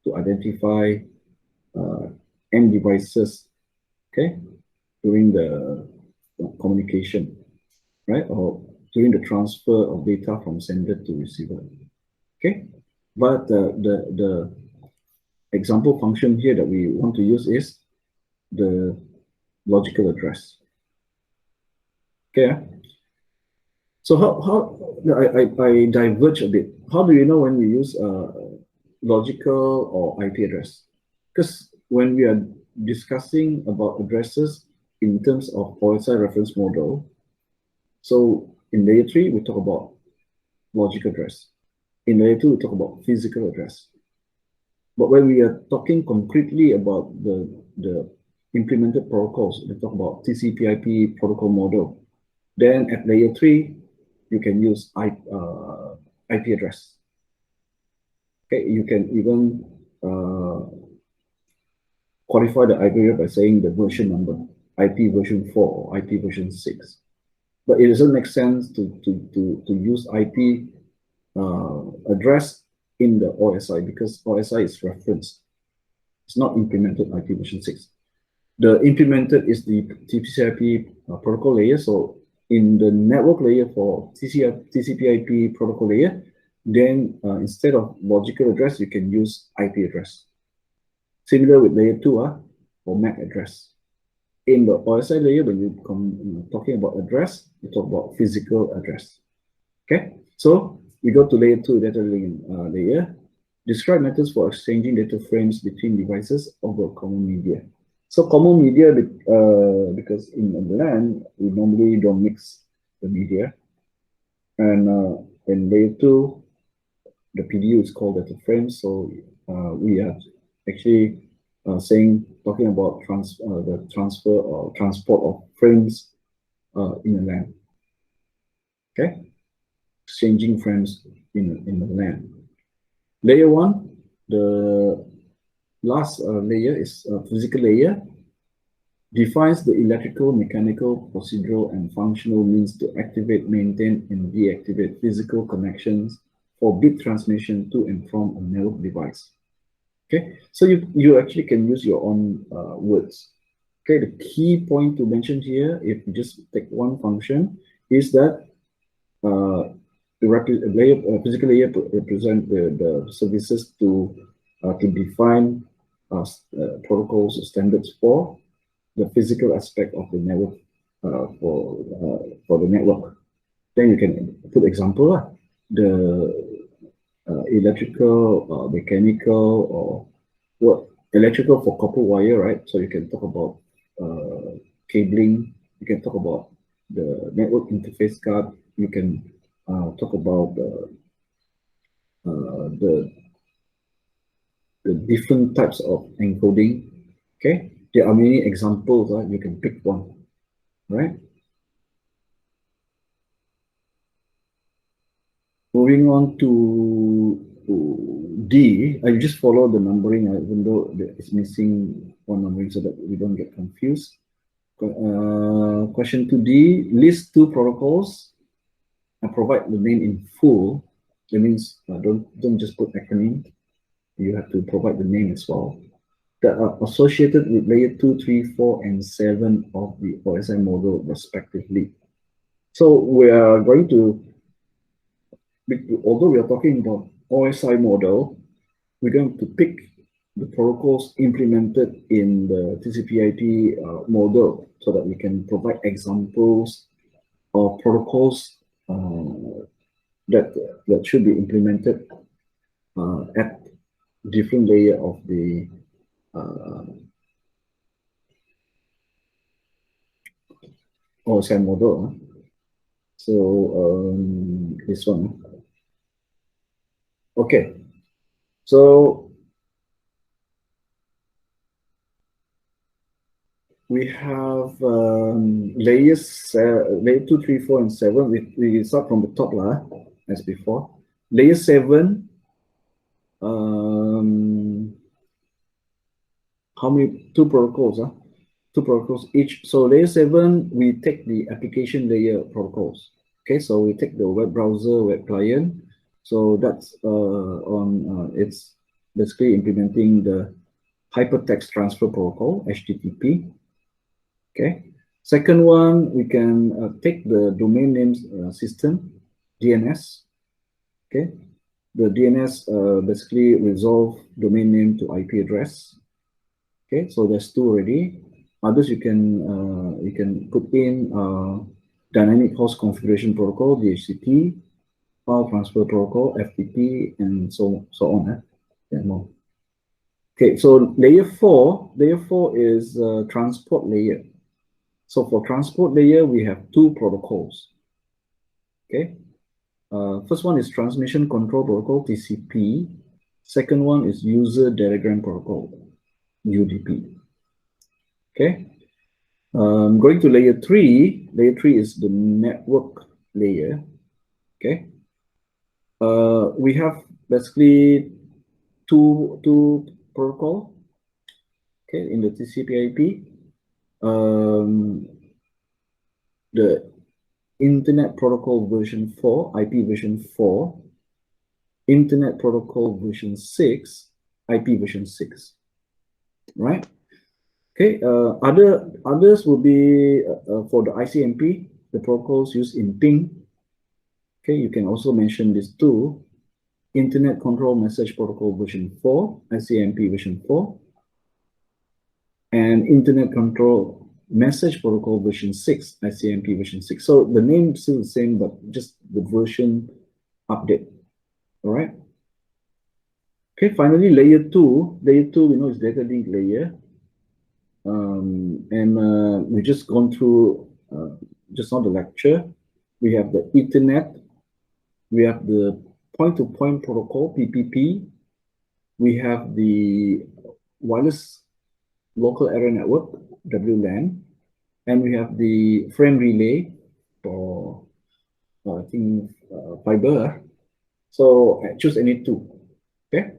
to identify end devices. Okay, during the communication, right, or during the transfer of data from sender to receiver. Okay, but the example function here that we want to use is the logical address. Okay, so how I diverge a bit. How do you know when we use logical or IP address? Because when we are discussing about addresses in terms of OSI reference model, so in layer 3 we talk about logical address. In layer 2 we talk about physical address. But when we are talking concretely about the implemented protocols, we talk about TCP/IP protocol model. Then at layer 3 you can use IP address. Okay, you can even qualify the IP address by saying the version number, IP version 4 or IP version 6. But it doesn't make sense to use IP address in the OSI because OSI is referenced. It's not implemented IP version 6. The implemented is the TCP/IP protocol layer. So in the network layer for TCP/IP protocol layer, then instead of logical address, you can use IP address. Similar with layer 2 or MAC address. In the OSI layer, when you come talking about address, you talk about physical address. Okay, so we go to layer 2 data link layer. Describe methods for exchanging data frames between devices over common media. So common media, because in the LAN, we normally don't mix the media. And in layer 2, the PDU is called data frame. So we are actually talking about the transfer or transport of frames in the LAN. Okay, exchanging frames in the LAN. Layer 1, the last layer is physical layer. Defines the electrical, mechanical, procedural, and functional means to activate, maintain, and deactivate physical connections for bit transmission to and from a network device. Okay, so you actually can use your own words. Okay, the key point to mention here, if you just take one function, is that the physical layer represent the services to define protocols or standards for the physical aspect of the network for the network. Then you can put example the electrical, mechanical, or what electrical for copper wire, right? So you can talk about cabling. You can talk about the network interface card. You can talk about the different types of encoding. Okay, there are many examples. You can pick one, right? Moving on to D, I just follow the numbering, even though it's missing one numbering so that we don't get confused. Question 2D, list two protocols and provide the name in full. That means don't just put acronym. You have to provide the name as well. That are associated with layer 2, 3, 4, and 7 of the OSI model respectively. So we are going to, although we are talking about OSI model, we're going to pick the protocols implemented in the TCP/IP model so that we can provide examples of protocols that should be implemented at different layer of the OSI model. So this one. Okay. So we have layers layer 2, 3, 4, and 7. We start from the top as before. Layer 7. How many? Two protocols, two protocols each. So layer 7, we take the application layer protocols. Okay, so we take the web browser, web client. So that's it's basically implementing the hypertext transfer protocol, HTTP. Okay. Second one, we can take the domain names system, DNS. Okay. The DNS basically resolve domain name to IP address. Okay, so there's two already. Others you can put in dynamic host configuration protocol, DHCP, file transfer protocol, FTP, and so on. Yeah, more. Okay, so layer 4 is transport layer. So for transport layer, we have two protocols. Okay, first one is transmission control protocol, TCP. Second one is user diagram protocol, UDP. Okay, going to layer 3. Layer 3 is the network layer. Okay, we have basically two protocol. Okay, in the TCP/IP, the Internet Protocol version 4, IP version 4, Internet Protocol version 6, IP version 6. Right? Okay, others will be for the ICMP, the protocols used in ping. Okay, you can also mention these two. Internet Control Message Protocol version 4, ICMP version 4, and Internet Control Message Protocol version 6, ICMP version 6. So the name is still the same, but just the version update. All right. Okay, finally, layer 2. Layer 2, we know, is data link layer. We've just gone through just now the lecture. We have the Ethernet. We have the point-to-point protocol, PPP. We have the wireless local area network, WLAN. And we have the frame relay for, I think, fiber. So choose any two. Okay.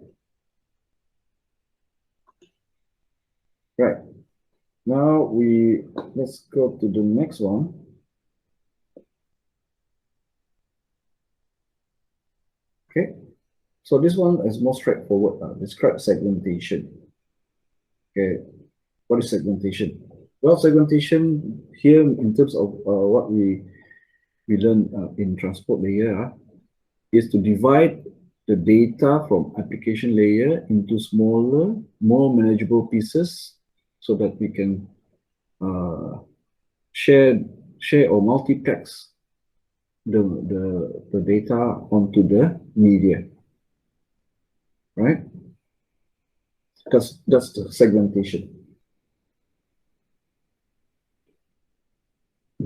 Right. Now let's go to the next one. Okay. So this one is more straightforward. Describe segmentation. Okay. What is segmentation? Well, segmentation here in terms of what we learned in transport layer is to divide the data from application layer into smaller, more manageable pieces so that we can share or multiplex the data onto the media, right? That's the segmentation.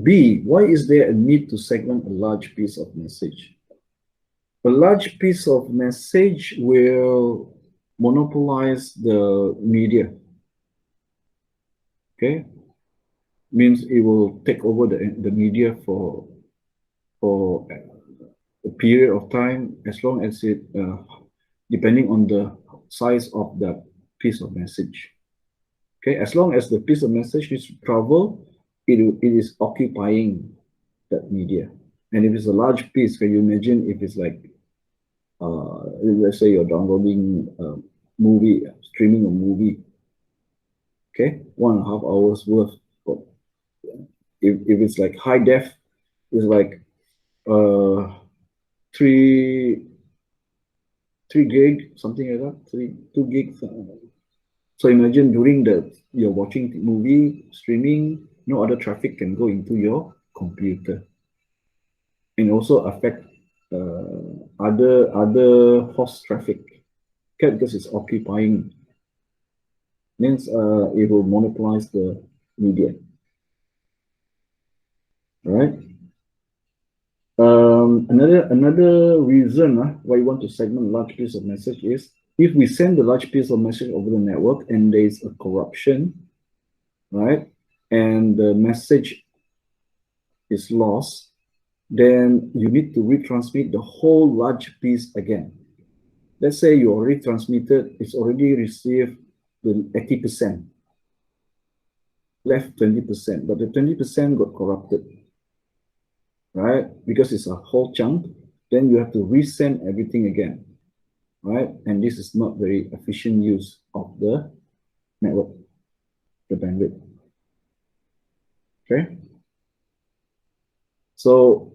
B, why is there a need to segment a large piece of message? A large piece of message will monopolize the media. Okay, means it will take over the media for a period of time, as long as it, depending on the size of that piece of message. Okay, as long as the piece of message is travel, it is occupying that media. And if it's a large piece, can you imagine if it's like, let's say you're downloading a movie, streaming a movie, okay, 1.5 hours worth. If it's like high def, it's like 3 gig, something like that, 2 gigs. So imagine during you're watching the movie, streaming, no other traffic can go into your computer, and also affect other host traffic, okay, because it's occupying. Means it will monopolize the media. All right. Another reason why you want to segment a large piece of message is if we send a large piece of message over the network and there is a corruption, right, and the message is lost, then you need to retransmit the whole large piece again. Let's say you already transmitted, it's already received the 80%, left 20%, but the 20% got corrupted, right? Because it's a whole chunk, then you have to resend everything again, right? And this is not very efficient use of the network, the bandwidth. Okay. So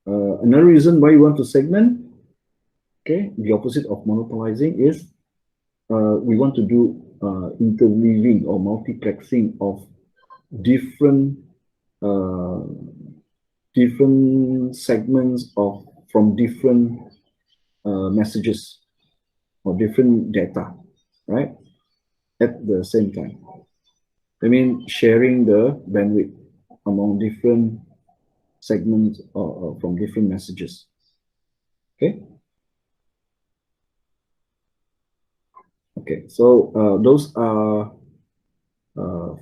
another reason why you want to segment, okay, the opposite of monopolizing is we want to do interweaving or multiplexing of different segments from different messages or different data, right? At the same time. I mean, sharing the bandwidth among different segments from different messages. Okay. Okay. So those are I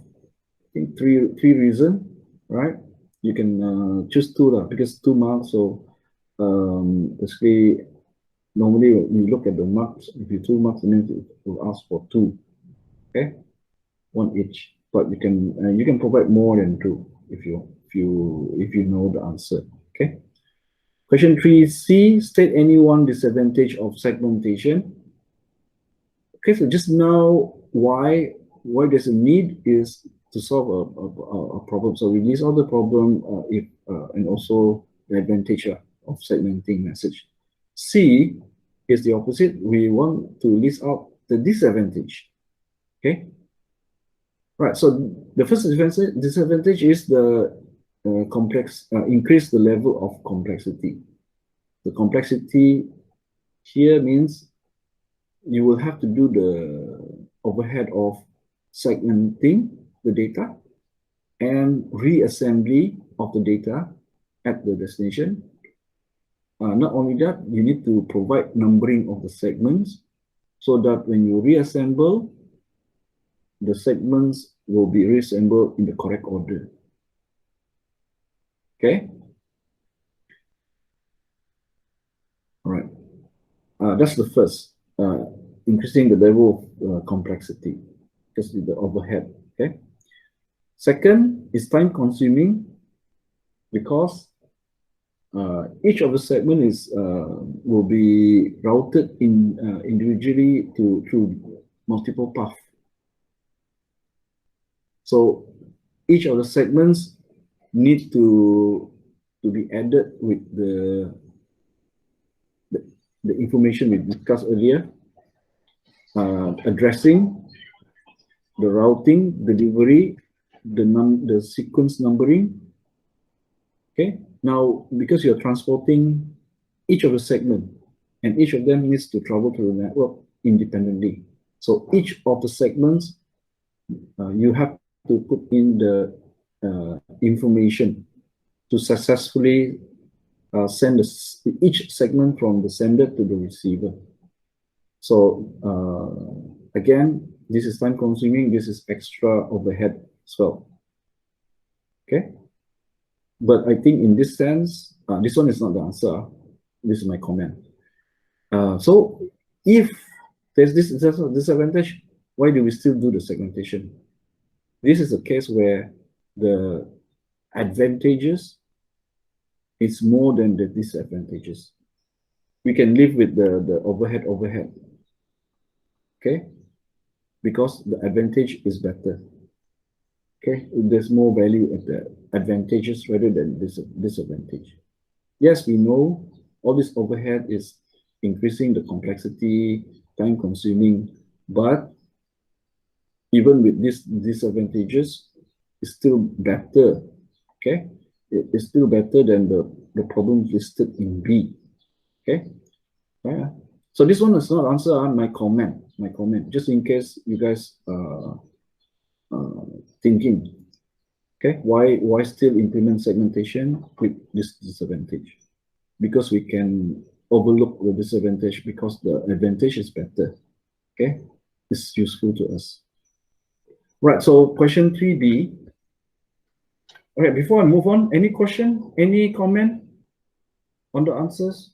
think three reasons, right? You can choose two because 2 marks. So basically, normally we look at the marks. If you 2 marks, then it will ask for 2. Okay, 1 each. But you can provide more than 2 if you know the answer. Okay. Question 3C, state any one disadvantage of segmentation. Okay, so just now why there's a need is to solve a problem. So we list all the problem and also the advantage of segmenting message. C is the opposite. We want to list out the disadvantage. Okay. Right. So the first disadvantage is the increase the level of complexity. The complexity here means you will have to do the overhead of segmenting the data and reassembly of the data at the destination. Not only that, you need to provide numbering of the segments so that when you reassemble, the segments will be reassembled in the correct order. Okay? All right. That's the first, increasing the level of complexity, because of the overhead. Okay. Second is time consuming, because each of the segment is will be routed individually through multiple paths. So each of the segments need to be added with the information we discussed earlier, addressing, the routing, delivery, the sequence numbering. Okay. Now, because you're transporting each of the segment, and each of them needs to travel through the network independently. So each of the segments, you have to put in the information to successfully send each segment from the sender to the receiver. So again, this is time consuming, this is extra overhead as well. Okay. But I think in this sense, this one is not the answer. This is my comment. So if there's this disadvantage, why do we still do the segmentation? This is a case where the advantages is more than the disadvantages. We can live with the overhead. Okay, because the advantage is better. Okay, there's more value at the advantages rather than disadvantage. Yes, we know all this overhead is increasing the complexity, time consuming, but even with these disadvantages, it's still better. Okay, it's still better than the problem listed in B. Okay, yeah. So this one is not answer on my comment, just in case you guys thinking, okay, why still implement segmentation with this disadvantage? Because we can overlook the disadvantage because the advantage is better. Okay, it's useful to us. Right, so question 3B. Okay, before I move on, any question, any comment on the answers?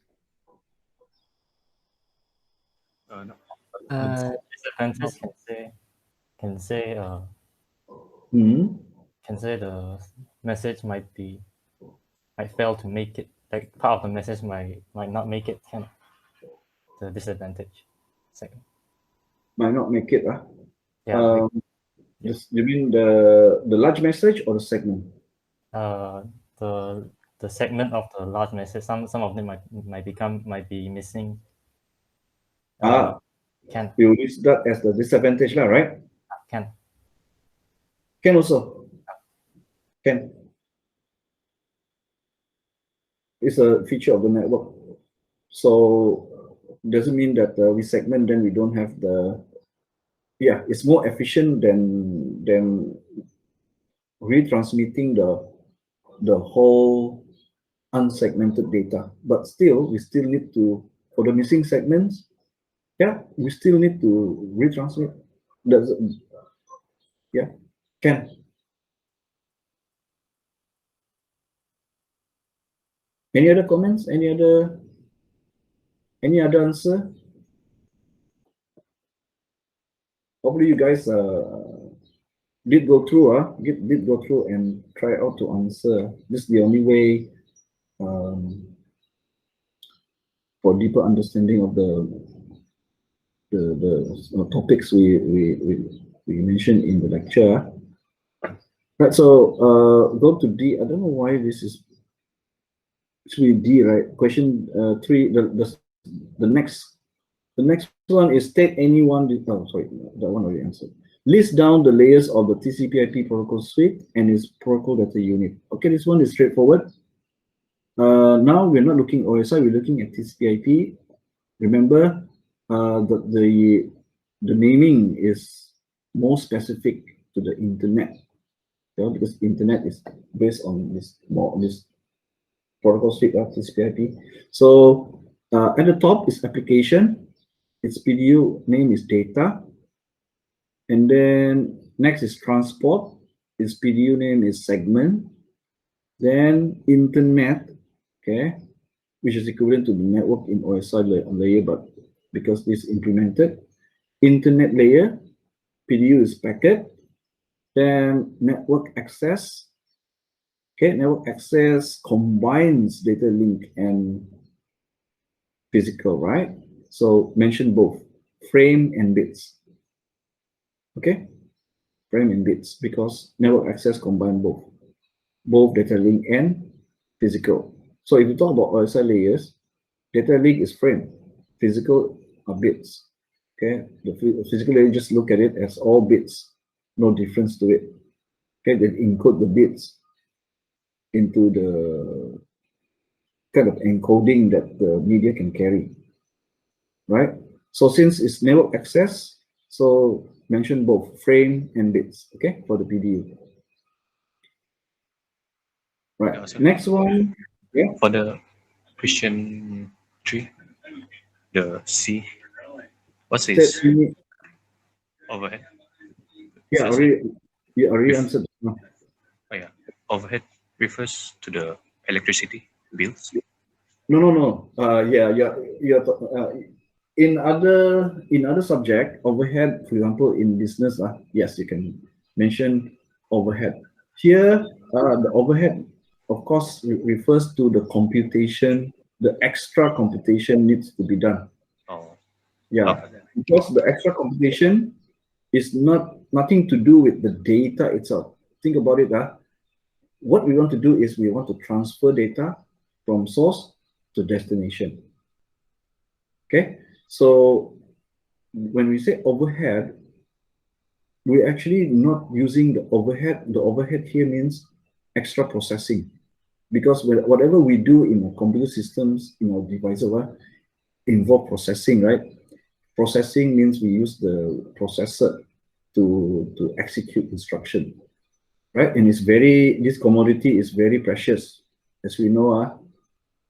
No. Disadvantage can say the message might fail to make it, like part of the message might not make it. Can the disadvantage segment might not make it, yeah. You mean the large message or the segment? The segment of the large message, some of them might be missing. Can we will use that as the disadvantage, right? Can also. Can. It's a feature of the network. So doesn't mean that we segment, then we don't have the, yeah, it's more efficient than retransmitting the whole unsegmented data. But still, we still need to, for the missing segments, yeah, we still need to retransmit. Yeah, can. Any other comments? Any other answer? Hopefully you guys did go through and try out to answer. This is the only way for deeper understanding of the topics we mentioned in the lecture. Right, so go to D. I don't know why this is, it's really D, right? Question 3, the the next one is state any one. Oh, sorry, that one already answered. List down the layers of the TCP/IP protocol suite and its protocol data unit. Okay, this one is straightforward. Now we're not looking OSI, we're looking at TCP/IP. Remember, the naming is more specific to the internet, because internet is based on this protocol suite of TCP/IP. So at the top is application. Its PDU name is data. And then next is transport. Its PDU name is segment. Then internet, okay, which is equivalent to the network in OSI layer, but because this is implemented. Internet layer, PDU is packet. Then network access. Okay, network access combines data link and physical, right? So mention both frame and bits. Okay, frame and bits, because network access combine both data link and physical. So if you talk about OSI layers, data link is frame, physical are bits. Okay, the physical layer, just look at it as all bits, no difference to it. Okay, then encode the bits into the kind of encoding that the media can carry, right? So since it's network access, so mention both frame and bits, okay, for the PDU. Right. Yeah, so next one, yeah. For the question 3, the C, what is overhead? Yeah, already answered. Oh yeah, overhead refers to the electricity bills. No. Yeah. In other subject, overhead, for example, in business, yes, you can mention overhead. Here, the overhead, of course, refers to the computation. The extra computation needs to be done. Oh, Yeah, okay. because the extra computation is nothing to do with the data itself. Think about it. What we want to do is we want to transfer data from source to destination. Okay, so when we say overhead, we're actually not using the overhead. The overhead here means extra processing, because whatever we do in our computer systems, in our devices, involve processing, right? Processing means we use the processor to execute instruction, right? And this commodity is very precious. As we know,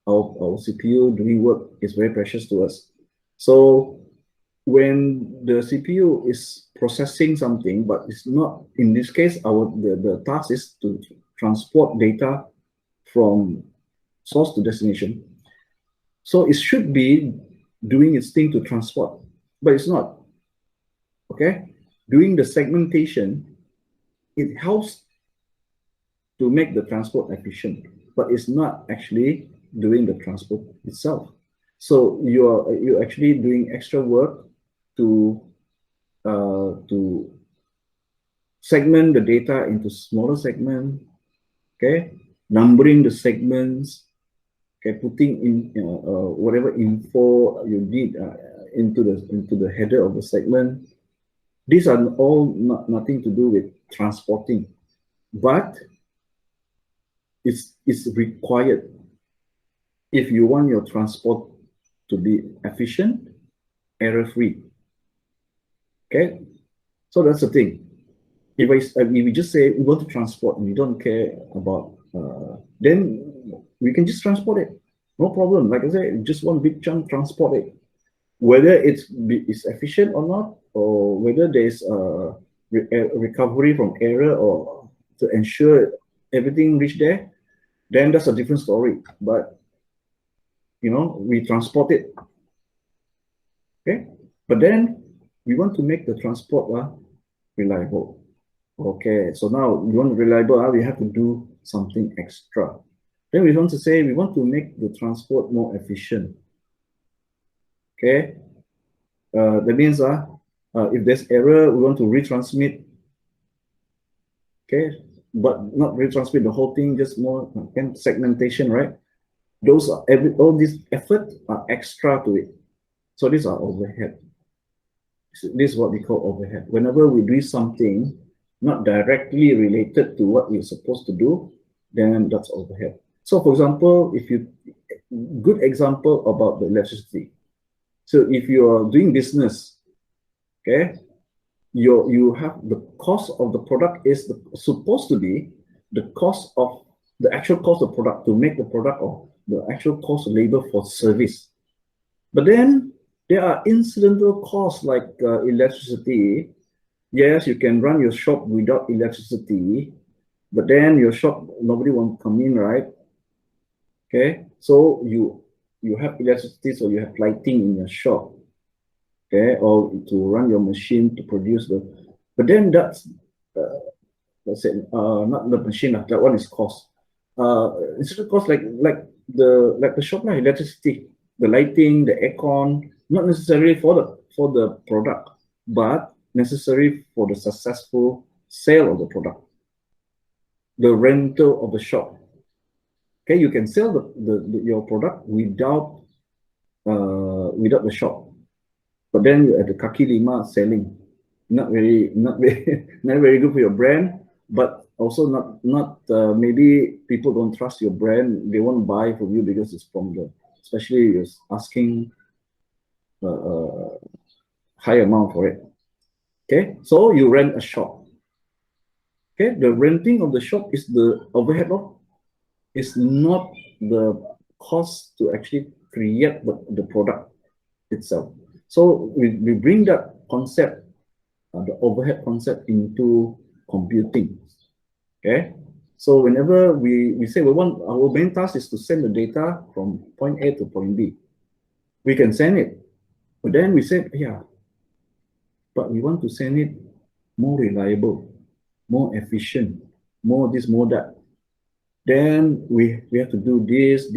our CPU doing work is very precious to us. So when the CPU is processing something, but it's not, in this case, the task is to transport data from source to destination. So it should be doing its thing to transport, but it's not. Okay, doing the segmentation, it helps to make the transport efficient, but it's not actually doing the transport itself. So you're actually doing extra work to segment the data into smaller segments. Okay, numbering the segments. Okay, putting in whatever info you need into the header of the segment. These are all nothing to do with transporting, but it's required if you want your transport to be efficient, error-free. Okay, so that's the thing. If we just say we want to transport and we don't care about, then we can just transport it, no problem. Like I said, just one big chunk, transport it. Whether it's efficient or not, or whether there's a recovery from error or to ensure everything reach there, then that's a different story. But we transport it. Okay, but then we want to make the transport reliable. Okay, so now we want reliable, we have to do something extra. Then we want to say we want to make the transport more efficient. Okay, that means if there's error, we want to retransmit. Okay, but not retransmit the whole thing, just more segmentation, right? Those are all these efforts are extra to it. So these are overhead. This is what we call overhead. Whenever we do something not directly related to what we're supposed to do, then that's overhead. So for example, good example about the electricity. So if you are doing business, okay, you have the cost of the product is supposed to be the cost of the actual cost of product to make the product, or the actual cost of labor for service. But then there are incidental costs like electricity. Yes, you can run your shop without electricity, but then your shop, nobody wants to come in, right? Okay, so you have electricity, so you have lighting in your shop, okay, or to run your machine to produce but then that's let's say not the machine, that one is cost. It's a cost like the shop, like electricity, the lighting, the aircon, not necessarily for the product, but necessary for the successful sale of the product, the rental of the shop. Okay, you can sell your product without the shop, but then you're at the kaki lima selling, not very not very good for your brand, but also not maybe people don't trust your brand, they won't buy from you because it's from especially you're asking high amount for it. Okay, so you rent a shop. Okay, the renting of the shop is the overhead of, is not the cost to actually create the product itself. So we bring that concept, the overhead concept, into computing. Okay, so whenever we say we want, our main task is to send the data from point A to point B, we can send it, but then we say, yeah, but we want to send it more reliable, more efficient, more this, more that. Then we have to do this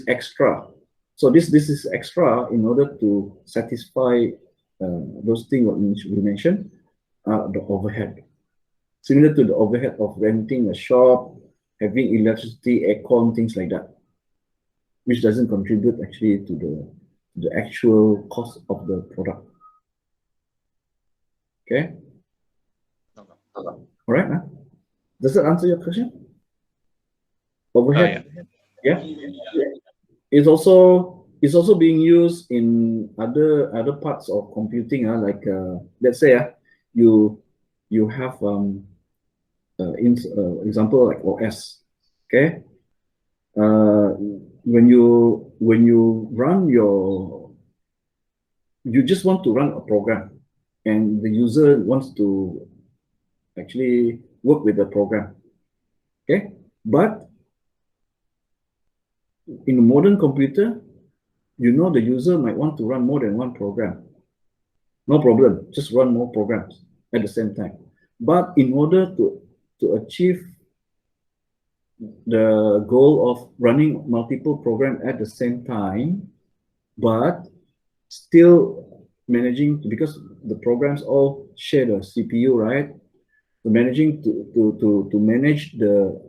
extra. So this is extra in order to satisfy those things what we mentioned, the overhead. Similar to the overhead of renting a shop, having electricity, aircon, things like that, which doesn't contribute actually to the actual cost of the product. Okay. All right. Huh? Does that answer your question? Overhead. Yeah. It's also being used in other parts of computing. Like let's say you have example like OS. Okay. When you run you just want to run a program, and the user wants to actually work with the program. Okay, but in a modern computer, the user might want to run more than one program. No problem, just run more programs at the same time. But in order to achieve the goal of running multiple programs at the same time, but still managing, because the programs all share the CPU, right? So managing to manage the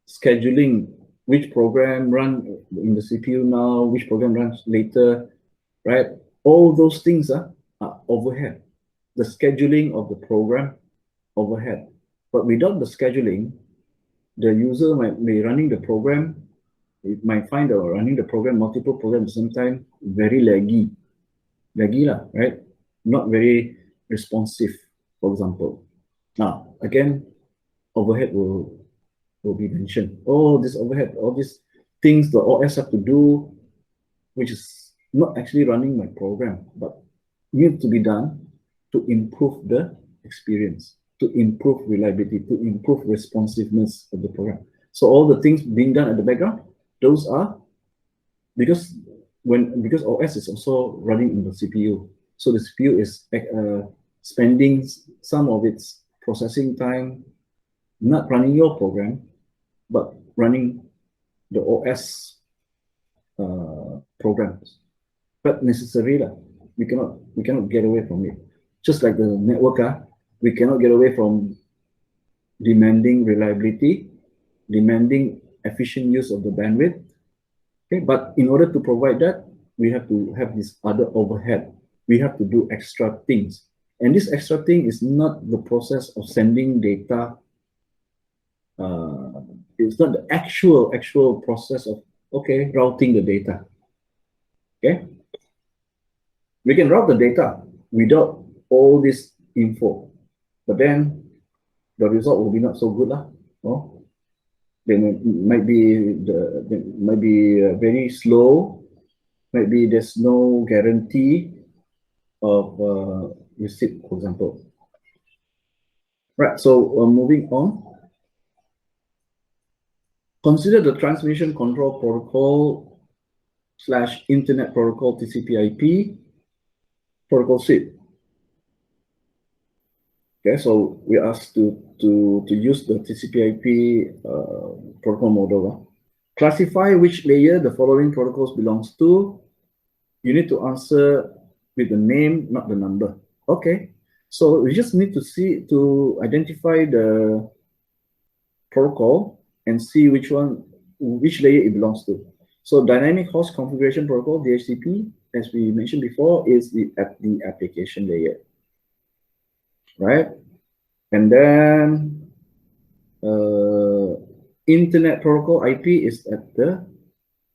scheduling, which program run in the CPU now, which program runs later, right? All those things are overhead. The scheduling of the program, overhead. But without the scheduling, the user might be running the program, it might find that running the program, multiple programs at the same time, very laggy lah, right? Not very responsive, for example. Now, again, overhead will be mentioned. Oh, this overhead, all these things the OS have to do, which is not actually running my program, but need to be done to improve the experience, to improve reliability, to improve responsiveness of the program. So all the things being done at the background, those are because OS is also running in the CPU. So the CPU is spending some of its processing time not running your program, but running the OS programs. But necessarily, we cannot get away from it. Just like the network, we cannot get away from demanding reliability, demanding efficient use of the bandwidth, Okay, but in order to provide that, we have to have this other overhead. We have to do extra things. And this extra thing is not the process of sending data. It's not the actual process of, okay, routing the data. Okay. We can route the data without all this info, but then the result will be not so good. Oh, they might be very slow. Maybe there's no guarantee of receipt, for example. Right, so moving on. Consider the transmission control protocol / internet protocol TCP/IP protocol suite. Okay, so we asked to use the TCP/IP protocol model. Classify which layer the following protocols belongs to. You need to answer with the name, not the number. Okay, so we just need to identify the protocol and see which layer it belongs to. So dynamic host configuration protocol, DHCP, as we mentioned before, is the application layer, right? And then internet protocol IP is at the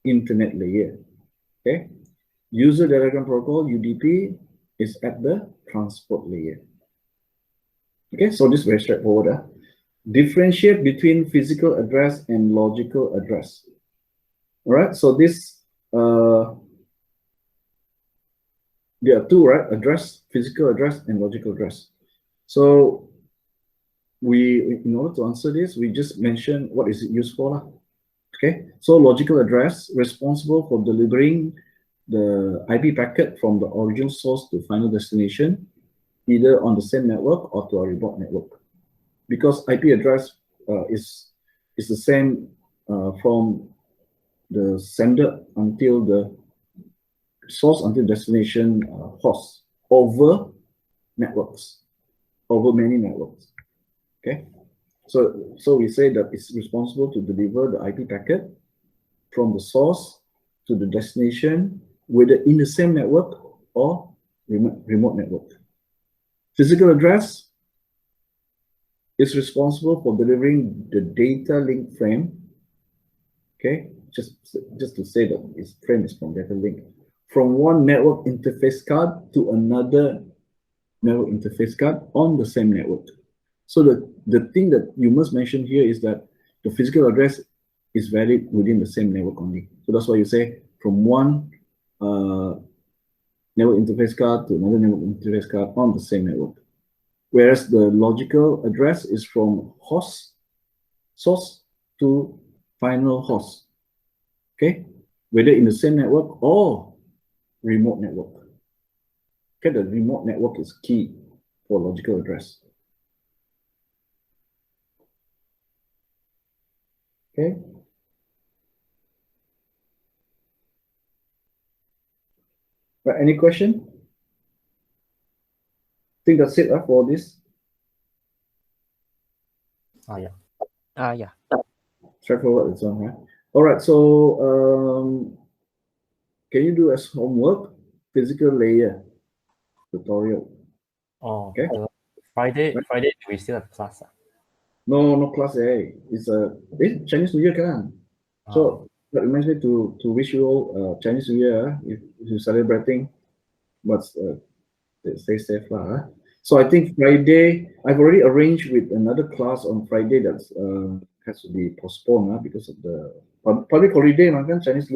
internet layer. Okay, user diagram protocol UDP is at the transport layer. Okay, so this is very straightforward. Differentiate between physical address and logical address. All right, so this there are two, right? Address, physical address, and logical address. So in order to answer this, we just mention what is it used for. Okay, so logical address responsible for delivering the IP packet from the original source to final destination, either on the same network or to a remote network. Because IP address is the same from the sender until the source until destination host over networks, over many networks. Okay, so we say that it's responsible to deliver the IP packet from the source to the destination, whether in the same network or remote network. Physical address is responsible for delivering the data link frame. Okay, just to say that its frame is from data link from one network interface card to another network interface card on the same network. So the thing that you must mention here is that the physical address is valid within the same network only. So that's why you say from one network interface card to another network interface card on the same network. Whereas the logical address is from host source to final host. Okay, whether in the same network or remote network. Okay, the remote network is key for logical address. Okay. Right, any question? I think that's it for this. Yeah. Yeah. Straightforward, it's on, right? All right, so can you do as homework physical layer tutorial? Oh, okay. Friday we still have class. No class. It's Chinese New Year, kan? So that reminds me to wish you all Chinese New Year if you're celebrating. But stay safe, lah. So I think Friday, I've already arranged with another class on Friday that has to be postponed because of the public holiday, kan? Chinese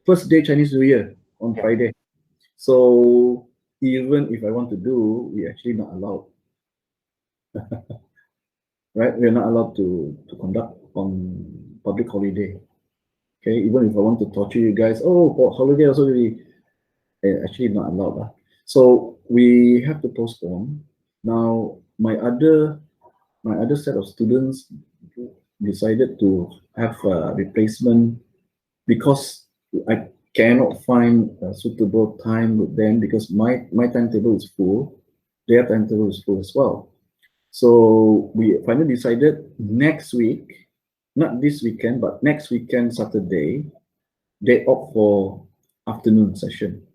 first day Chinese New Year on Friday. So even if I want to do, we actually not allowed. Right, we're not allowed to conduct on public holiday. Okay, even if I want to torture you guys, oh, for holiday also we actually not allowed. So we have to postpone. Now my other set of students decided to have a replacement because I cannot find a suitable time with them because my timetable is full, their timetable is full as well. So we finally decided next week, not this weekend, but next weekend, Saturday, they opt for afternoon session.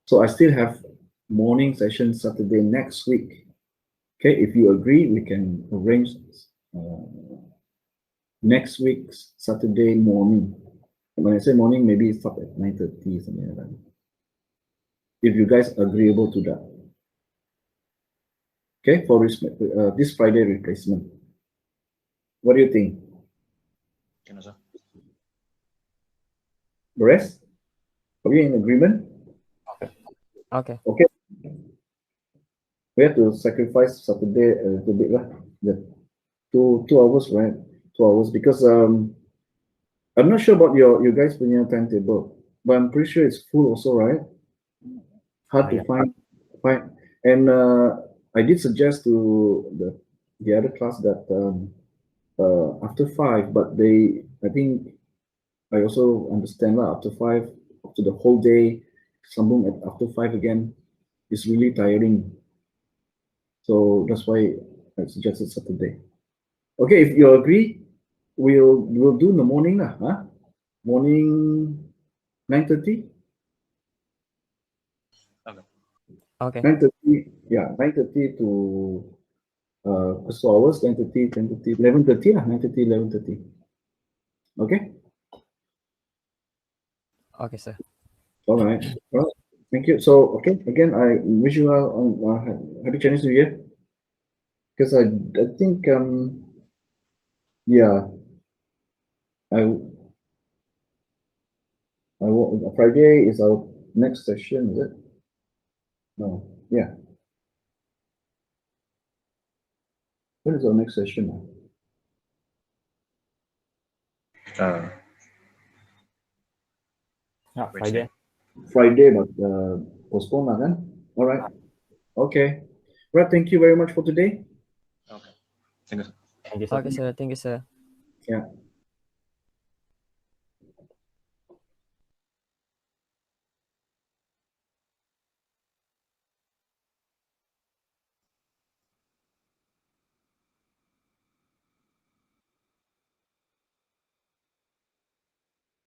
So I still have morning session Saturday next week. Okay, if you agree, we can arrange next week's Saturday morning. When I say morning, maybe it's up at 9:30, something like that. If you guys agreeable to that. Okay, for this Friday replacement. What do you think? Can sir? The rest? Are we in agreement? Okay. Okay. We have to sacrifice Saturday a little bit, lah. The 2 hours, right? 2 hours, because I'm not sure about your guys' punya timetable, but I'm pretty sure it's full also, right? Hard to find. And I did suggest to the other class that after 5, but I think I also understand that after 5, after the whole day, sambung at after 5 again is really tiring. So that's why I suggested Saturday. Okay, if you agree, we'll do in the morning lah, huh? Morning 9:30. Okay. 9:30, yeah, 9:30 to 2 hours, 9:30, 10:30, 11:30 lah, 9:30, 11:30. Okay. Okay, sir. All right. Well, thank you. So, okay, again, I wish you happy Chinese New Year. Because I think, yeah, Friday is our next session, is it? No, yeah. When is our next session? Friday. Friday, but postponed then. All right. Okay. Right. Thank you very much for today. Okay. Thank you, sir. Thank you, sir. Okay, sir. Thank you, sir. Yeah.